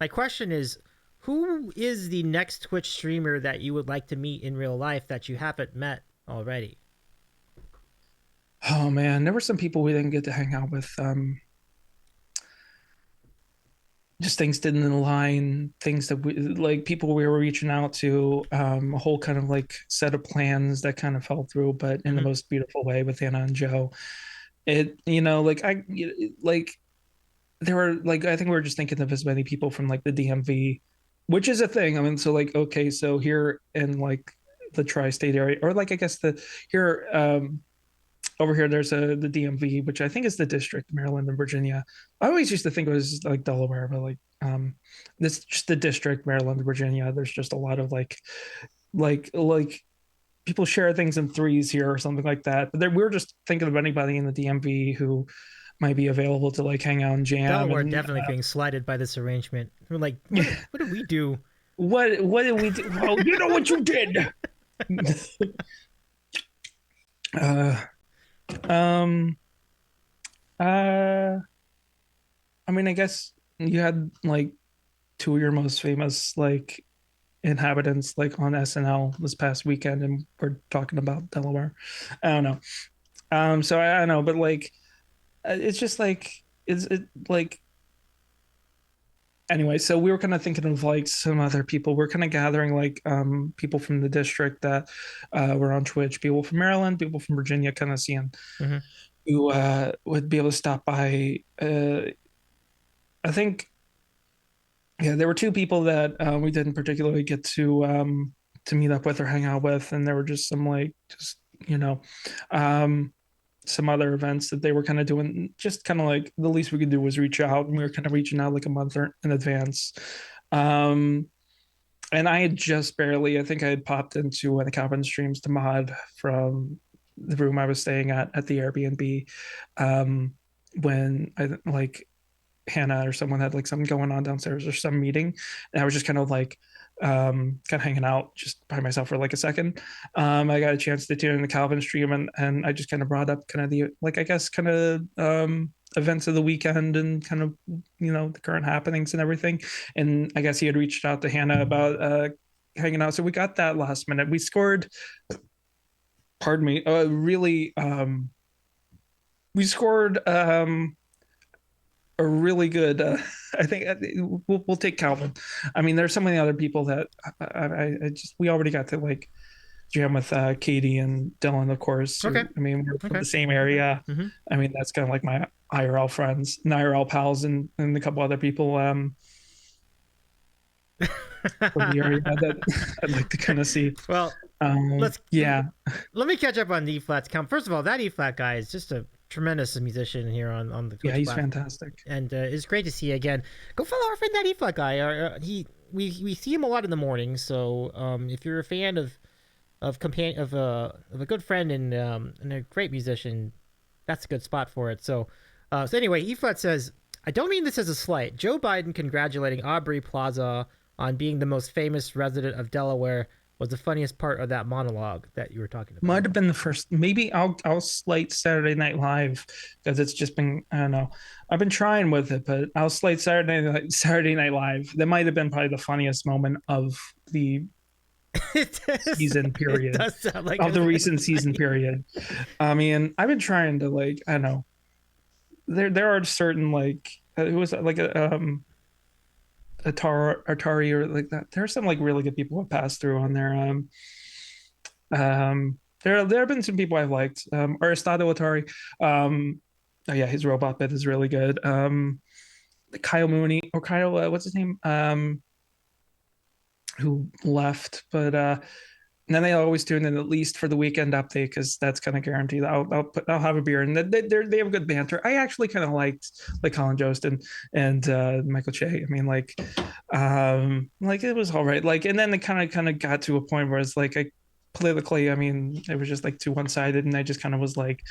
My question is, who is the next Twitch streamer that you would like to meet in real life that you haven't met already? Oh man, there were some people we didn't get to hang out with. Just things didn't align, things that we like people we were reaching out to, a whole kind of like set of plans that kind of fell through, but in the most beautiful way with Hannah and Joe. It, like like there were like I think we were just thinking of as many people from like the DMV, which is a thing. I mean, so like okay, so here in like the tri-state area, or like I guess the here over here there's the DMV, which I think is the district, Maryland and Virginia. I always used to think it was like Delaware, but like this just the district, Maryland and Virginia. There's just a lot of like people share things in threes here or something like that. But we were just thinking of anybody in the DMV who might be available to like hang out and jam. Delaware And definitely being slighted by this arrangement. We're like, what did we do? what did we do? Well, you know what you did. I mean, I guess you had like two of your most famous like inhabitants like on SNL this past weekend, and we're talking about Delaware. I don't know. So I don't know, but like, it's just like, is it like, anyway, so we were kind of thinking of like some other people. We're kind of gathering like people from the district that were on Twitch, people from Maryland, people from Virginia, kind of seeing who would be able to stop by. I think, yeah, there were two people that we didn't particularly get to meet up with or hang out with, and there were just some like just some other events that they were kind of doing. Just kind of like the least we could do was reach out, and we were kind of reaching out like a month in advance. And I had just barely, I think I had popped into one of the Calvin streams to mod from the room I was staying at the Airbnb, when I like Hannah or someone had like something going on downstairs or some meeting, and I was just kind of like kind of hanging out just by myself for like a second. I got a chance to tune in the Calvin stream, and I just kind of brought up kind of the like I guess kind of events of the weekend and kind of the current happenings and everything. And I guess he had reached out to Hannah about hanging out, so we got that last minute. We scored, pardon me, really we scored a really good I think we'll take Calvin. I mean, there's so many other people that I just we already got to like jam with Katie and Dylan, of course. Okay. I mean, we're from the same area. I mean, that's kind of like my IRL friends and IRL pals, and a couple other people from the area that I'd like to kind of see. Well, let me catch up on the E-flats count. First of all, that E-flat guy is just a tremendous musician here on the Twitch he's platform. fantastic, and it's great to see you again. Go follow our friend that E-flat guy. We see him a lot in the morning, so if you're a fan of a good friend and a great musician, that's a good spot for it. So anyway, E-flat says, I don't mean this as a slight. Joe Biden congratulating Aubrey Plaza on being the most famous resident of Delaware was the funniest part of that monologue that you were talking about. might have been the first. Maybe I'll slate Saturday Night Live, because it's just been, I don't know, I've been trying with it, but I'll slate Saturday Night Live. That might have been probably the funniest moment of the season period. It does sound like of the recent season period. I mean, I've been trying to like, I don't know, there are certain like it was like a Atari or like that. There are some like really good people who passed through on there. There have been some people I've liked. Aristotle Atari. Oh yeah, his robot bit is really good. Kyle Mooney or Kyle, what's his name? Who left, but and then they always tune in at least for the weekend update, because that's kind of guaranteed. I'll have a beer, and they have good banter. I actually kind of liked like Colin Jost and Michael Che. I mean, like it was all right. Like, and then it kind of got to a point where it's like politically, I mean, it was just like too one-sided, and I just kind of was like,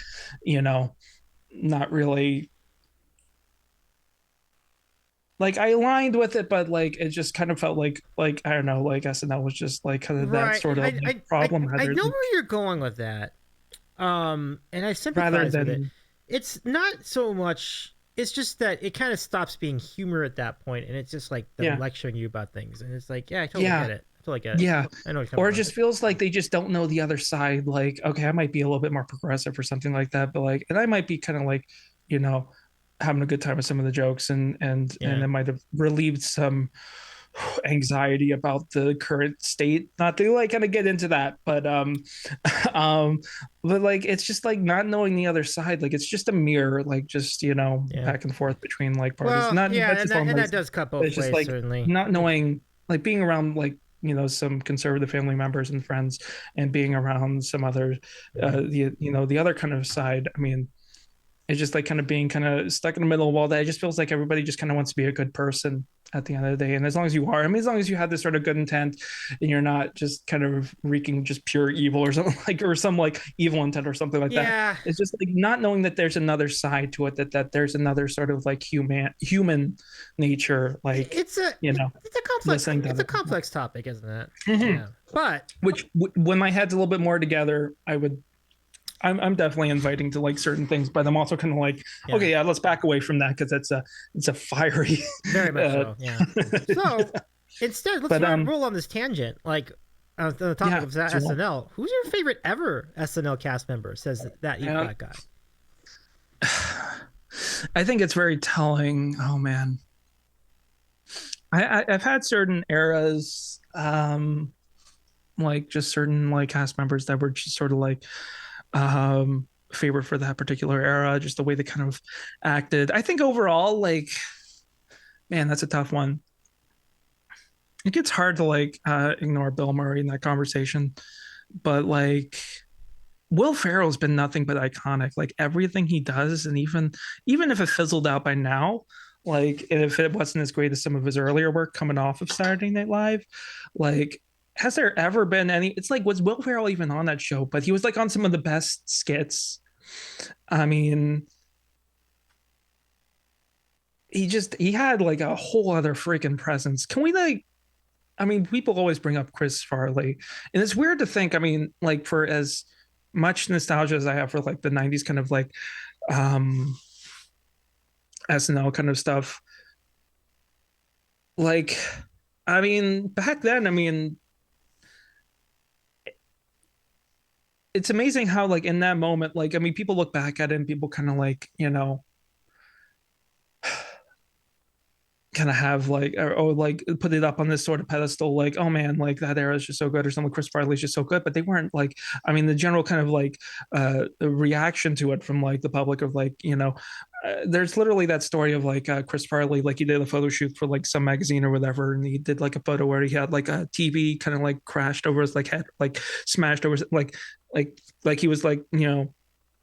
not really. Like I aligned with it, but like it just kind of felt like I don't know, like SNL was just like kind of that sort of problem. I know where you're going with that. And I sympathize with it. It's not so much. It's just that it kind of stops being humor at that point, and it's just like them lecturing you about things, and it's like, yeah, I totally get it. I totally get it. Yeah. I know. Or it just feels like they just don't know the other side. Like, okay, I might be a little bit more progressive or something like that, but like, and I might be kind of like, you know, having a good time with some of the jokes, and it might have relieved some anxiety about the current state. Not to like kind of get into that, but but like it's just like not knowing the other side. Like it's just a mirror, like just back and forth between like parties. Well, Not and that does cut both ways. Just like certainly not knowing, like being around like some conservative family members and friends, and being around some other the other kind of side. I mean, it's just like kind of being kind of stuck in the middle of all that. It just feels like everybody just kind of wants to be a good person at the end of the day. And as long as you are, I mean, as long as you have this sort of good intent and you're not just kind of wreaking just pure evil or something like, or some like evil intent or something like that. It's just like not knowing that there's another side to it, that there's another sort of like human nature. Like it's a complex topic, isn't it? Mm-hmm. Yeah. But when my head's a little bit more together, I'm definitely inviting to like certain things, but I'm also kind of like, okay, let's back away from that because it's a fiery. Very much so. Yeah. So instead, let's roll on this tangent. Like on the topic of SNL, who's your favorite ever SNL cast member? Says that that guy. I think it's very telling. Oh man, I've had certain eras, like just certain like cast members that were just sort of like favorite for that particular era, just the way they kind of acted. I think overall, like, man, that's a tough one. It gets hard to like ignore Bill Murray in that conversation, but like Will Ferrell's been nothing but iconic. Like everything he does, and even if it fizzled out by now, like if it wasn't as great as some of his earlier work coming off of Saturday Night Live, like has there ever been any? It's like, was Will Ferrell even on that show? But he was like on some of the best skits. I mean, he had like a whole other freaking presence. Can we like? I mean, people always bring up Chris Farley, and it's weird to think. I mean, like for as much nostalgia as I have for like the '90s kind of like SNL kind of stuff, like, I mean, back then, I mean, it's amazing how like in that moment, like, I mean, people look back at it and people kind of like, kind of have like, or like put it up on this sort of pedestal, like, oh man, like that era is just so good, or something. Chris Farley's just so good, but they weren't like, I mean, the general kind of like reaction to it from like the public of like, there's literally that story of like Chris Farley, like he did a photo shoot for like some magazine or whatever, and he did like a photo where he had like a TV kind of like crashed over his like head, like smashed over, like he was like,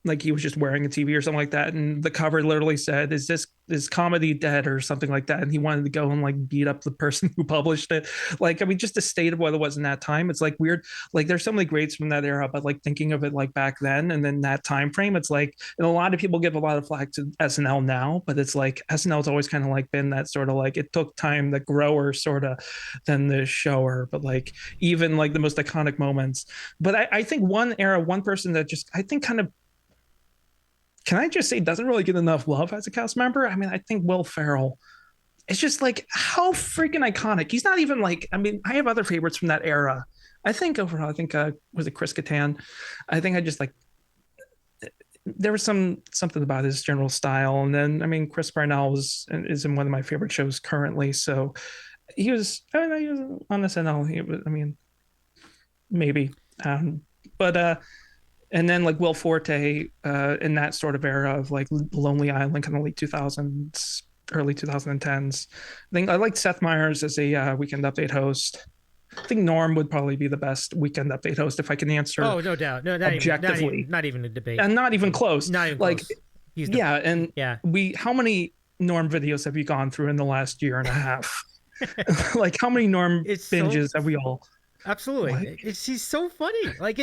like he was just wearing a TV or something like that. And the cover literally said, is comedy dead or something like that? And he wanted to go and like beat up the person who published it. Like, I mean, just the state of what it was in that time. It's like weird. Like there's so many greats from that era, but like thinking of it like back then and then that time frame, it's like, and a lot of people give a lot of flack to SNL now, but it's like SNL's always kind of like been that sort of like, it took time, the grower sort of than the shower, but like even like the most iconic moments. But I think one person that just, I think kind of, can I just say doesn't really get enough love as a cast member? I mean, I think Will Ferrell, it's just like how freaking iconic. He's not even like, I mean, I have other favorites from that era. I think overall, was it Chris Kattan? I think I just like, there was something about his general style. And then, I mean, Chris Parnell is in one of my favorite shows currently. So he was on SNL. He was, I mean, maybe. But and then like Will Forte in that sort of era of like Lonely Island, kind of late 2000s, early 2010s. I think I liked Seth Meyers as a Weekend Update host. I think Norm would probably be the best Weekend Update host if I can answer. Oh, no doubt. No, not objectively. Not even a debate. And not even close. Not even like, close. How many Norm videos have you gone through in the last year and a half? Like how many Norm binges have we all? Absolutely. He's so funny. Like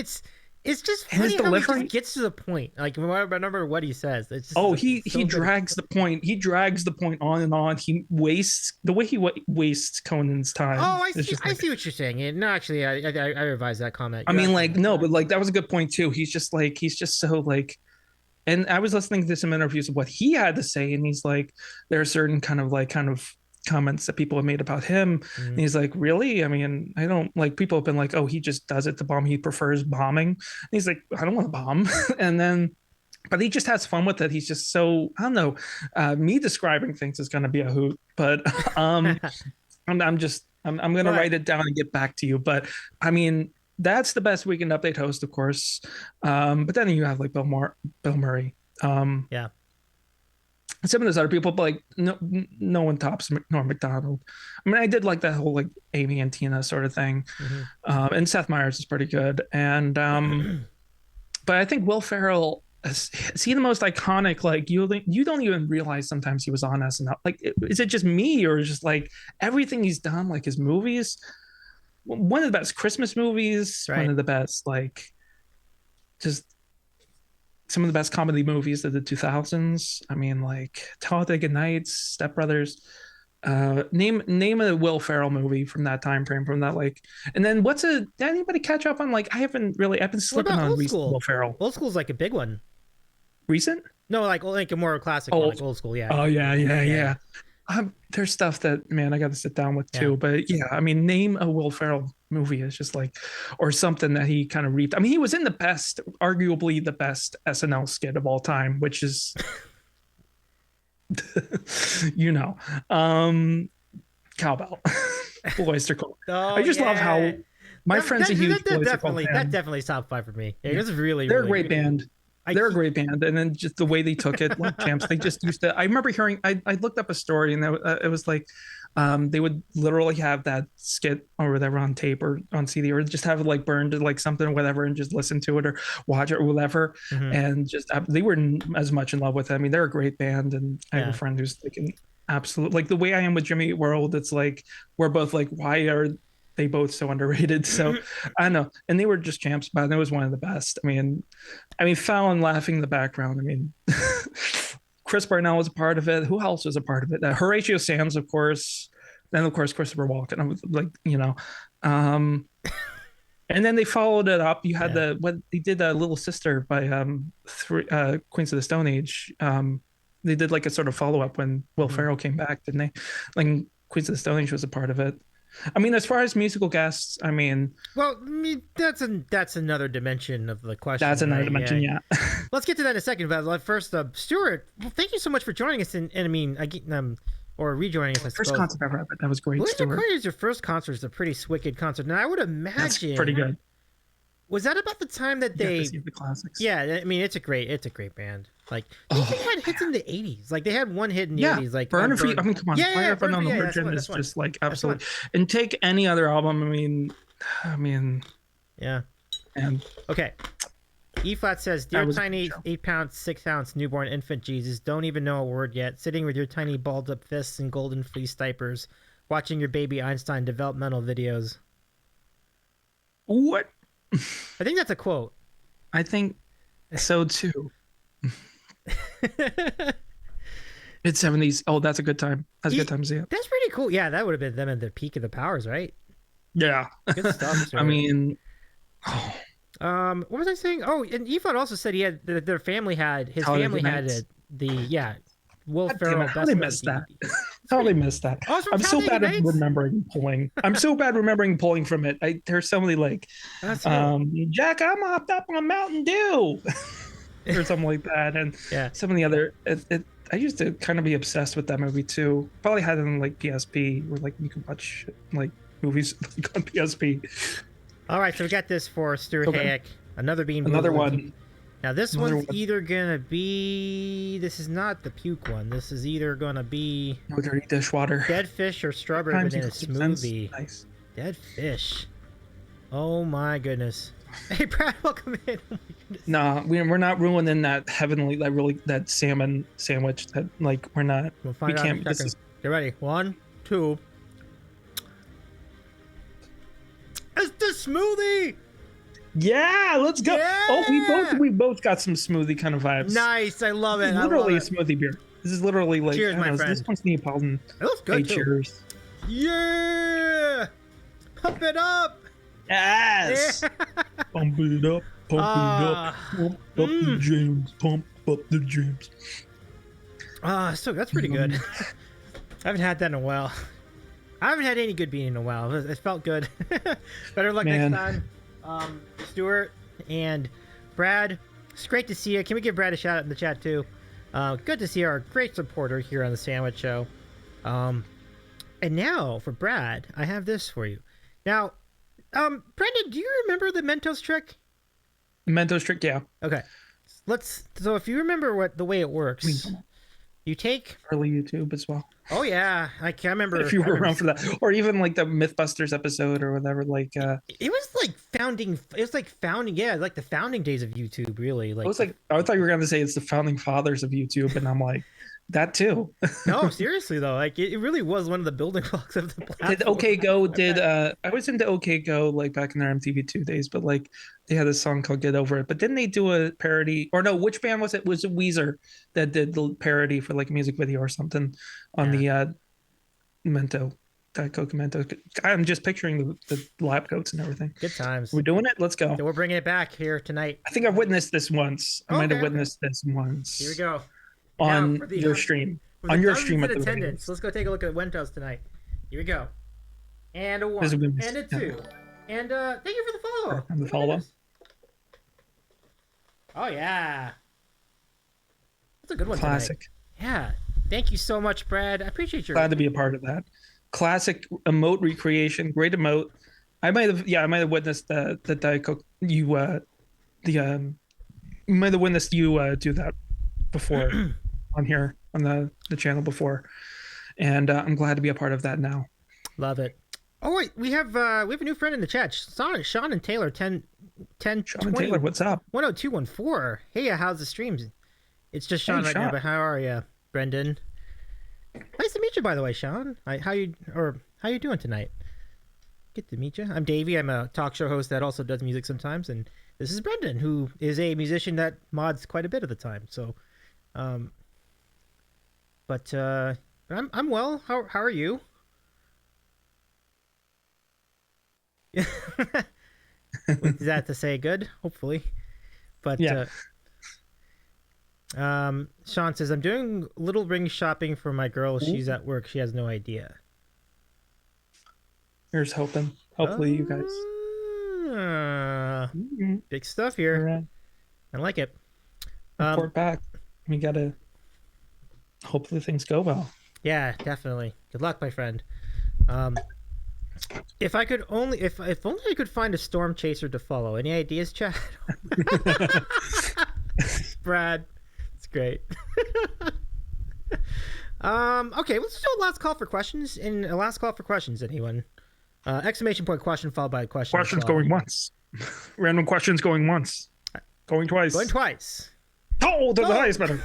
It's just And his funny how he delivery- just gets to the point. Like, remember what he says. It's just, he so good. drags the point. He drags the point on and on. He wastes the way he wastes Conan's time. Oh, I It's see. just I like- see what you're saying. Yeah, no, actually, I revised that comment. I You're mean, absolutely like, right. no, but like that was a good point too. He's just so like, and I was listening to some interviews of what he had to say, and he's like, there are certain kind of comments that people have made about him. And he's like, really? I mean, I don't like, people have been like, oh, he just does it to bomb. He prefers bombing. And he's like, I don't want to bomb. And then, but he just has fun with it. He's just so, I don't know. Me describing things is going to be a hoot, but I'm going to write it down and get back to you. But I mean, that's the best Weekend Update host, of course. But then you have like Bill Murray. Yeah. Some of those other people, but like no one tops Norm Macdonald. I mean, I did like that whole like Amy and Tina sort of thing, and Seth Meyers is pretty good. And but I think Will Ferrell is he the most iconic? Like you don't even realize sometimes he was on SNL. Like, is it just me or just like everything he's done? Like his movies, one of the best Christmas movies, Right. one of the best like just. Some of the best comedy movies of the 2000s. I mean, like Talladega Nights, Step Brothers. Name a Will Ferrell movie from that time frame, from that like. And then did anybody catch up on like? I've been slipping on Old recent School? Will Ferrell. Old School's like a big one. Recent? No, like a more classic one, like Old School. Yeah. Oh yeah. There's stuff that man I got to sit down with too. Yeah. But yeah, I mean, name a Will Ferrell movie. It's just like, or something that he kind of reaped. I mean, he was in arguably the best SNL skit of all time, which is, Cowbell, Oyster Cult. Oh, I just love how my That- friend's that- a huge that Oyster definitely Cult fan. that definitely is top 5 for me. It was really They're really a great good. band. They're a great band, and then just the way they took it, like champs. They just used to. I remember hearing. I looked up a story, and it was like, they would literally have that skit or whatever on tape or on CD, or just have it like burned to like something or whatever, and just listen to it or watch it or whatever. And just they were as much in love with it. I mean, they're a great band, and I have a friend who's like an absolute like the way I am with Jimmy Eat World. It's like we're both like, why are they both so underrated? So I don't know. And they were just champs, but it was one of the best. I mean, Fallon laughing in the background. I mean, Chris Parnell was a part of it. Who else was a part of it? Horatio Sands, of course. Then of course Christopher Walken. I was like, and then they followed it up. You had what they did, Little Sister by Queens of the Stone Age. They did like a sort of follow up when Will Ferrell came back, didn't they? Like Queens of the Stone Age was a part of it. I mean, as far as musical guests, I mean, well, that's another dimension of the question. That's another dimension, yeah. Let's get to that in a second, but first, Stuart, well, thank you so much for joining us, and I mean, or rejoining us. I First suppose. concert ever, but that was great. Blizzard Stuart. is your first concert. It's a pretty wicked concert, and I would imagine That's pretty good. Was that about the time that You have they? to see the classics. Yeah, I mean, it's a great band. Like they had hits in the '80s. Like they had one hit in the '80s. Like Burn a Few. I mean, come on, Fire Up on the Feet, Virgin that's is one. just like absolutely. And take any other album. I mean, yeah. And okay. E flat says, "Dear was a tiny good show. 8-pound, 6-ounce newborn infant Jesus, don't even know a word yet. Sitting with your tiny balled up fists and golden fleece diapers, watching your baby Einstein developmental videos." what? I think that's a quote. I think so too. It's 70s. Oh, that's a good time. That's a good time to see it. That's pretty cool. Yeah, that would have been them at the peak of the powers, right? Yeah. Good stuff. Stuart. I mean, what was I saying? Oh, and Efod also said he had their family had his Talladega family had Nights. Will God damn Ferrell it, how best they friend missed that. DVD. How they missed that. Oh, it's from I'm so Talladega bad at Nights? remembering pulling. I'm so bad remembering pulling from it. There's so many like, That's Jack, I'm hopped up on Mountain Dew, or something like that, and Yeah. some of the other. I used to kind of be obsessed with that movie too. Probably had it on like PSP, where like you can watch like movies like, on PSP. All right, so we got this for Stuart Okay. Hayek. Another bean. Another Blue. one. Now this Another one's one. either gonna be. This is not the puke one. This is either gonna be No dirty dishwater. dead fish or strawberry Times banana equal sense. smoothie. Nice. Dead fish. Oh my goodness. Hey Brad, welcome in. Oh my goodness. Nah, we're not ruining that heavenly, that salmon sandwich. That like we're not. We'll find we out in can't. a This second. is Get ready. 1, 2. It's the smoothie. Yeah, let's go. Oh, we both got some smoothie kind of vibes. Nice. I love it. Literally a smoothie beer. This is literally like, cheers, my know, friend. This one's Neapolitan. It looks good, too. Cheers. Yeah. Pump it up. Yes. Pump it up. Pump it up. Pump up the jams. Pump up the jams. So that's pretty good. I haven't had that in a while. I haven't had any good bean in a while. It felt good. Better luck next time. Stuart and Brad, it's great to see you. Can we give Brad a shout out in the chat too? Good to see our great supporter here on the Sandwich Show. And now for Brad, I have this for you. Now, Brendan, do you remember the Mentos trick? Mentos trick, yeah. Okay. So if you remember the way it works, you take early YouTube as well. Oh yeah, I can't remember if you were around for that, or even like the MythBusters episode or whatever. Like it was like founding. It was like founding. Yeah, like the founding days of YouTube. Really, like I was like, I thought you were going to say it's the founding fathers of YouTube, and I'm like, that too. No, seriously though, like it really was one of the building blocks of the platform. Did OK Go? I was into OK Go like back in their MTV2 days, but like they had a song called "Get Over It." But didn't they do a parody? Or no, which band was it? Was it Weezer that did the parody for like a music video or something on the Mento, Diet Coke Mento? I'm just picturing the lab coats and everything. Good times. We're doing it. Let's go. So we're bringing it back here tonight. I think I've witnessed this once. I might have witnessed this once. Here we go. On your stream. On your stream at the attendance. Let's go take a look at Wentos tonight. Here we go. And a 1. And a 2. And thank you for the follow. And the follow. Oh yeah. That's a good one. Classic. Tonight. Yeah. Thank you so much, Brad. I appreciate your. Glad to be a part of that. Classic emote recreation. Great emote. I might have witnessed the Diet Coke. You might have witnessed you do that before on here on the channel before, and I'm glad to be a part of that now. Love it. Oh wait, we have a new friend in the chat. Sean and Taylor 10 Sean and Taylor, what's up? 10214. Hey, how's the streams? It's just Sean right now, but how are you, Brendan? Nice to meet you, by the way, Sean. How you doing tonight? Good to meet you. I'm Davey. I'm a talk show host that also does music sometimes, and this is Brendan, who is a musician that mods quite a bit of the time. So, but I'm well. How are you? Is that to say good? Hopefully, but yeah. Sean says I'm doing little ring shopping for my girl. She's at work. She has no idea. Here's hoping. Hopefully, you guys. Big stuff here. Right. I like it. Report back. We gotta. Hopefully things go well. Yeah, definitely. Good luck, my friend. If I could only, if only I could find a storm chaser to follow. Any ideas, Chad? Brad, it's great. Okay, let's do a last call for questions. And a last call for questions, anyone? Exclamation point question followed by a question. Questions going once. Random questions going once. Going twice. Going twice. Oh, the highest better.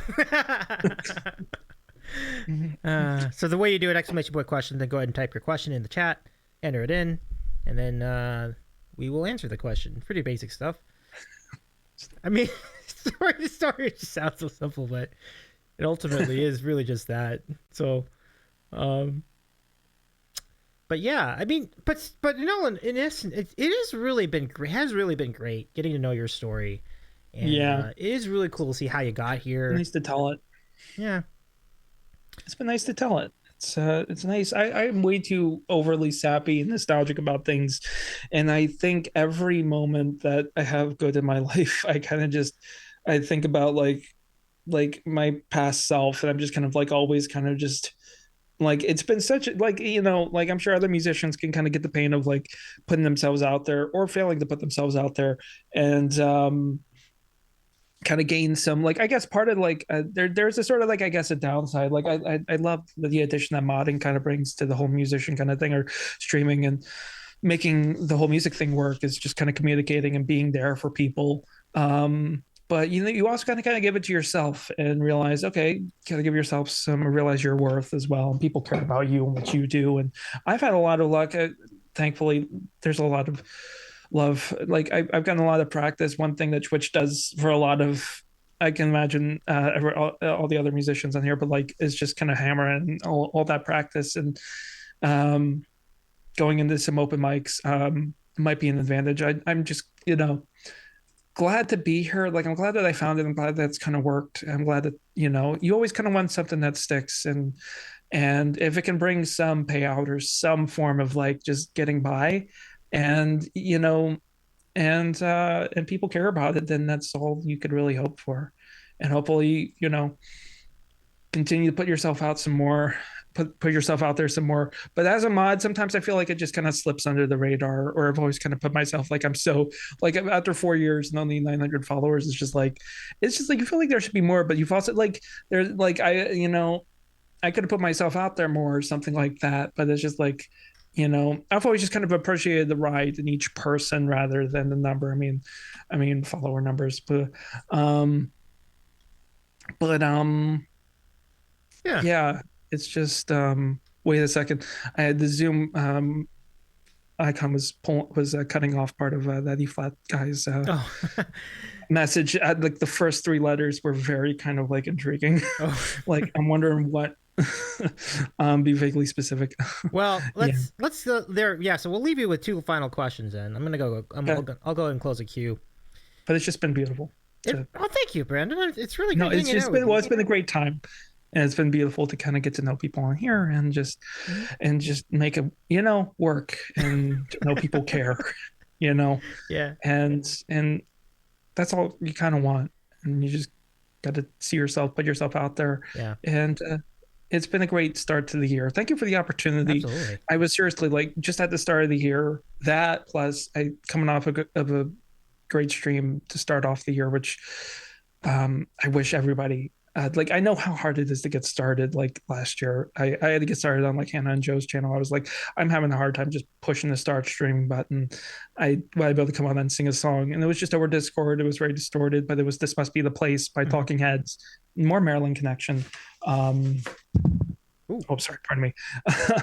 So the way you do it, exclamation point question, then go ahead and type your question in the chat, enter it in, and then we will answer the question. Pretty basic stuff. I mean, story just sounds so simple, but it ultimately is really just that. So, but yeah, I mean, but in essence, it has really been great getting to know your story. And, it is really cool to see how you got here. Nice to tell it. Yeah, it's been nice to tell it. It's nice. I'm way too overly sappy and nostalgic about things, and I think every moment that I have good in my life, I think about like my past self, and I'm just kind of like always kind of just like it's been such like like I'm sure other musicians can kind of get the pain of like putting themselves out there or failing to put themselves out there, and kind of gain some like I guess part of like there's a sort of like I guess a downside. Like I love the addition that modding kind of brings to the whole musician kind of thing, or streaming and making the whole music thing work, is just kind of communicating and being there for people. But you also gotta kind of give it to yourself and realize, okay, gotta give yourself realize your worth as well, and people care about you and what you do. And I've had a lot of luck. Thankfully, there's a lot of love, like I've gotten a lot of practice. One thing that Twitch does for a lot of, I can imagine all the other musicians on here, but like is just kind of hammering all that practice and um, going into some open mics might be an advantage. I'm just, glad to be here. Like, I'm glad that I found it. I'm glad that's kind of worked. I'm glad that, you always kind of want something that sticks, and if it can bring some payout or some form of like just getting by, and and people care about it, then that's all you could really hope for. And hopefully, continue to put yourself out some more, put yourself out there some more. But as a mod, sometimes I feel like it just kind of slips under the radar, or I've always kind of put myself like, I'm so, like, after 4 years and only 900 followers, it's just like you feel like there should be more, but you've also like, there's like, I could have put myself out there more or something like that. But it's just like, I've always just kind of appreciated the ride in each person rather than the number. I mean follower numbers, yeah, it's just wait a second. I had the Zoom icon was cutting off part of that E flat guy's message. Like the first three letters were very kind of like intriguing. Like, I'm wondering what. Be vaguely specific. Well, let's go there. Yeah, so we'll leave you with two final questions. Then I'm gonna go. I'll go and close the queue. But it's just been beautiful. Thank you, Brandon. It's really good. It's been a great time. And it's been beautiful to kind of get to know people on here and just make it, work and know people care, Yeah. And that's all you kind of want. And you just got to put yourself out there. Yeah. And it's been a great start to the year. Thank you for the opportunity. Absolutely. I was seriously like, just at the start of the year, that plus coming off of a great stream to start off the year, which I wish everybody, like, I know how hard it is to get started. Like last year, I had to get started on like Hannah and Joe's channel. I was like, I'm having a hard time just pushing the start streaming button. I'd be able to come on and sing a song, and it was just over Discord. It was very distorted, but it was "This Must Be the Place" by Talking Heads. More Maryland connection. Sorry, pardon me.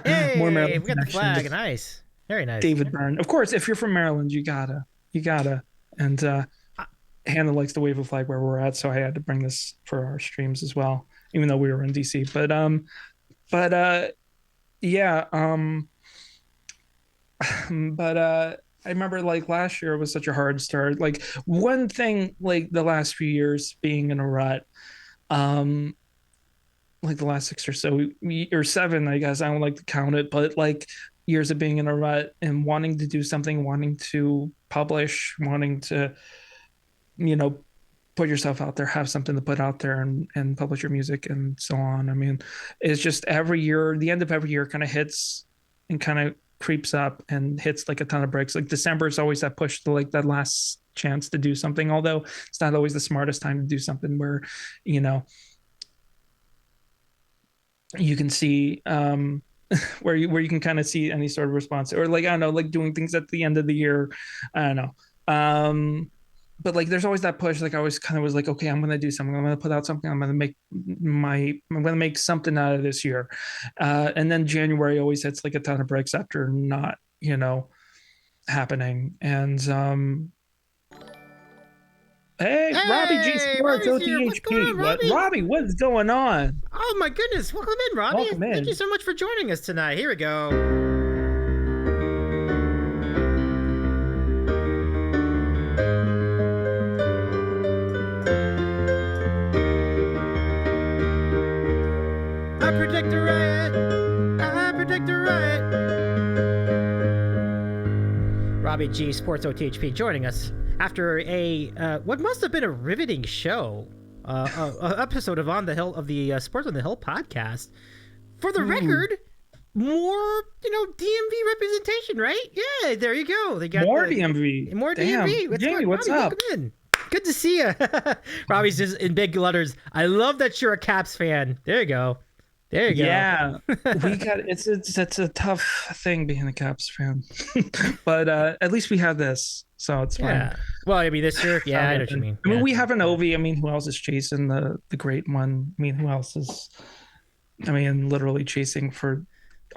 Hey, more Maryland we got the flag. Nice, very nice. David Byrne, of course. If you're from Maryland, you gotta, and Hannah likes to wave a flag where we're at, so I had to bring this for our streams as well, even though we were in DC. I remember like last year was such a hard start. Like one thing, like the last few years being in a rut, like the last 6 or so or 7, I guess, I don't like to count it, but like years of being in a rut and wanting to do something, wanting to publish, wanting to put yourself out there, have something to put out there and publish your music and so on. I mean, it's just every year, the end of every year kind of hits and kind of creeps up and hits like a ton of breaks. Like December is always that push to like that last chance to do something, although it's not always the smartest time to do something where, you can see where you can kind of see any sort of response, or like, I don't know, like doing things at the end of the year. I don't know. But like there's always that push. Like I always kind of was like, okay, I'm gonna do something, I'm gonna put out something, I'm gonna make something out of this year. And then January always hits like a ton of breaks after not happening. And hey, Robbie G Sports OTHP. Robbie, what's going on? Oh my goodness, welcome in, Robbie. Welcome in. Thank you so much for joining us tonight. Here we go. Robbie G Sports OTHP joining us after a what must have been a riveting show, episode of On the Hill of the Sports on the Hill podcast. For the record, more DMV representation, right? Yeah, there you go. They got more DMV. More Damn. DMV. Jamie, what's Robbie, up? Welcome in. Good to see you. Robbie's just in big letters. I love that you're a Caps fan. There you go. There you go. Yeah, it's a tough thing being a Caps fan, but at least we have this, so it's fine. Yeah. Well, I mean, this year, yeah, I know what you mean. I mean, we have an Ovi. I mean, who else is chasing the great one? I mean, who else is? I mean, literally chasing for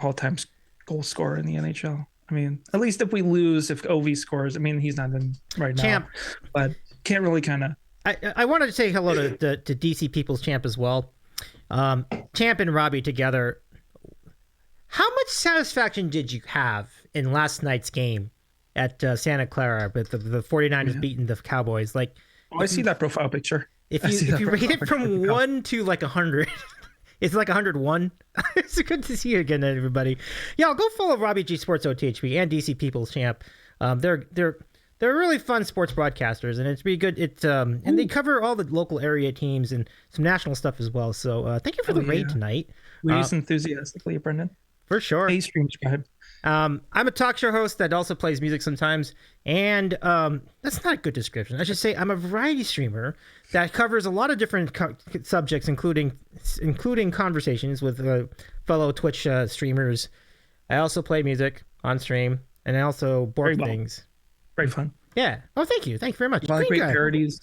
all-time goal scorer in the NHL. I mean, at least if we lose, if OV scores, I mean, he's not in right now, Champ. but can't really kind of. I wanted to say hello to DC People's Champ as well. Champ and Robbie together. How much satisfaction did you have in last night's game at Santa Clara with the 49ers beating the Cowboys? Like, I see that profile picture. If you rate it from 1 to like 100, it's like 101. It's good to see you again, everybody. Yeah, go follow Robbie G Sports OTHB and DC People's Champ. They're really fun sports broadcasters, and it's really good. And they cover all the local area teams and some national stuff as well. So thank you for the raid tonight. We use enthusiastically, Brendan. For sure. Hey, stream subscribe. I'm a talk show host that also plays music sometimes, and that's not a good description. I should say I'm a variety streamer that covers a lot of different subjects, including conversations with fellow Twitch streamers. I also play music on stream, and I also board things. Very fun. Yeah. Oh, thank you. Thank you very much. A lot of great parodies.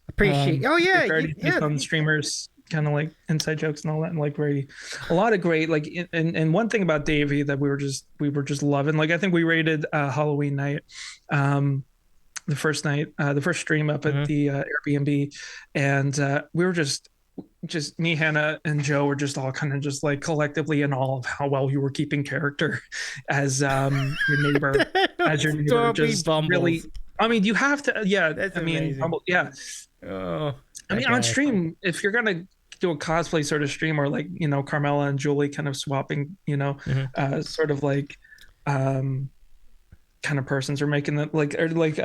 Appreciate. Oh yeah. Parodies on streamers. Kind of like inside jokes and all that, and like a lot of great like and one thing about Davey that we were just loving, like I think we rated Halloween night, the first stream up at the Airbnb, and we were just me, Hannah, and Joe were just all kind of just like collectively in awe of how well you were keeping character as your neighbor, just bumbles. Really. I mean, you have to, yeah. That's amazing. Yeah. Oh, I mean, on stream, if you're gonna do a cosplay sort of stream, or like, you know, Carmela and Julie kind of swapping, you know, sort of like kind of persons, or making it like, or like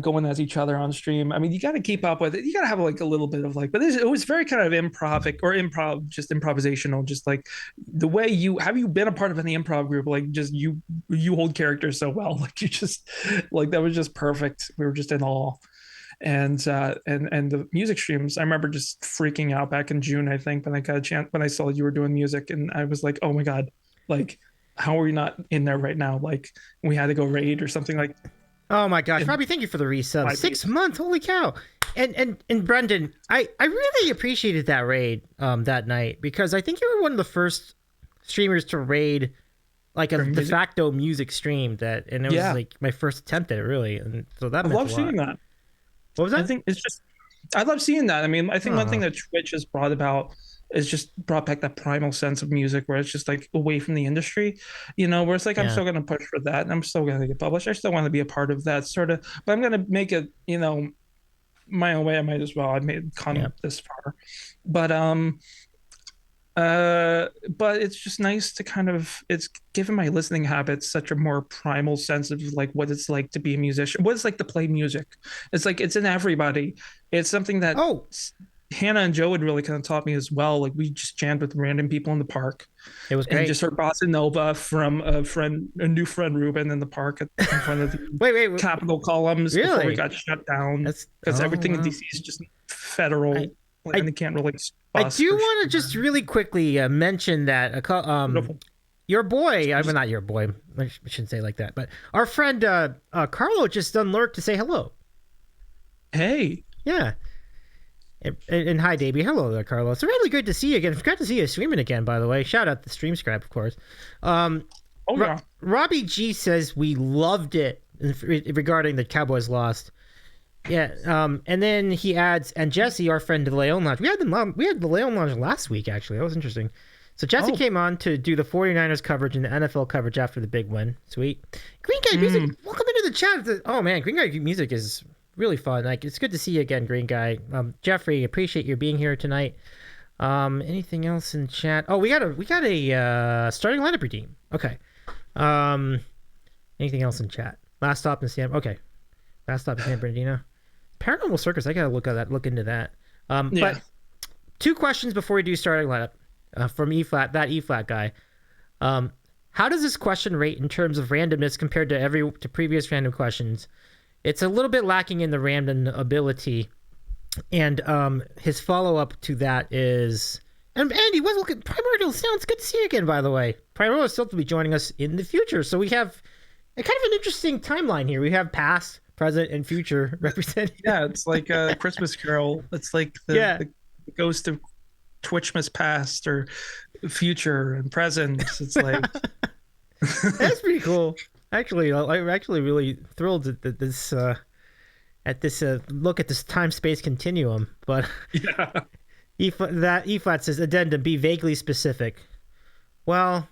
going as each other on stream. I mean, you got to keep up with it. You got to have like a little bit of like, but it was very kind of just improvisational, just like the way have you been a part of any improv group? Like just you hold characters so well, like you just like, that was just perfect. We were just in awe. And the music streams, I remember just freaking out back in June, I think, when I got a chance, when I saw you were doing music, and I was like, oh my God, like, how are we not in there right now? Like, we had to go raid or something like. Oh my gosh, Robbie, thank you for the resub. 6 months, holy cow. And Brendan, I really appreciated that raid that night, because I think you were one of the first streamers to raid like a de facto music stream, and it was like my first attempt at it, really. And so that meant a lot. I love seeing that. What was that? I think it's just, I love seeing that. I mean, I think one thing that Twitch has brought about is just brought back that primal sense of music, where it's just like away from the industry, you know, where it's like, I'm still going to push for that, and I'm still going to get published. I still want to be a part of that sort of, but I'm going to make it, you know, my own way. I might as well. I made come this far, but it's just nice to kind of, it's given my listening habits such a more primal sense of like what it's like to be a musician, what it's like to play music. It's like, it's in everybody. It's something that Hannah and Joe had really kind of taught me as well. Like, we just jammed with random people in the park. It was great. And just heard bossa nova from a new friend Ruben in the park in front of the wait, Capitol columns before we got shut down, because everything in DC is just federal. And they can't really. I do want to just really quickly mention that your boy, I mean, not your boy, I shouldn't say it like that, but our friend Carlo just done lurk to say hello. Hey. Yeah. And hi, Davey. Hello there, Carlo. It's really good to see you again. It's great to see you streaming again, by the way. Shout out to Stream Scribe, of course. Robbie G says we loved it regarding the Cowboys lost. Yeah, and then he adds, and Jesse, our friend, to the Leon Lounge. We had the Leon Lounge last week, actually. That was interesting. So Jesse came on to do the 49ers coverage and the NFL coverage after the big win. Sweet. Green Guy Music, welcome into the chat. Oh man, Green Guy Music is really fun. Like, it's good to see you again, Green Guy. Jeffrey, appreciate you being here tonight. Anything else in chat? Oh, we got a starting lineup redeem. Okay. Anything else in chat? Last stop in San. Okay. Last stop in San Bernardino. Paranormal Circus. I gotta look into that. But 2 questions before we do starting lineup from that E flat guy. How does this question rate in terms of randomness compared to previous random questions? It's a little bit lacking in the random ability, and his follow up to that is, and Andy, Primordial sounds good to see you again. By the way, Primordial is still to be joining us in the future, so we have a kind of an interesting timeline here. We have past, present, and future represented. Yeah, it's like a Christmas Carol. It's like the ghost of Twitchmas past or future and present. It's like That's pretty cool. Actually, I'm actually really thrilled at this look at this time-space continuum. But Yeah. E flat says addendum, be vaguely specific. Well,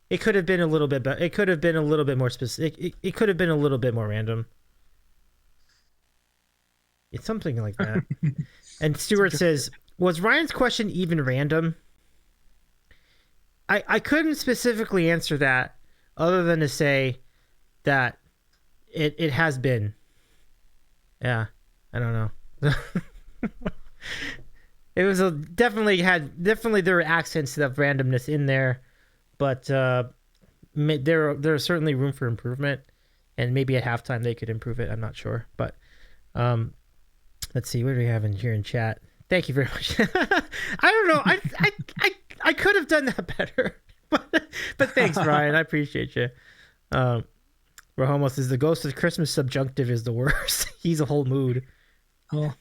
it could have been a little bit, but it could have been a little bit more specific. It could have been a little bit more random. It's something like that. And Stuart says, was Ryan's question even random? I couldn't specifically answer that other than to say that it has been. Yeah, I don't know. It was definitely there were accents of randomness in there, but there's certainly room for improvement, and maybe at halftime they could improve it. I'm not sure, but let's see, what do we have in here in chat? Thank you very much. I don't know. I could have done that better, but thanks, Ryan. I appreciate you. Rahomo says the ghost of Christmas subjunctive is the worst. He's a whole mood. Oh.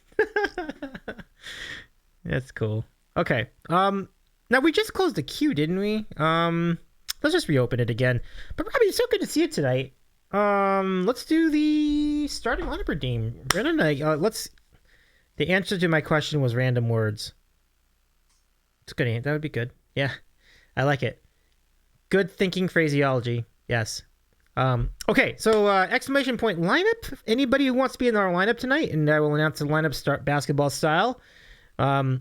That's cool. Okay. Now we just closed the queue, didn't we? Let's just reopen it again. But Robbie, it's so good to see you tonight. Let's do the starting lineup redeem. Brendan, the answer to my question was random words. It's good. That would be good. Yeah, I like it. Good thinking phraseology. Yes. Okay, so exclamation point lineup. Anybody who wants to be in our lineup tonight, and I will announce the lineup start basketball style. So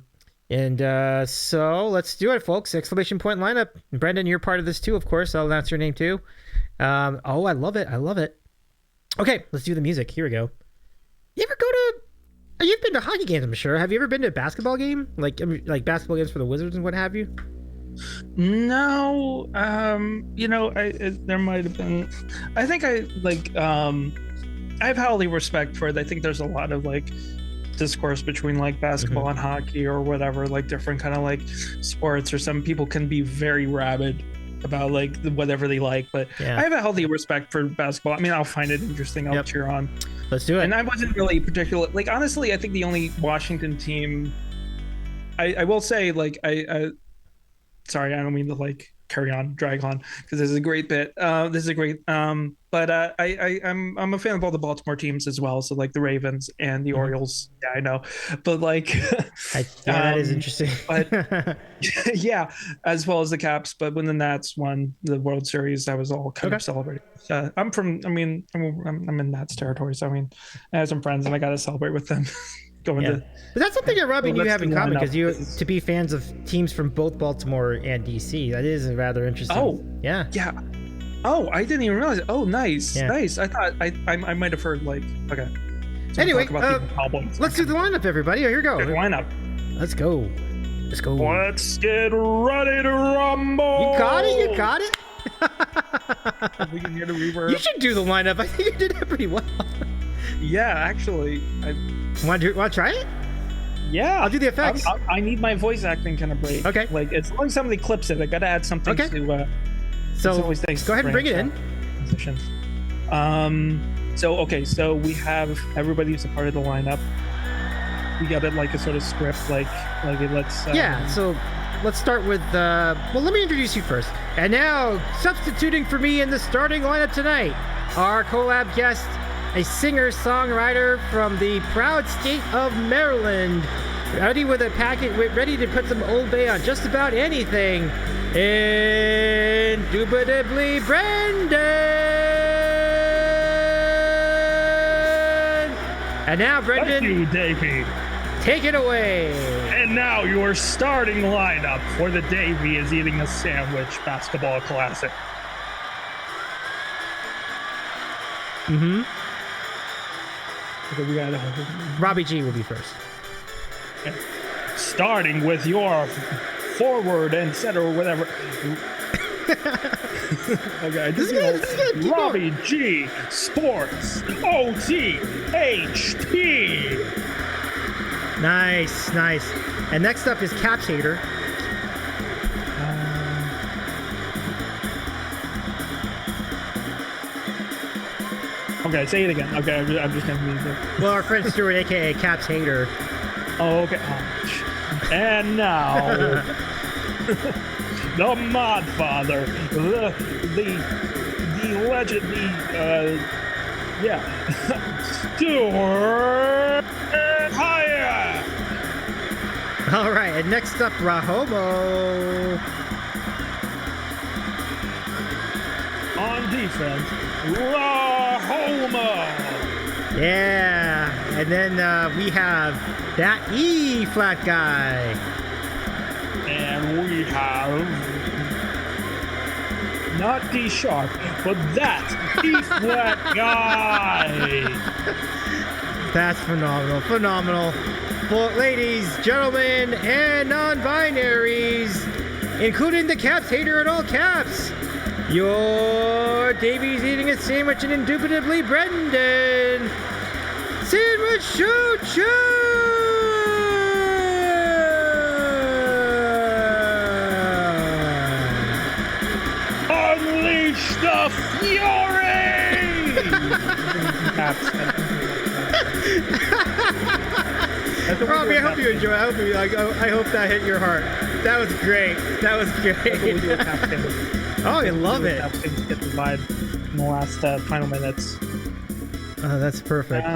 let's do it, folks. Exclamation point lineup. Brendan, you're part of this too, of course. I'll announce your name too. Oh, I love it. I love it. Okay, let's do the music. Here we go. You ever go to? You've been to hockey games, I'm sure. Have you ever been to a basketball game, like basketball games for the Wizards and what have you? No, there might have been. I think I have highly respect for it. I think there's a lot of discourse between basketball and hockey or whatever, different kind of sports, or some people can be very rabid about whatever they like, but yeah. I have a healthy respect for basketball. I mean, I'll find it interesting. I'll cheer on. Let's do it. And I wasn't really particular. Honestly, I think the only Washington team, I will say, sorry, I don't mean to drag on, because this is a great bit. I'm a fan of all the Baltimore teams as well. So the Ravens and the Orioles. Yeah, I know, but that is interesting. But yeah, as well as the Caps. But when the Nats won the World Series, that was all kind of celebrated. I'm in Nats territory, so I have some friends and I got to celebrate with them. But that's something that Robbie and you have in common, because to be fans of teams from both Baltimore and DC. That is rather interesting. Oh, yeah. Oh, I didn't even realize it. Oh, nice. Nice. I thought I might have heard okay. So anyway, let's do the lineup, everybody. Here we go. The lineup. Let's go. Let's get ready to rumble. You got it. We can hear the reverb. You should do the lineup. I think you did it pretty well. Yeah, actually. Want to try it? Yeah. I'll do the effects. I need my voice acting kind of break. Okay. As long as somebody clips it, I got to add something to... So go ahead and bring it in. Positions. So we have everybody who's a part of the lineup. We got it a sort of script, let's... So let's start with... well, let me introduce you first. And now, substituting for me in the starting lineup tonight, our collab guest, a singer-songwriter from the proud state of Maryland, ready to put some Old Bay on just about anything. Indubitably Brendan. And now, Brendan, thank you, Davey. Take it away. And now your starting lineup for the Davey is eating a sandwich basketball classic. Robbie G will be first. Starting with your forward and center or whatever. Okay, this is good. Robbie G Sports OTHT. Nice. And next up is Caps Hater. Okay, say it again. Okay, I'm just gonna leave it. Well, our friend Stuart, aka Caps Hater. Oh, okay. And now the Modfather, the legend, Stuart Hyatt. All right, and next up, Rahomo. On defense, Rahomo. Yeah, and then we have that E flat guy. And we have not D sharp, but that E flat guy. That's phenomenal. Well, ladies, gentlemen, and non-binaries, including the caps hater in all caps, your Davy's eating a sandwich and Indubitably Brendan. Sandwich Show Show! Unleash the fury! Robbie, I hope you enjoy. I hope that hit your heart. That was great. Oh, I love it. Get the vibe in the last final minutes. Oh, that's perfect.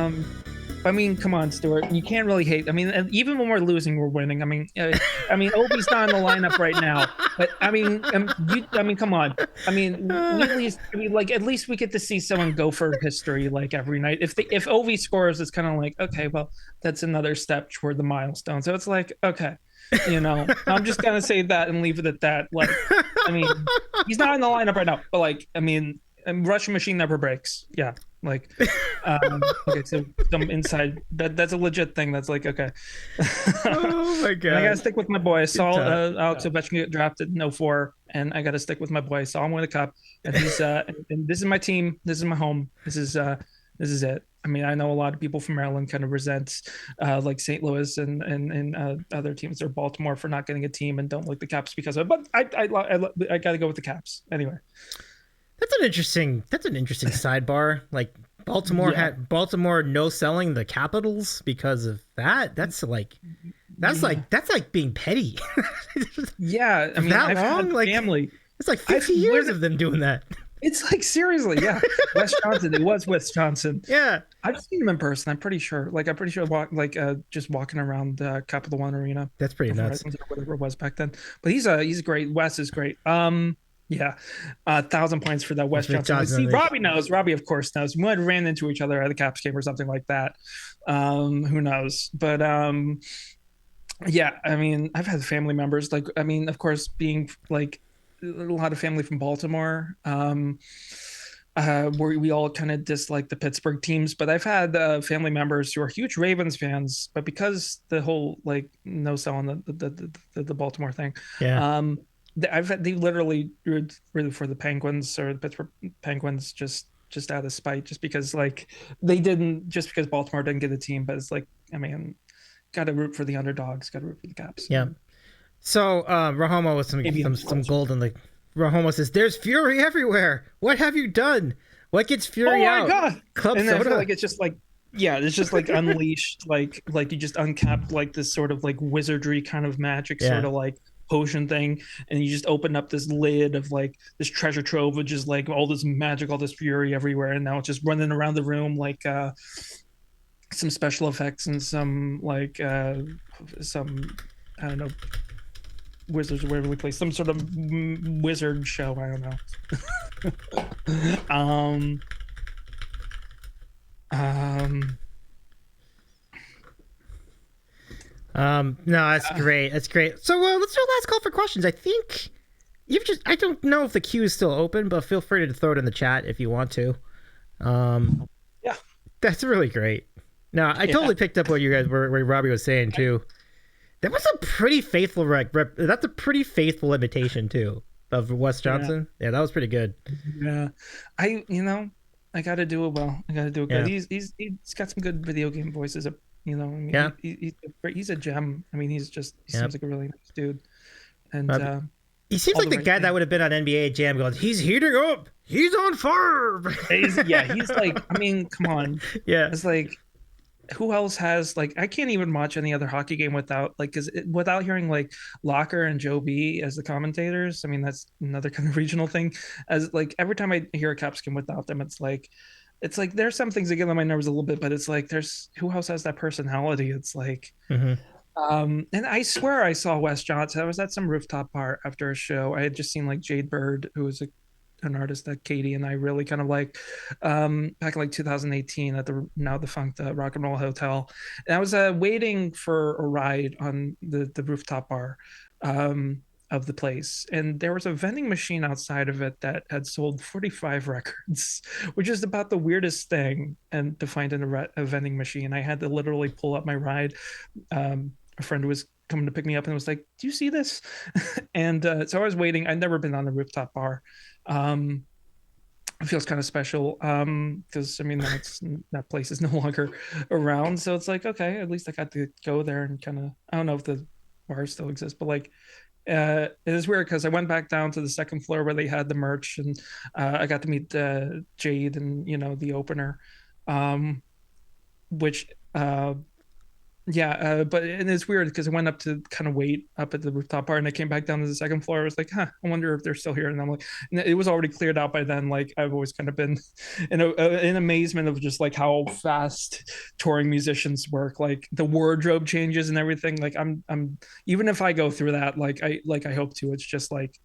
I mean, come on, Stuart. You can't really hate. I mean, even when we're losing, we're winning. I mean, Obi's not in the lineup right now, but I mean, come on. I mean, at least we get to see someone go for history like every night. If Obi scores, it's kind of like, okay, well, that's another step toward the milestone. So it's like, okay, I'm just gonna say that and leave it at that. Like, I mean, he's not in the lineup right now, but like, I mean, Russian machine never breaks. Yeah. Like, okay, so some inside that's a legit thing. That's like, okay. Oh my god! I gotta stick with my boy. I saw Alex Ovechkin get drafted in 04, and I gotta stick with my boy. I saw him win a cup, and he's and this is my team. This is my home. This is it. I mean, I know a lot of people from Maryland kind of resent like St. Louis and other teams or Baltimore for not getting a team and don't like the Caps because of it. But I gotta go with the Caps anyway. That's an interesting sidebar. Like Baltimore no selling the Capitals because of that. That's like being petty. Yeah, I mean, that long, like family. It's like 50 years of them doing that. It's like seriously, yeah. Wes Johnson. It was Wes Johnson. Yeah, I've seen him in person. I'm pretty sure. Just walking around Capital One Arena. That's pretty nuts. Whatever it was back then. But he's great. Wes is great. Yeah, 1,000 points for that Wes Johnson. See, Robbie knows. Robbie, of course, knows. We might have ran into each other at a Caps game or something like that. Who knows? But yeah, I mean, I've had family members. Like, I mean, of course, being like a lot of family from Baltimore, where we all kind of dislike the Pittsburgh teams. But I've had family members who are huge Ravens fans, but because the whole like no selling the Baltimore thing, yeah. They literally rooted for the Penguins or the Pittsburgh Penguins just out of spite, just because like just because Baltimore didn't get a team, but it's like, I mean, got to root for the underdogs, got to root for the Caps. Yeah. So Rahomo with some gold in the. Rahomo says, "There's fury everywhere. What have you done? What gets fury out? Oh my god! Club and soda." I feel like it's just like. Yeah, it's just like unleashed, like you just uncapped like this sort of like wizardry kind of magic sort of like potion thing, and you just open up this lid of like this treasure trove of just like all this magic, all this fury everywhere, and now it's just running around the room like some special effects and some like some, I don't know, wizards or wherever we play some sort of wizard show. I don't know. No, that's great. That's great. So let's do a last call for questions. I think I don't know if the queue is still open, but feel free to throw it in the chat if you want to. Yeah, that's really great. No, I totally picked up what you guys were, where Robbie was saying too. That was a pretty faithful that's a pretty faithful imitation too of Wes Johnson. Yeah, that was pretty good. Yeah, I got to do it well. I got to do it good. He's got some good video game voices. I mean, he's a gem. I mean, he seems like a really nice dude. And he seems like the guy that would have been on NBA Jam going, he's heating up. He's on fire. He's like, I mean, come on. Yeah. It's like, who else has like I can't even watch any other hockey game without like without hearing like Locker and Joe B as the commentators. I mean, that's another kind of regional thing. As like every time I hear a Caps game without them, it's like there's some things that get on my nerves a little bit, but it's like there's who else has that personality? It's like and I swear I saw Wes Johnson. I was at some rooftop bar after a show. I had just seen like Jade Bird, who was an artist that Katie and I really kind of like back in like 2018 at the now defunct Rock and Roll Hotel. And I was waiting for a ride on the rooftop bar of the place, and there was a vending machine outside of it that had sold 45 records, which is about the weirdest thing and to find in a vending machine. I had to literally pull up my ride. A friend was coming to pick me up and was like, "Do you see this?" And so I was waiting. I'd never been on a rooftop bar. It feels kind of special because I mean that place is no longer around, so it's like okay, at least I got to go there and kind of I don't know if the bars still exist, but like it is weird because I went back down to the second floor where they had the merch, and I got to meet Jade and the opener, which but and it's weird because I went up to kind of wait up at the rooftop bar, and I came back down to the second floor. I was like, I wonder if they're still here. And I'm like, and it was already cleared out by then. Like I've always kind of been in amazement of just like how fast touring musicians work, like the wardrobe changes and everything. Like I'm even if I go through that, like I hope to. It's just like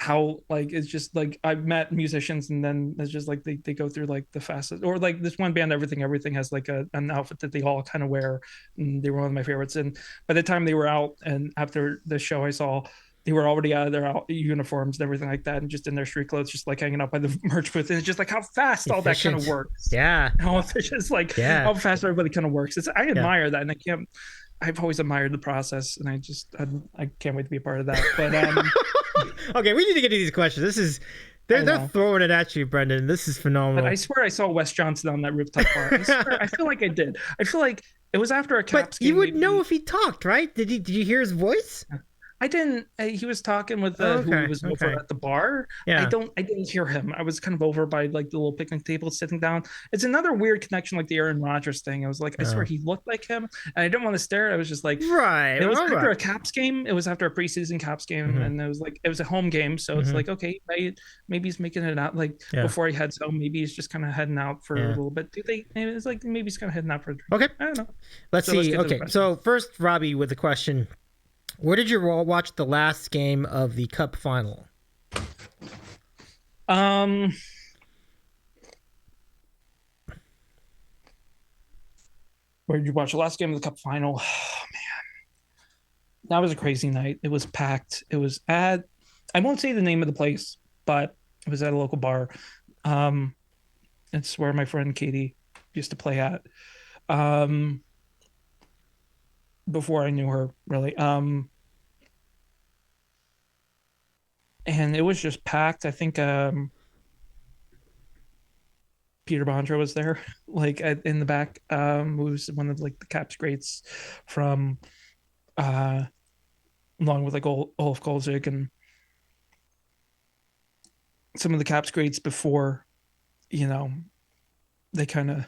how like it's just like I've met musicians and then it's just like they go through like the fastest, or like this one band everything has like an outfit that they all kind of wear, and they were one of my favorites. And by the time they were out and after the show I saw, they were already out of their uniforms and everything like that, and just in their street clothes, just like hanging out by the merch booth. And it's just like how fast all that kind of works. Yeah, how efficient, it's like how fast everybody kind of works. I admire that, and I've always admired the process, and I can't wait to be a part of that. But okay, we need to get to these questions. They're throwing it at you, Brendan. This is phenomenal. But I swear I saw Wes Johnson on that rooftop bar. I feel like I did. I feel like it was after a Caps game. You would know if he talked, right? Did you hear his voice? I didn't. He was talking with who he was over at the bar. Yeah. I didn't hear him. I was kind of over by like the little picnic table sitting down. It's another weird connection, like the Aaron Rodgers thing. I was like, I swear he looked like him, and I didn't want to stare. I was just like, right. It was after a Caps game. It was after a preseason Caps game, and it was a home game. So it's like, okay, maybe he's making it out like before he heads home. Maybe he's just kind of heading out for a little bit. It's like maybe he's kind of heading out for a drink. Okay, I don't know. Let's see. Okay, so first, Robbie with the question. Where did you watch the last game of the Cup final? Where did you watch the last game of the Cup final? Oh, man. That was a crazy night. It was packed. It was at, I won't say the name of the place, but it was at a local bar. It's where my friend Katie used to play at. Before I knew her, really. And it was just packed. I think Peter Bondra was there, like in the back, who was one of like the Caps greats from along with like Olaf Kolzig and some of the Caps greats before, they kind of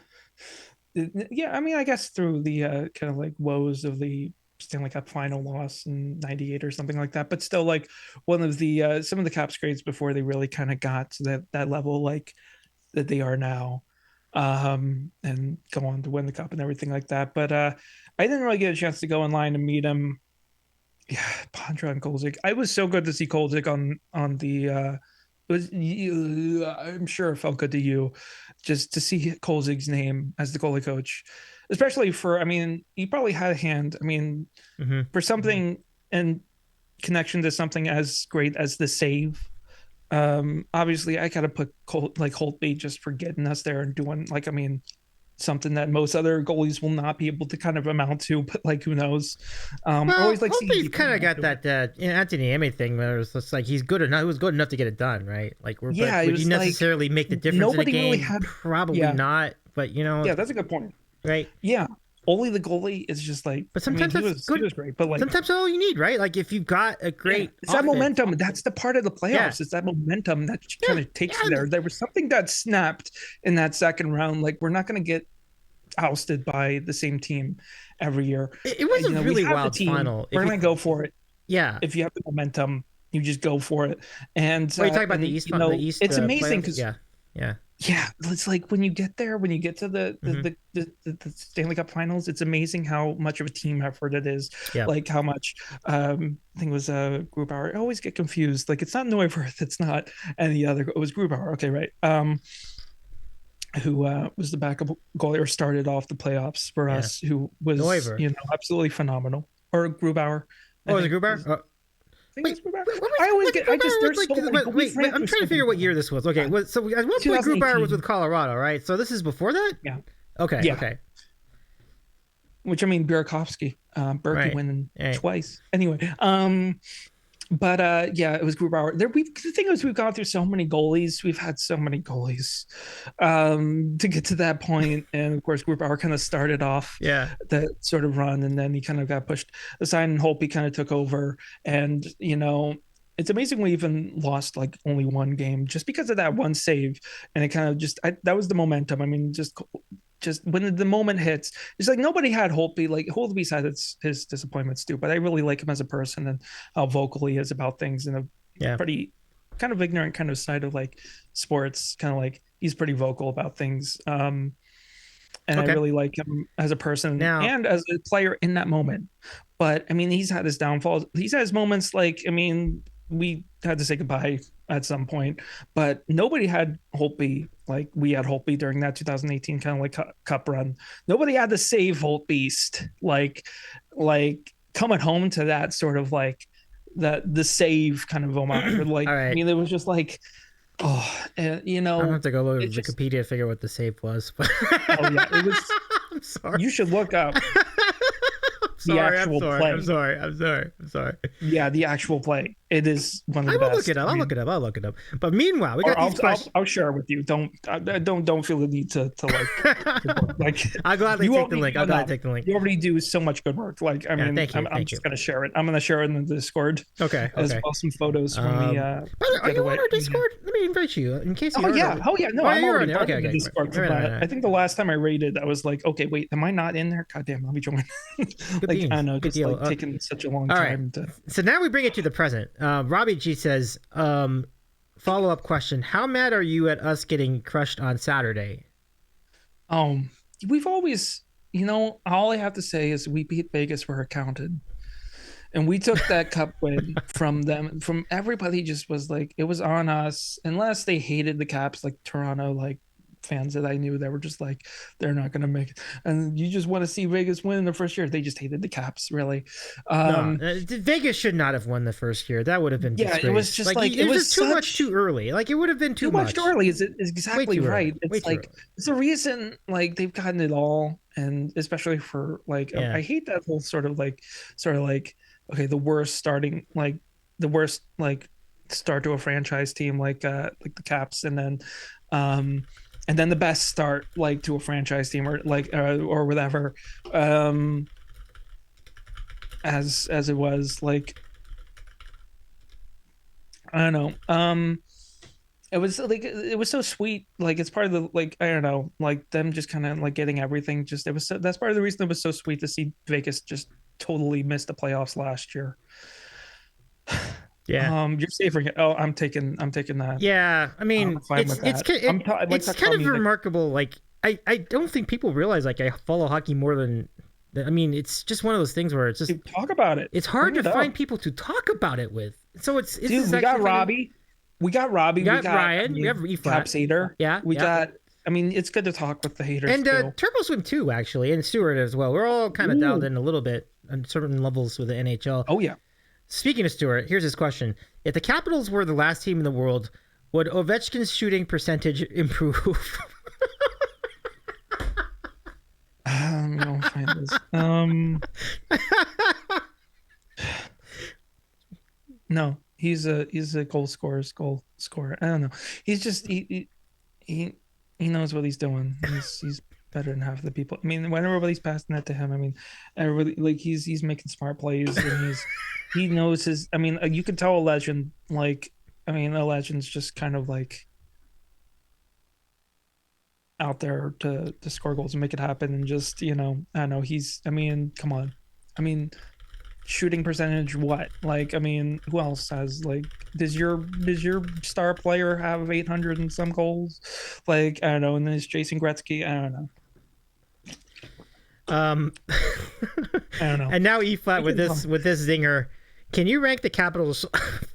I mean, I guess through the kind of like woes of the Stanley Cup final loss in '98 or something like that, but still like one of the some of the Caps grades before they really kind of got to that level like that they are now, and go on to win the Cup and everything like that. But I didn't really get a chance to go in line and meet him. Yeah, Bondra and Kolzig. I was so good to see Kolzig on the. I'm sure it felt good to you just to see Kolzig's name as the goalie coach, especially for, I mean, he probably had a hand. I mean, for something in connection to something as great as the save. Obviously, I gotta put Holtby just for getting us there and doing something that most other goalies will not be able to kind of amount to, but like who knows. Always like Holtby's kind of got that Anthony Emme thing where it's just like he's good enough. He was good enough to get it done, right? Like would he necessarily make the difference in the game? Really probably not, but yeah, that's a good point, right? Yeah, only the goalie is just like, but sometimes he was great, but like sometimes all you need, right? Like if you've got a great it's that momentum. That's the part of the playoffs. It's that momentum that kind of takes you there. There was something that snapped in that second round. Like we're not going to get ousted by the same team every year. It was a really wild final. We're gonna go for it. Yeah. If you have the momentum, you just go for it. And are you talking about the East? The East. It's amazing because yeah. It's like when you get there, when you get to the Stanley Cup Finals, it's amazing how much of a team effort it is. Yeah. Like how much I think it was Grubauer. I always get confused. Like it's not Neuwirth, it's not any other. It was Grubauer. Okay, right. Who was the backup goalie or started off the playoffs for us? Who was Neuwirth. absolutely phenomenal. Or Grubauer. Oh, was it Grubauer? I'm trying to figure what year this was. Okay, so at one point Grubauer was with Colorado, right? So this is before that? Yeah. Okay. Yeah. Okay. Which I mean, Burakovsky, Berkey winning twice. Anyway, but it was Grubauer. The thing is, we've gone through so many goalies. We've had so many goalies to get to that point, and of course, Grubauer kind of started off that sort of run, and then he kind of got pushed aside, and Holtby kind of took over. And it's amazing we even lost like only one game just because of that one save, and it kind of that was the momentum. I mean, just when the moment hits, it's like nobody had Holtby. Like Holtby's had his disappointments too, but I really like him as a person and how vocal he is about things in a pretty kind of ignorant kind of side of like sports. Kind of like he's pretty vocal about things. And I really like him as a person and as a player in that moment. But I mean, he's had his downfalls. He's had his moments. Like, I mean, we had to say goodbye at some point, but nobody had Holtby like we had Holtby during that 2018 kind of like cup run. Nobody had the save Holtbeast like coming home to that sort of like the save kind of homage. Like I mean, it was just like I have to go look at Wikipedia to figure out what the save was. But it was. I'm sorry. You should look up. The actual play. I'm sorry. Yeah, the actual play. It is one of the best. I'll look it up. But meanwhile, we got these questions. I'll share it with you. Don't feel the need to like. I'll gladly take the link. You already do so much good work. Like I mean, I'm just gonna share it. I'm gonna share it in the Discord. Okay. As well, some photos from the. Are you on our Discord? Let me invite you in case. Oh yeah. No, I'm already on the Discord. I think the last time I rated, I was like, okay, wait, am I not in there? God damn, let me join. I know, just like taking such a long time. So now we bring it to the present. Robbie G says, follow-up question: how mad are you at us getting crushed on Saturday? We've always, all I have to say is we beat Vegas where it counted, and we took that cup win from them. From everybody, just was like it was on us, unless they hated the Caps, like Toronto, like fans that I knew that were just like they're not going to make it, and you just want to see Vegas win in the first year. They just hated the Caps, really. Vegas should not have won the first year. That would have been disgrace. It was just like it was too much too early. Like it would have been too much early. Is exactly right. It's like it's a reason like they've gotten it all, and especially for like I hate that whole sort of like okay, the worst starting like the worst like start to a franchise team like the Caps, and then the best start like to a franchise team or like or whatever as it was like I don't know it was like it was so sweet, like it's part of the like I don't know, like them just kind of like getting everything, just it was so, that's part of the reason it was so sweet to see Vegas just totally miss the playoffs last year. Yeah. You're savoring it. Oh, I'm taking that. Yeah. I mean, it's kind of remarkable. Like, I don't think people realize, like, I follow hockey more than, I mean, it's just one of those things where it's just. Talk about it. It's hard to find people to talk about it with. So it's dude, we got Robbie. We got Ryan. We have Caps hater. Yeah. We got, I mean, it's good to talk with the haters. And Turbo Swim too, actually, and Stewart as well. We're all kind of dialed in a little bit on certain levels with the NHL. Oh, yeah. Speaking of Stewart, here's his question. If the Capitals were the last team in the world, would Ovechkin's shooting percentage improve? I'm going to find this. No, he's a goal scorer. I don't know. He's just, he knows what he's doing. He's better than half of the people. I mean, when everybody's passing that to him, I mean, everybody like he's making smart plays and he knows his. I mean, you can tell a legend. Like, I mean, a legend's just kind of like, out there to score goals and make it happen. And just, I don't know. Come on. Shooting percentage, what? Like, who else has, like, does your star player have 800 and some goals? Like, I don't know. And then is Jason Gretzky? I don't know. I don't know. And now E-Flat with this zinger. Can you rank the Capitals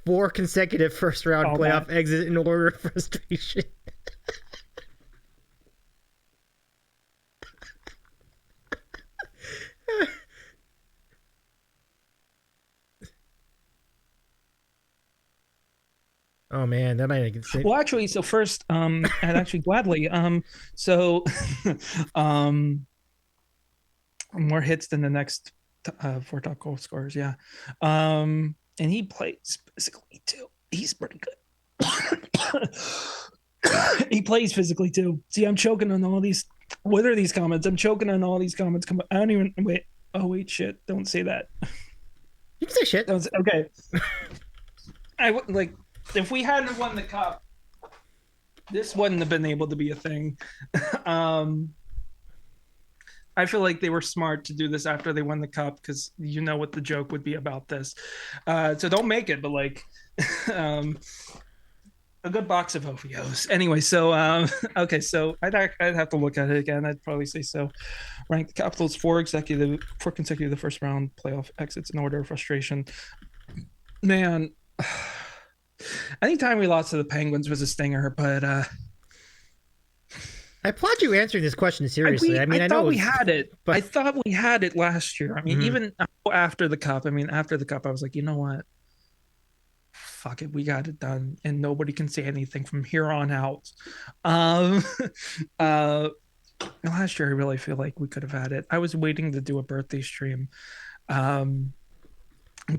4 consecutive first round playoff exit in order of frustration? Oh man, that might make sense. Well, actually, so first, and actually gladly, so, more hits than the next 4 top goal scorers, yeah. And he plays physically too. He's pretty good. He plays physically too. See, I'm choking on all these. What are these comments? I'm choking on all these comments. Come on, I don't even wait. Oh wait, shit! Don't say that. You can say shit. Okay. I would like. If we hadn't won the cup, this wouldn't have been able to be a thing. I feel like they were smart to do this after they won the cup, because you know what the joke would be about this. So don't make it, but like a good box of OVOs. Anyway, so okay, so I'd have to look at it again. I'd probably say so. Rank the Capitals 4 consecutive first round playoff exits in order of frustration. Man. Anytime we lost to the Penguins was a stinger, but I applaud you answering this question seriously. I thought we had it. But I thought we had it last year. Even after the cup. After the cup, I was like, you know what? Fuck it, we got it done, and nobody can say anything from here on out. Last year, I really feel like we could have had it. I was waiting to do a birthday stream. I'm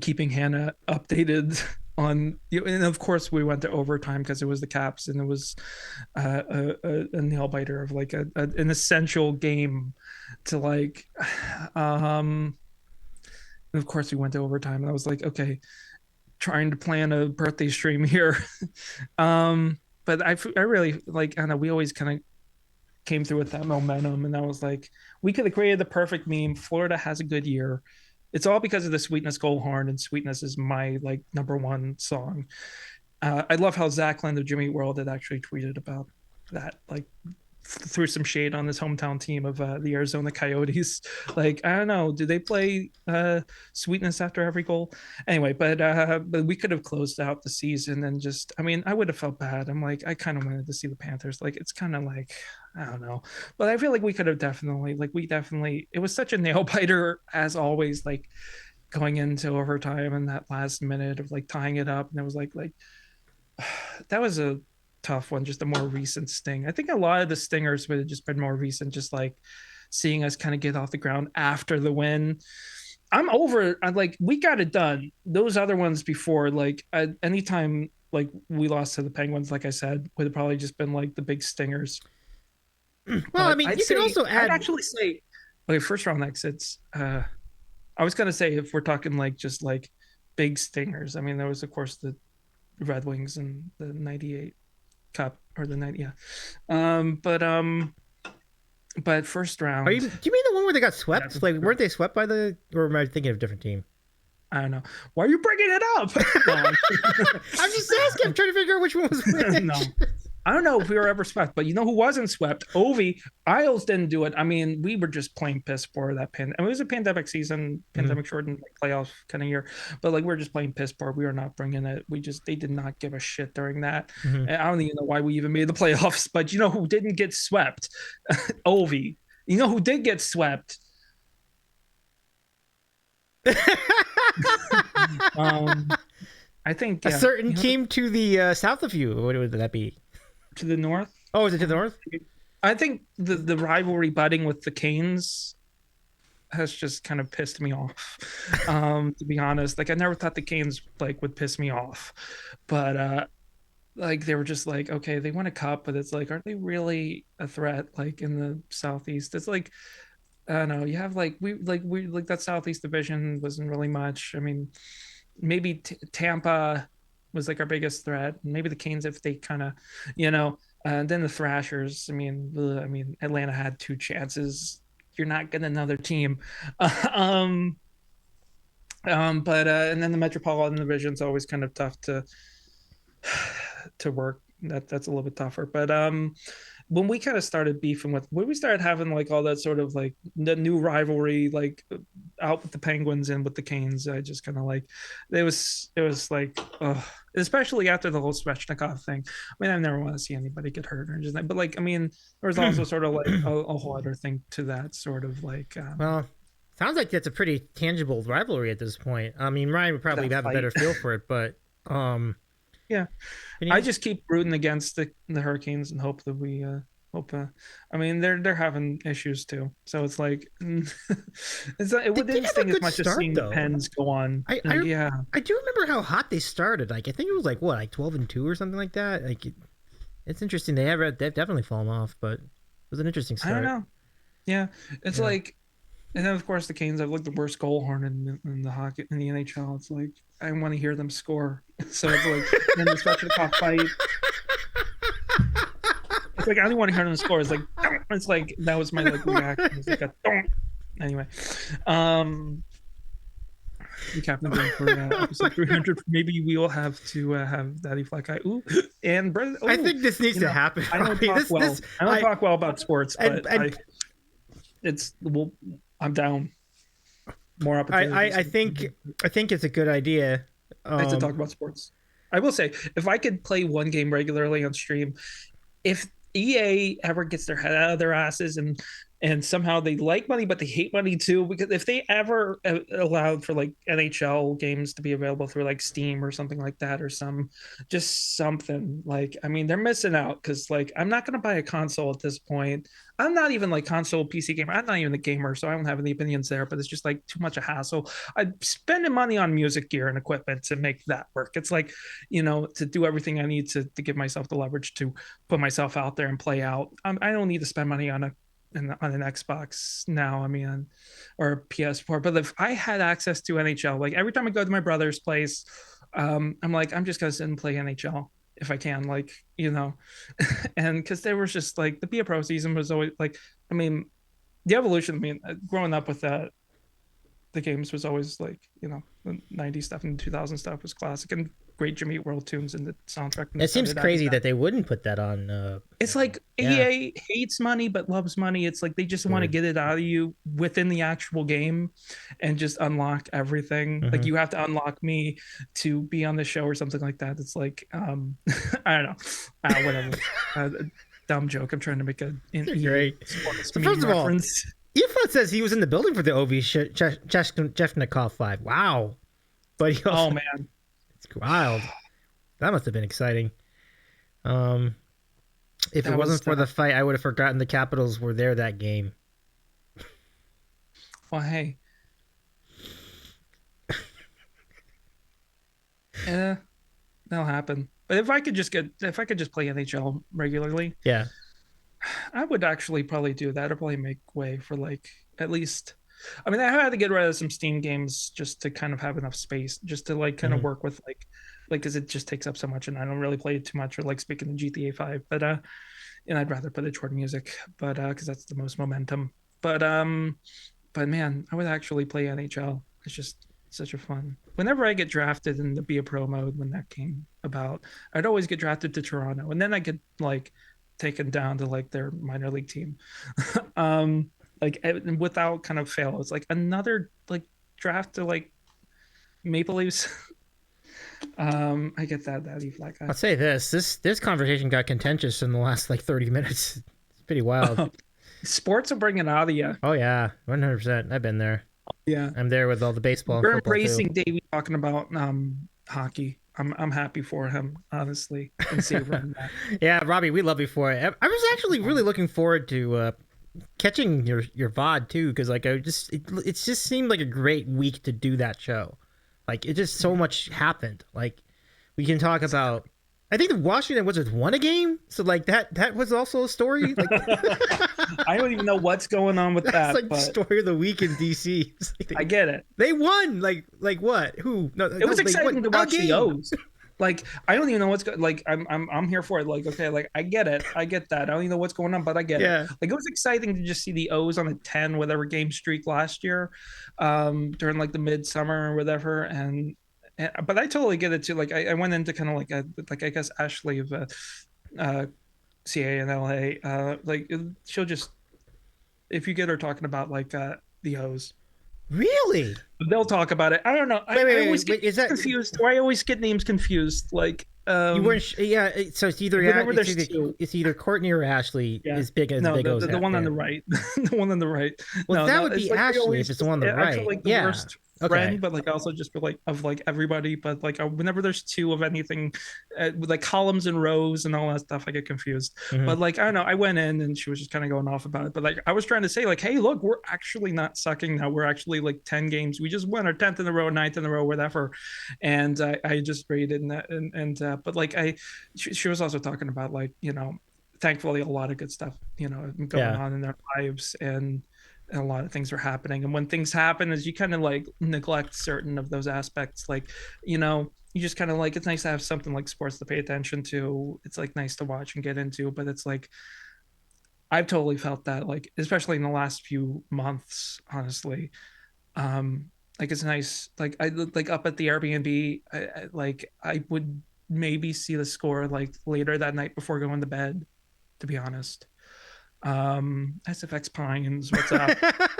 keeping Hannah updated on, and of course we went to overtime because it was the Caps, and it was a nail biter of like an essential game to like. And of course we went to overtime, and I was like, okay, trying to plan a birthday stream here. But I really like, I know we always kind of came through with that momentum, and I was like, we could have created the perfect meme. Florida has a good year. It's all because of the Sweetness goal horn, and Sweetness is my like #1 song. I love how Zach Lind of Jimmy World had actually tweeted about that, like threw some shade on this hometown team of the Arizona Coyotes. Like, I don't know, do they play Sweetness after every goal? Anyway, but we could have closed out the season and just, I would have felt bad. I'm like, I kind of wanted to see the Panthers. Like, it's kind of like, I don't know, but I feel like we could have definitely, it was such a nail biter as always, like going into overtime and that last minute of like tying it up, and it was like that was a tough one, just a more recent sting. I think a lot of the stingers would have just been more recent, just like seeing us kind of get off the ground after the win. I'm over. I'm like, we got it done. Those other ones before, like anytime like we lost to the Penguins, like I said, would have probably just been like the big stingers. Well, you could also add. I'd actually say, okay, first round exits. I was gonna say, if we're talking like just like big stingers, there was of course the Red Wings and the '98 Cup, or the night, yeah. But first round. Do you mean the one where they got swept? Yeah. Like, weren't they swept by the? Or am I thinking of a different team? I don't know. Why are you bringing it up? I'm just asking. I'm trying to figure out which one was which. No. I don't know if we were ever swept, but you know who wasn't swept? Ovi. Isles didn't do it. We were just playing piss poor that it was a pandemic season, pandemic shortened playoff kind of year, but like we were just playing piss poor. We were not bringing it. They did not give a shit during that. And I don't even know why we even made the playoffs. But you know who didn't get swept? Ovi. You know who did get swept? I think a certain team to the south of you. What would that be? To the north. Oh, is it to the north? I think the rivalry budding with the Canes has just kind of pissed me off. To be honest, like I never thought the Canes like would piss me off, but like they were just like, okay, they won a cup, but it's like, aren't they really a threat? Like in the Southeast, it's like, I don't know. You have like that Southeast division wasn't really much. Maybe Tampa was like our biggest threat. Maybe the Canes, if they kind of, And then the Thrashers. I mean, Atlanta had 2 chances. You're not getting another team. um, but and then the Metropolitan Division is always kind of tough to work. That's a little bit tougher. But when we kind of started beefing when we started having like all that sort of like the new rivalry, like out with the Penguins and with the Canes, I just kind of like it was like, especially after the whole Svechnikov thing. I mean, I never want to see anybody get hurt or just but like, I mean, there was also sort of like a whole other thing to that sort of like. Well, sounds like that's a pretty tangible rivalry at this point. I mean, Ryan would probably have a better feel for it, but yeah, I just keep rooting against the Hurricanes and hope that we I mean, they're having issues too, so it's like it's not, it wouldn't sting as much as seeing the Pens go on. I do remember how hot they started. Like I think it was like 12-2 or something like that. Like it's interesting. They've definitely fallen off, but it was an interesting start. I don't know. Yeah, it's like. And then, of course, the Canes have like the worst goal horn in the hockey in the NHL. It's like I want to hear them score. So it's like then the Svechnikov fight. It's like I don't want to hear them score. It's like that was my like reaction. It's like anyway. The captain going for episode 300. Maybe we will have to have Daddy Flat Guy. Ooh, and Brendan. I think this needs to happen. I don't talk well about sports, but I'm down. More opportunities. I think it's a good idea. To talk about sports. I will say, if I could play one game regularly on stream, if EA ever gets their head out of their asses and somehow they like money but they hate money too, because if they ever allowed for like NHL games to be available through like Steam or something like that, or something like, I mean, they're missing out, because like I'm not going to buy a console at this point. I'm not even like console PC gamer. I'm not even a gamer, so I don't have any opinions there, but it's just like too much a hassle. I'm spending money on music gear and equipment to make that work. It's like, to do everything I need to give myself the leverage to put myself out there and play out. I don't need to spend money on an Xbox now, I mean, or a PS4. But if I had access to NHL, like every time I go to my brother's place, I'm like, I'm just gonna sit and play NHL if I can, like, and because there was just like the Be a Pro season was always like, I mean, the evolution. I mean, growing up with that, the games was always like, the 90s stuff and the 2000 stuff was classic, and great Jimmy Eat World tunes in the soundtrack. It seems crazy that they wouldn't put that on. It's like EA hates money but loves money. It's like they just want to get it out of you within the actual game and just unlock everything. Like you have to unlock me to be on the show or something like that. It's like I don't know, whatever. Dumb joke. I'm trying to make an great. So first of all, Ifat says he was in the building for the OV Shevchnikov 5. Wow, but he also, man. It's wild. That must have been exciting. If it wasn't for the fight, I would have forgotten the Capitals were there that game. Well, hey. Yeah, that'll happen. But if I could just play NHL regularly, yeah, I would actually probably do that. Or probably make way for like at least. I mean, I had to get rid of some Steam games just to kind of have enough space, just to like kind of work with like because it just takes up so much, and I don't really play it too much. Or like speaking of GTA 5, but and I'd rather put it toward music, but because that's the most momentum. But man, I would actually play NHL. It's just such a fun. Whenever I get drafted in the Be a Pro mode, when that came about, I'd always get drafted to Toronto, and then I get like taken down to like their minor league team. Like without kind of fail, it's like another like draft to like Maple Leafs. I get that Flat Guy. I'll say this conversation got contentious in the last like 30 minutes. It's pretty wild. Sports will bring it out of you. Oh yeah, 100%. I've been there. Yeah, I'm there with all the baseball. We're embracing Davey talking about hockey. I'm happy for him, honestly, and savoring that. Yeah, Robbie, we love you for it. I was actually really looking forward to catching your VOD too, because like it just seemed like a great week to do that show. Like it just so much happened. Like we can talk about. I think the Washington Wizards won a game, so like that was also a story. Like, I don't even know what's going on with that. Like the story of the week in DC. Like I get it. They won. Like what? Who? No, it was exciting to watch the O's. Like I don't even know what's going. Like I'm here for it. Like okay, like I get it, I get that. I don't even know what's going on, but I get Yeah. it. Like it was exciting to just see the O's on a 10 whatever game streak last year, during like the midsummer or whatever, and but I totally get it too. Like I went into kind of like I guess Ashley of CA in LA, she'll just if you get her talking about like the O's. Really? They'll talk about it. I don't know. I always get is that confused. Or I always get names confused. Like you weren't? Yeah. So it's either whenever there's two. it's either Courtney or Ashley. Yeah. As big as no, big the, O's the have one on the been. right. The one on the right. Well, no, that no, would it's be like they Ashley always if it's the one on the I feel right. like the Yeah. worst Okay. friend, but like also just for like of like everybody. But like whenever there's two of anything, with like columns and rows and all that stuff, I get confused. Mhm. But like I don't know. I went in and she was just kind of going off about it. But like I was trying to say like, hey, look, we're actually not sucking now. We're actually like 10 games. We just won our 10th in a row, 9th in a row, whatever. And I just rated that and but like she was also talking about like thankfully a lot of good stuff going on in their lives and a lot of things are happening, and when things happen is you kind of like neglect certain of those aspects, like you just kind of like it's nice to have something like sports to pay attention to. It's like nice to watch and get into, but it's like I've totally felt that, like especially in the last few months, like it's nice, like I like up at the Airbnb, I would maybe see the score like later that night before going to bed, to be honest. SFX Pines, what's up?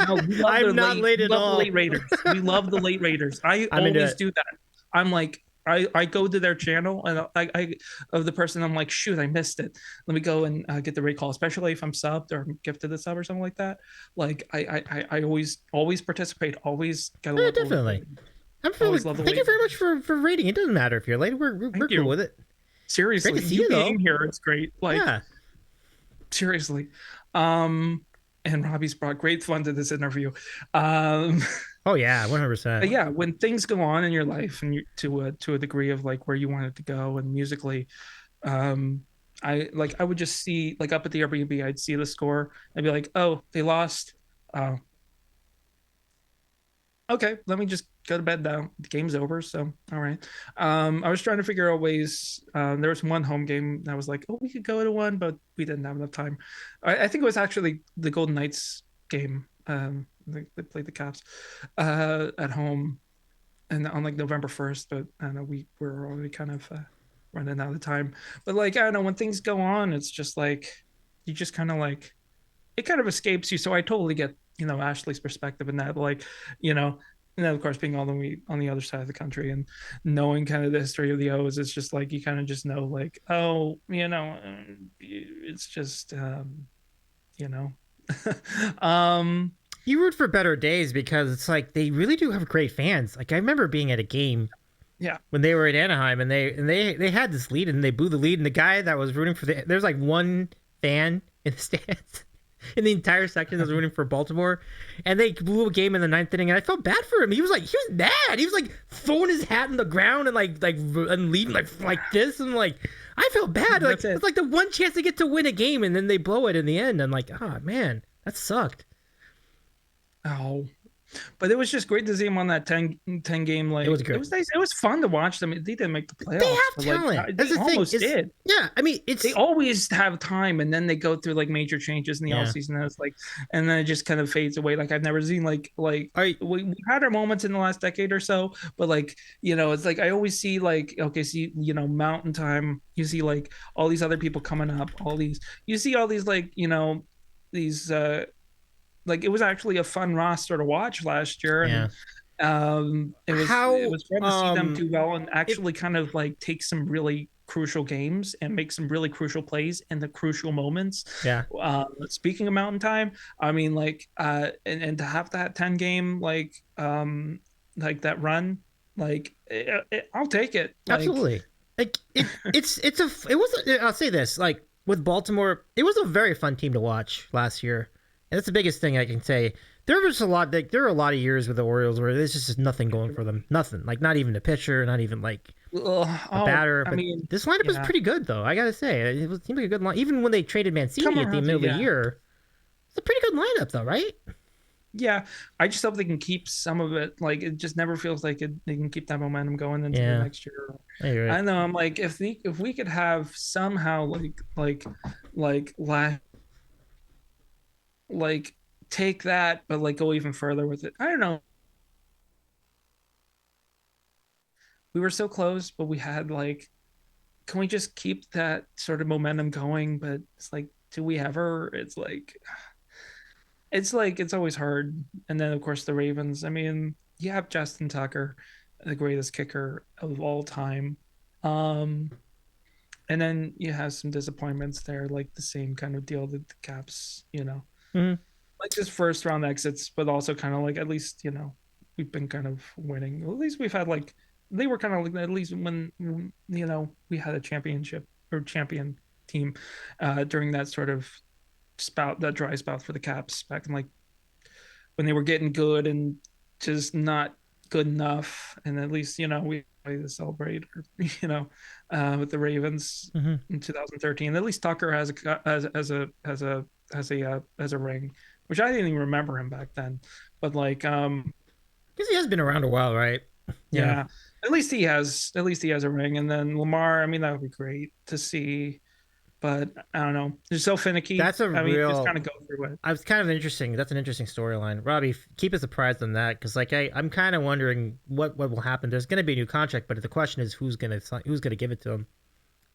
No, we love I'm the not late at love all. the late Raiders. We love the late Raiders. I I'm into always it. do that. I'm like I go to their channel and I of the person, I'm like, shoot, I missed it. Let me go and get the recall, especially if I'm subbed or gifted a sub or something like that. Like I always participate, always gotta Yeah, love the late definitely. Raiders. I'm feeling. Always love the Thank you late very much for rating. It doesn't matter if you're late. We're Thank cool you. with it. Seriously, Great to see you, though. being here, it's great. Like Yeah. seriously. And Robbie's brought great fun to this interview. Um Oh yeah, But 100%. yeah, when things go on in your life and you to a degree of like where you want it to go and musically, I would just see like up at the Airbnb, I'd see the score. I'd be like, oh, they lost. Oh, okay, let me just go to bed now. The game's over, so all right. I was trying to figure out ways. There was one home game that I was like, oh, we could go to one, but we didn't have enough time. I think it was actually the Golden Knights game. They played the Caps at home, and on like November 1st. But I don't know, we were already kind of running out of time. But like I don't know, when things go on, it's just like you just kind of like it kind of escapes you. So I totally get Ashley's perspective in that, like and then of course being all the way on the other side of the country and knowing kind of the history of the O's, it's just like you kind of just know like, oh, it's just You root for better days because it's like they really do have great fans. Like I remember being at a game, yeah, when they were at Anaheim and they had this lead and they blew the lead, and the guy that was rooting for there's like one fan in the stands in the entire section that was rooting for Baltimore, and they blew a game in the 9th inning, and I felt bad for him. He was mad. He was like throwing his hat in the ground and and leaving like this, and like I felt bad. Like it's like the one chance they get to win a game and then they blow it in the end. I'm like, oh man, that sucked. Oh, but it was just great to see him on that 10 game. Like It was good. It was nice. It was fun to watch them. They didn't make the playoffs. They have but, talent. Like, That's they the thing. almost did. Yeah, I mean, They always have time, and then they go through like major changes in the off season. And it's like, and then it just kind of fades away. Like I've never seen we had our moments in the last decade or so, but like it's like I always see like Mountain Time. You see like all these other people coming up. You see all these like these. Like it was actually a fun roster to watch last year, and it was fun to see them do well and actually kind of like take some really crucial games and make some really crucial plays in the crucial moments. Yeah. Speaking of Mountain Time, I mean, like, and to have that 10 game like that run, like, I'll take it. Like, absolutely. Like I'll say this, like with Baltimore, it was a very fun team to watch last year. And that's the biggest thing I can say. There are a lot of years with the Orioles where there's just nothing going for them. Nothing. Like not even a pitcher, not even like a batter. But this lineup was pretty good though. I gotta say, it seemed like a good line. Even when they traded Mancini at the middle of the year, it's a pretty good lineup though, right? Yeah, I just hope they can keep some of it. Like it just never feels like they can keep that momentum going into the Yeah, next year. I hear I it. know. I'm like, if we could have somehow like like take that, but like go even further with it. I don't know. We were so close, but we had like, can we just keep that sort of momentum going? But it's like, do we ever? It's like it's always hard. And then of course the Ravens. I mean, you have Justin Tucker, the greatest kicker of all time. Um, and then you have some disappointments there, like the same kind of deal that the Caps, Mhm. like just first round exits, but also kind of like at least we've been kind of winning. At least we've had like they were kind of like at least when we had a championship or champion team during that sort of that dry spout for the Caps back in like when they were getting good and just not good enough. And at least we play to celebrate, with the Ravens Mhm. in 2013. At least Tucker has a ring, which I didn't even remember him back then. But like, Because he has been around a while, right? Yeah. yeah, at least he has a ring. And then Lamar, I mean, that would be great to see. But I don't know. They're so finicky. That's a I mean, just real. kind of go through it. I was kind of interesting. That's an interesting storyline, Robbie. Keep us apprised on that, because like I'm kind of wondering what will happen. There's going to be a new contract, but the question is who's gonna give it to him,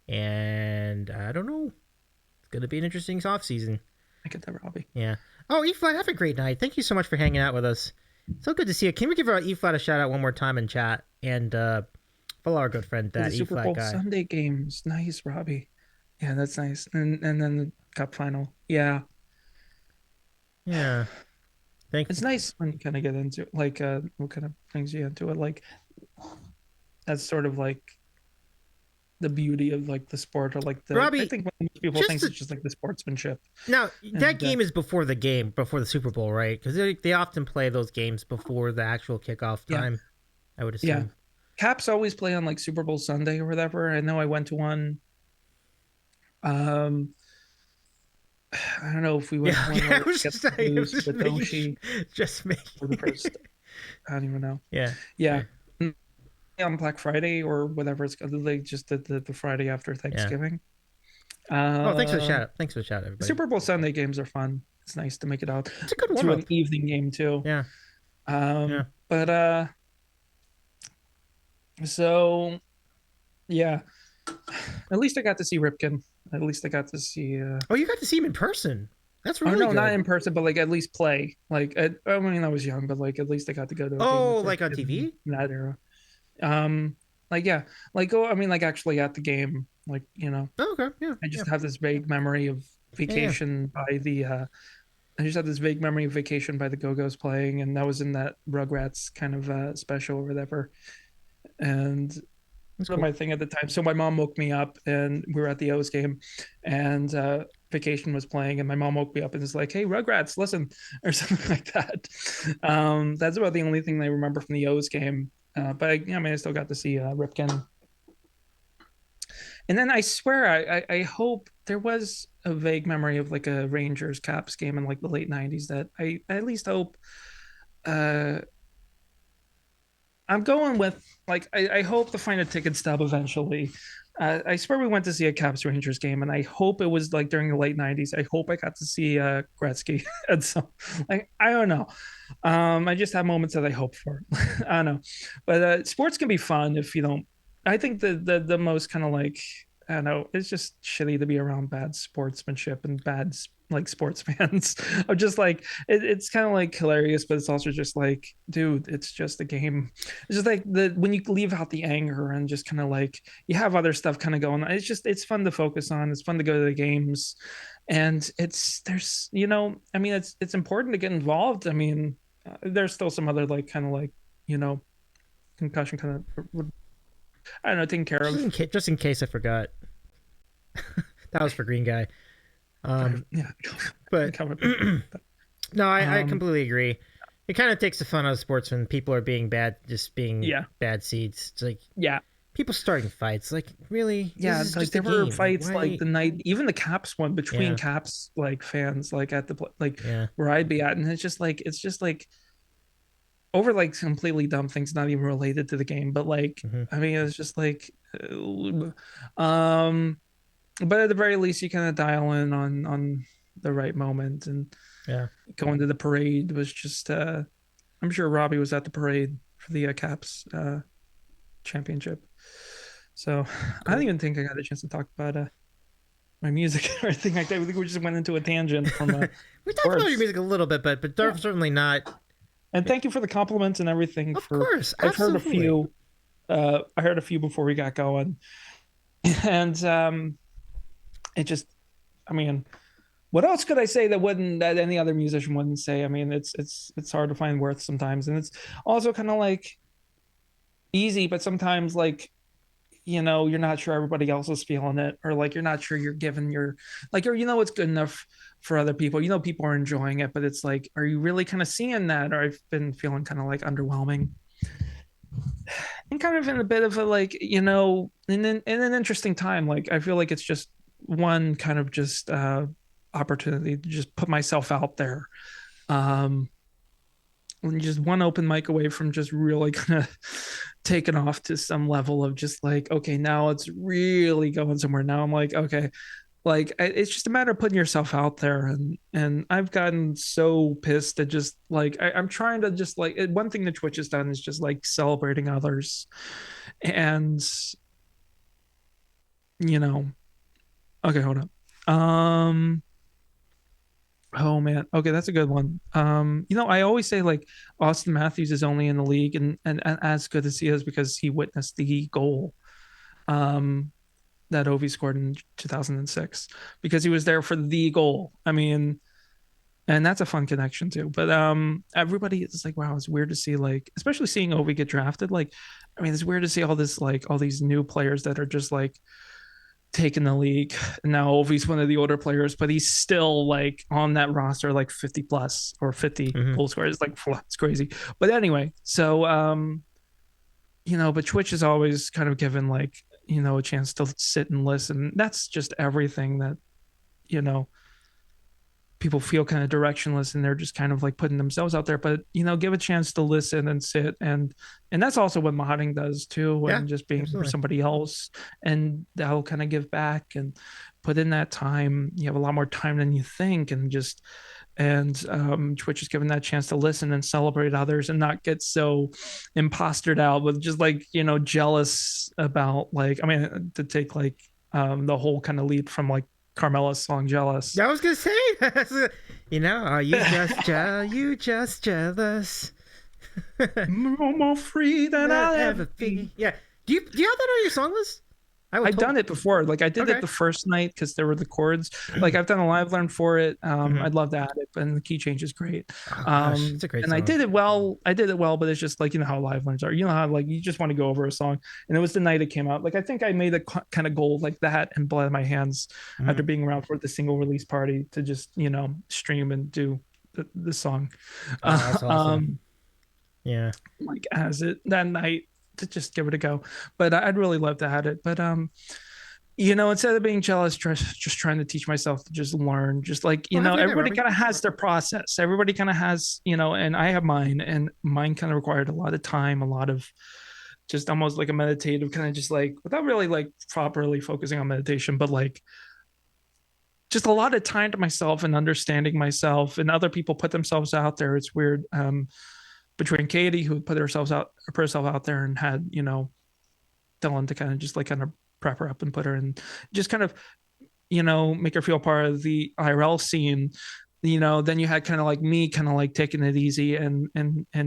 and I don't know. It's going to be an interesting off season. I get that, Robbie. Yeah. Oh, E-Flat, have a great night. Thank you so much for hanging out with us. So good to see you. Can we give E-Flat a shout out one more time in chat and follow our good friend The that Super E-Flat Bowl guy. Sunday games, nice, Robbie. Yeah, that's nice. And then the Cup final. Yeah, Yeah. Thank it's nice when you kind of get into it, like what kind of brings you into it. Like that's sort of like the beauty of like the sport, or like I Robbie. think what most people Just think to, it's just like the sportsmanship. now that And game is before the Super Bowl, right? Because they often play those games before the actual kickoff yeah, time. I would yeah. assume. Caps always play on like Super Bowl Sunday or whatever. I know I went to one. Um, I don't know if we went Yeah, to one yeah. where I was we just saying, I was with just making, Oshi just for the making. first. I don't even know. Yeah. Yeah. Yeah. On Black Friday or whatever it's called, like just the Friday after Yeah. Thanksgiving. Oh, thanks for the Uh, shout out. Thanks for the shout out, everybody. Super Bowl Sunday games are fun. It's nice to make it out It's a good warm to an up. evening game too. Yeah. Yeah. But so yeah, at least I got to see Ripken. At least I got to see. Oh, you got to see him in person. That's Oh really no, not good. in person, but like at least play. Like I mean, I was young, but like at least I got to go to a game Oh, with like on Ripken TV? in that era. Um, like yeah, like go. I mean, like actually at the game, like Oh, okay. Yeah. I Yeah. just have this vague memory of Yeah. Vacation by the I just had this vague memory of Vacation by the Go-Go's playing, and that was in that Rugrats kind of special or whatever. And That's was cool. my thing at the time. So my mom woke me up, and we were at the O's game, and Vacation was playing, and my mom woke me up and was like, "Hey, Rugrats, listen," or something like that. That's about the only thing I remember from the O's game. But I mean, I still got to see Ripken. And then I swear, I hope there was a vague memory of like a Rangers Caps game in like the late '90s that I at least hope. Uh, I'm going with like I hope to find a ticket stub eventually. I swear we went to see a Caps Rangers game, and I hope it was like during the late '90s. I hope I got to see Gretzky, and so like I don't know. I just have moments that I hope for. I don't know, but sports can be fun if you don't. I think the most kind of like I don't know. It's just shitty to be around bad sportsmanship and bad like sports fans. I'm just like it's kind of like hilarious, but it's also just like, dude, it's just a game. It's just like the when you leave out the anger and just kind of like you have other stuff kind of going on. It's fun to focus on. It's fun to go to the games, and there's I mean it's important to get involved. I mean, there's still some other like kind of like you know concussion kind of I don't know taken care of. Just in case I forgot. That was for Green Guy. Yeah, But no, I completely agree. It kind of takes the fun out of sports when people are being bad, just being Yeah. bad seeds. It's like yeah. people starting fights. Like, really? Yeah, This is like just a there were game. fights Why? like the night, even the Caps one between Yeah. Caps like fans, like at the like Yeah. where I'd be at, and it's just like over like completely dumb things, not even related to the game, but like Hmm. I mean, it's just like, um, but at the very least, you kind of dial in on the right moment, and Yeah. going to the parade was just, I'm sure Robbie was at the parade for the Caps championship. So I don't Cool. even think I got a chance to talk about my music or anything like that. I think we just went into a tangent from We talked about your sports. music a little bit, but Yeah. certainly not. And thank you for the compliments and everything. Of For course, I've heard a absolutely. few. I heard a few before we got going, and it just, I mean, what else could I say that any other musician wouldn't say? I mean, it's hard to find worth sometimes, and it's also kind of like easy, but sometimes like, you're not sure everybody else is feeling it, or like you're not sure you're giving your, like, or it's good enough for other people. People are enjoying it, but it's like, are you really kind of seeing that? Or I've been feeling kind of like underwhelming, and kind of in a bit of a like, in an interesting time. Like I feel like it's just one kind of just opportunity to just put myself out there. Um, and just one open mic away from just really kind of taking off to some level of just like, okay, now it's really going somewhere. Now I'm like, okay, like it's just a matter of putting yourself out there, and I've gotten so pissed at just like I'm trying to just like, one thing that Twitch has done is just like celebrating others, and you know okay, hold up. Oh man, okay, that's a good one. I always say like Austin Matthews is only in the league, and as good as he is because he witnessed the goal um that Ovi scored in 2006, because he was there for the goal. I mean, and that's a fun connection too. But everybody is like, wow, it's weird to see, like, especially seeing Ovi get drafted. Like, I mean, it's weird to see all this, like all these new players that are just like taking the league. And now Ovi's one of the older players, but he's still like on that roster, like 50 plus or 50 Hmm. goal scorers. Like, it's crazy. But anyway, so but Twitch is always kind of given like, a chance to sit and listen. That's just everything that, you know, people feel kind of directionless, and they're just kind of like putting themselves out there. But give a chance to listen and sit, and that's also what modding does too, Yeah, and just being for absolutely. somebody else, and that'll kind of give back and put in that time. You have a lot more time than you think, and just, and Twitch is given that chance to listen and celebrate others, and not get so impostered out with just like, jealous about, like, I mean, to take like the whole kind of lead from like Carmela's song "Jealous." Yeah, I was gonna say, are you just jealous? More free than I'll ever be. Yeah. Do you have that on your song list? I've done it before. Like I did Okay. it the first night because there were the chords. Like I've done a live learn for it. Mhm. I'd love to add it, and the key change is great. Oh gosh, it's a great And song. I did it well. But it's just like, how live learns are. You know how like you just want to go over a song, and it was the night it came out. Like I think I made a kind of goal like that and blood in my hands Mhm. after being around for the single release party to just stream and do the song. Oh, that's awesome. Yeah. Like as it that night, to just give it a go. But I'd really love to have it. But instead of being jealous, just trying to teach myself to just learn, just like, Well, have a good night, everybody Robbie. kind of has their process. Everybody kind of has, and I have mine, and mine kind of required a lot of time, a lot of just almost like a meditative kind of, just like, without really like properly focusing on meditation, but like just a lot of time to myself and understanding myself, and other people put themselves out there. It's weird. Between Katie, who put herself out there, and had, Dylan to kind of prep her up and put her in, just kind of, make her feel part of the IRL scene. Then you had kind of like me, kind of like taking it easy, and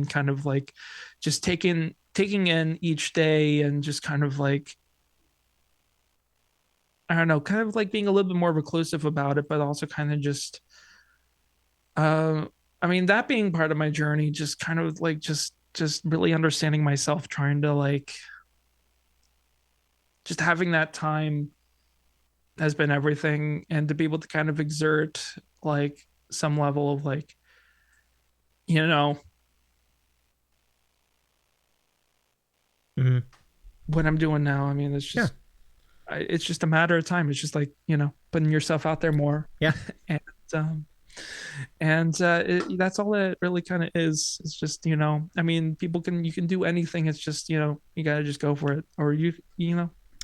kind of like just taking in each day, and just kind of like, I don't know, kind of like being a little bit more reclusive about it, but also kind of just, I mean, that being part of my journey, just kind of like just really understanding myself, trying to like, just having that time has been everything, and to be able to kind of exert like some level of like, you know Mhm. what I'm doing now. I mean, it's just it's just a matter of time. It's just like, putting yourself out there more. Yeah. And that's all it really kind of is. It's just, I mean, you can do anything. It's just, you gotta just go for it, or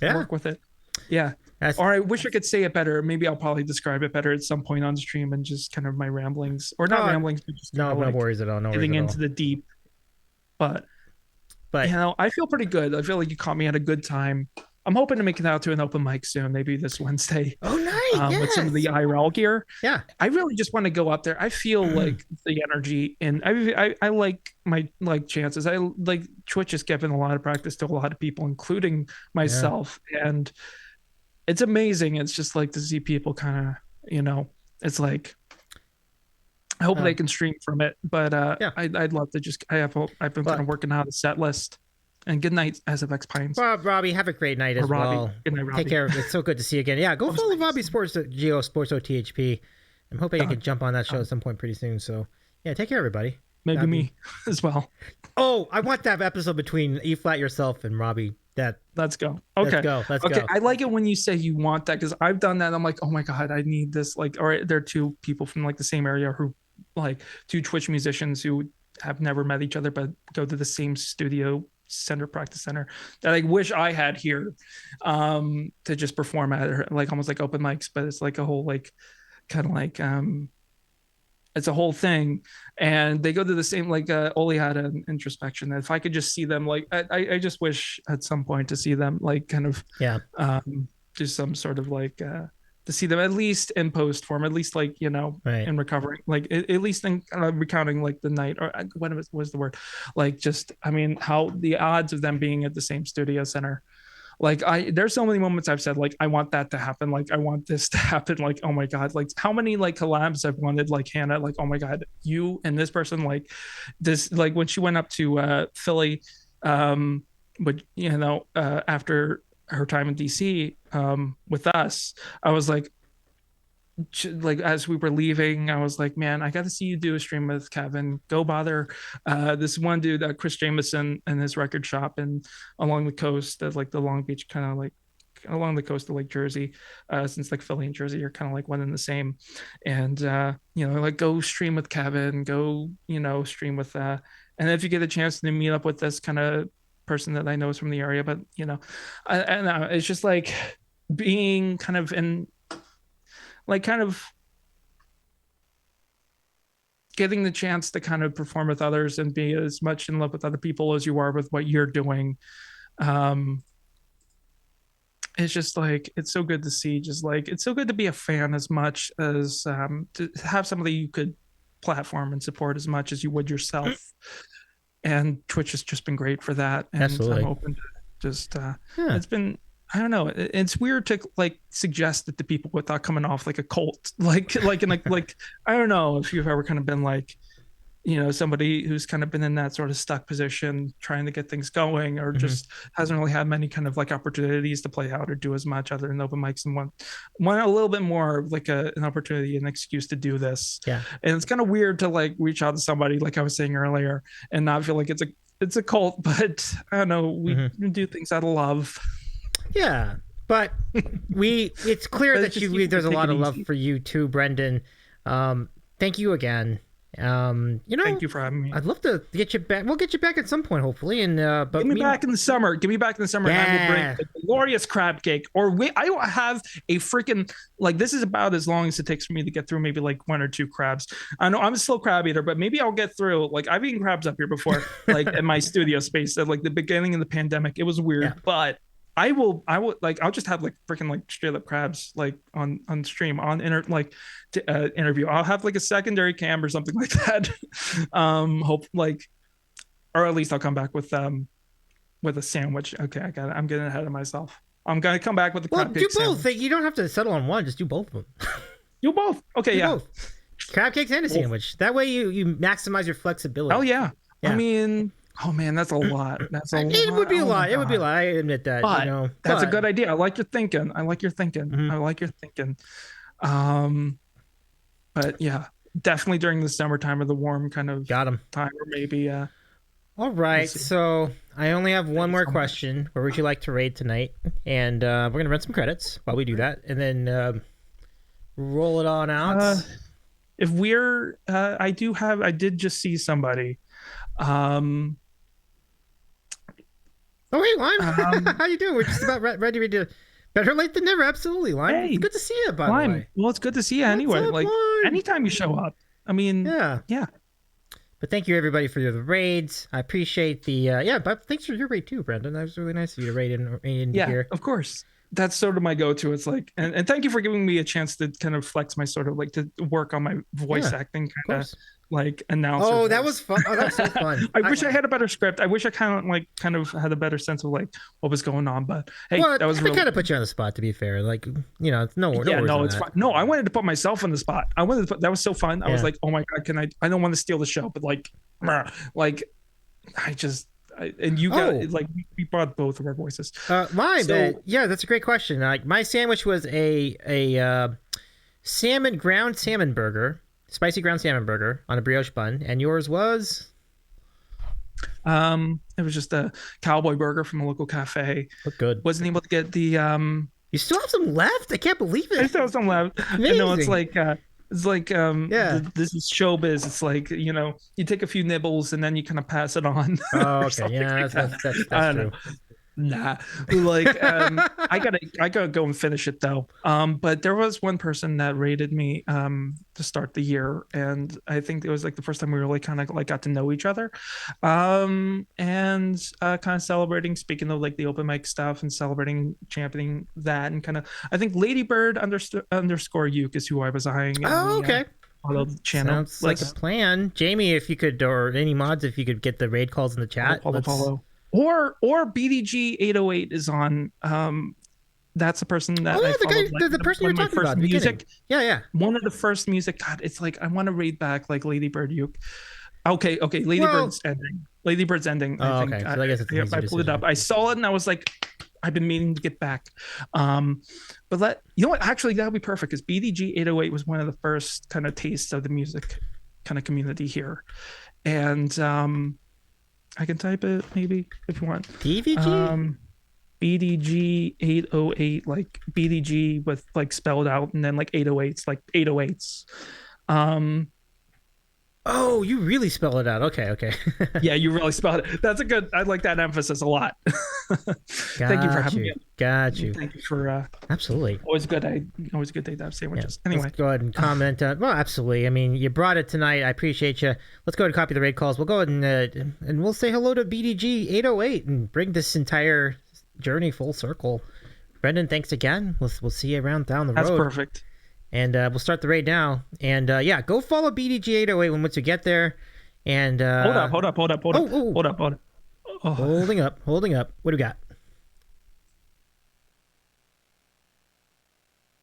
work with it. Yeah. Or I wish I could say it better. Maybe I'll probably describe it better at some point on stream, and just kind of my ramblings, or not ramblings, but just no worries at all. No worries getting at all. into the deep. But I feel pretty good. I feel like you caught me at a good time. I'm hoping to make it out to an open mic soon, maybe this Wednesday. Oh, nice! With some of the IRL gear. Yeah, I really just want to go up there. I feel like the energy, and I like my chances. I like Twitch has given a lot of practice to a lot of people, including myself, and it's amazing. It's just like to see people kind of, it's like, I hope they can stream from it, but I'd love to just. I've been kind of working out a set list. And good night, as of X Pines. Robbie, have a great night as well. Good night, Robbie. Take care. It's so good to see you again. Yeah, go follow Robbie Sports, Geo Sports OTHP. I'm hoping I can jump on that show at some point pretty soon. So, yeah, take care, everybody. Maybe me as well. Oh, I want that episode between E Flat, yourself, and Robbie. Let's go. Okay. Let's go. I like it when you say you want that, because I've done that. I'm like, oh my God, I need this. Like, or there are two people from like the same area who, like, two Twitch musicians who have never met each other but go to the same studio practice center that I wish I had here, to just perform at, like almost like open mics, but it's like a whole like kind of like it's a whole thing, and they go to the same, like Oli had an introspection. If I could just see them, like I just wish at some point to see them, like kind of do some sort of like to see them at least in post form, at least like, in recovering, like at least in recounting like the night, or what was the word, like just, I mean, how the odds of them being at the same studio center, like there's so many moments I've said, like, I want that to happen. Like, I want this to happen. Like, oh my God, like how many like collabs I've wanted, like Hannah, like, oh my God, you and this person, like this, like when she went up to Philly, but after her time in DC with us, I was like as we were leaving, I was like, man, I got to see you do a stream with Kevin. Go bother this one dude, Chris Jameson, and his record shop, and along the coast of like the Long Beach, kind of like along the coast of Lake Jersey, since like Philly and Jersey are kind of like one and the same. And like go stream with Kevin, go stream with and if you get a chance to meet up with this kind of person that I know is from the area, but it's just like being kind of in like kind of getting the chance to kind of perform with others and be as much in love with other people as you are with what you're doing. It's just like, it's so good to see, just like, it's so good to be a fan as much as to have somebody you could platform and support as much as you would yourself. And Twitch has just been great for that. And absolutely. I'm open to just, it's been, I don't know. It's weird to like suggest it to people without coming off like a cult, like I don't know if you've ever kind of been like, somebody who's kind of been in that sort of stuck position, trying to get things going, or just hasn't really had many kind of like opportunities to play out or do as much other than open mics, and want a little bit more like an opportunity, an excuse to do this. Yeah. And it's kind of weird to like reach out to somebody, like I was saying earlier, and not feel like it's a cult, but I don't know, we do things out of love. Yeah, but it's clear that there's a lot of love for you too, Brendan. Thank you again. Thank you for having me. I'd love to get you back. We'll get you back at some point, hopefully. And but give me back in the summer. Give me back in the summer. Yeah. And I will bring a glorious crab cake. Or I will have a freaking, like, this is about as long as it takes for me to get through maybe like one or two crabs. I know I'm a slow crab eater, but maybe I'll get through. Like, I've eaten crabs up here before, like in my studio space at like the beginning of the pandemic. It was weird, but I will like, I'll just have like freaking like straight up crabs like on stream on interview. I'll have like a secondary cam or something like that. Hope like, or at least I'll come back with a sandwich. Okay, I got it. I'm getting ahead of myself. I'm gonna come back with the crab cake. Do both. Sandwich. You don't have to settle on one. Just do both of them. Do both. Okay, do both. Crab cakes and a sandwich. That way you maximize your flexibility. Oh yeah. I mean. Oh man, that's a lot. It would be a lot. It would be a lot. I admit that. But that's a good idea. I like your thinking. But yeah, definitely during the summertime or the warm kind of got him time, or maybe All right, Let's see. so I only have one more question. Where would you like to raid tonight? And we're gonna run some credits while we do that, and then roll it on out. If we're, I did just see somebody. Oh wait, Lime, how you doing? We're just about ready to. Better late than never. Absolutely, Lime. Hey, It's good to see you. By the Lime. way, Well, it's good to see you anyway. up, Like Lime? anytime you show up. I mean, yeah. But thank you everybody for the raids. I appreciate the but thanks for your raid too, Brendan. That was really nice of you to raid in yeah, here. of course. That's sort of my go-to. It's like, and thank you for giving me a chance to kind of flex my sort of like to work on my voice acting kind of like announcer. Oh, that voice. was fun. Oh, that was so fun. I wish I had a better script. I wish I kind of had a better sense of like what was going on. But hey, well, that was I kind of put you on the spot. To be fair, like it's no yeah, worries no, on it's that. fine. No, I wanted to put myself on the spot. I wanted to put, that was so fun. I was like, oh my god, can I don't want to steal the show, but like and you got like we brought both of our voices. Mine, yeah, that's a great question. Like my sandwich was a ground salmon burger, spicy ground salmon burger on a brioche bun, and yours was it was just a cowboy burger from a local cafe. look good. Wasn't able to get the You still have some left? I can't believe it. I still have some left. Amazing. I know it's like yeah. This is showbiz. It's like, you take a few nibbles and then you kind of pass it on. Oh, okay. Yeah, that's true. Nah, like I gotta go and finish it though. But there was one person that rated me to start the year, and I think it was like the first time we really kind of like got to know each other, and kind of celebrating. Speaking of like the open mic stuff and celebrating, championing that, and kind of I think Ladybird underscore Uke is who I was eyeing. Oh, okay. Follow the channel. Sounds like a plan. Jamie, if you could, or any mods, if you could get the raid calls in the chat. Follow. Or BDG 808 is on. That's the person that I followed, the person you're talking about. Music. Yeah. One of the first music. God, it's like I want to read back like Ladybird Uke. Okay. Ladybird's ending. Ladybird's ending. Oh, I think. okay. So I guess it's an easy I pulled it decision. up. I saw it and I was like, I've been meaning to get back. But you know what? Actually, that would be perfect because BDG 808 was one of the first kind of tastes of the music kind of community here, and I can type it maybe if you want. DVG? BDG 808, like BDG with like spelled out, and then like 808s, like 808s. Oh, you really spell it out. Okay. Yeah, you really spelled it. That's a good. I like that emphasis a lot. Thank you for having me. Got you. Thank you for absolutely. Always good day to have sandwiches. Anyway, let's go ahead and comment. Well, absolutely. I mean, you brought it tonight. I appreciate you. Let's go ahead and copy the raid calls. We'll go ahead and we'll say hello to BDG 808 and bring this entire journey full circle. Brendan, thanks again. We'll see you around down the road. That's perfect. And we'll start the raid now. And go follow BDG 808 once you get there. And hold up. Oh. Holding up. What do we got?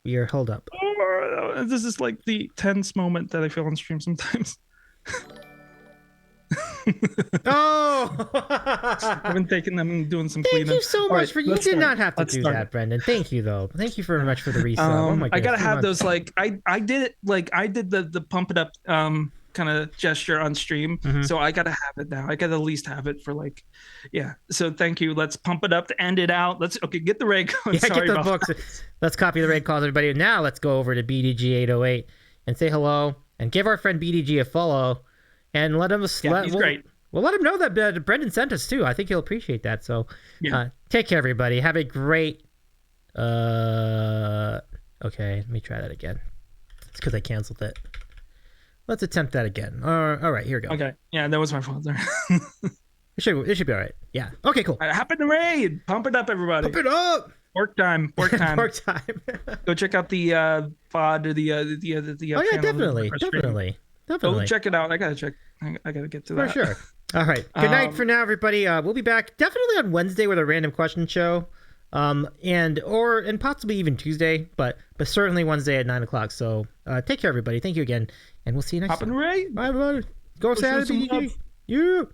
We are held up. Oh, this is like the tense moment that I feel on stream sometimes. Oh, I've been taking them and doing some thank cleanup. you so much for you did not have to do that, Brendan. Thank you though. Thank you very much for the resub. Oh my goodness. I gotta have those like I did it like I did the pump it up kind of gesture on stream, so I gotta have it now. I gotta at least have it for like so thank you. Let's pump it up to end it out. Let's get the raid going. Sorry get the about books. that. Let's copy the raid calls, everybody. Now let's go over to BDG 808 and say hello and give our friend BDG a follow and let him he's great. We'll let him know that Brendan sent us too. I think he'll appreciate that. So take care, everybody. Have a great okay, let me try that again. It's because I canceled it. Let's attempt that again. All right, here we go. Okay. Yeah, that was my fault there. It should be all right. Yeah. Okay, cool. Happen to raid. Pump it up, everybody. Pump it up. Work time. Work time. Go check out the VOD or the oh yeah, definitely. Go check it out. I gotta check. I gotta get to that. For sure. All right. Good night for now, everybody. We'll be back definitely on Wednesday with a random question show, and possibly even Tuesday, but certainly Wednesday at 9:00. So take care, everybody. Thank you again, and we'll see you next time. Right. Bye, everybody. Go sad, BDG. You.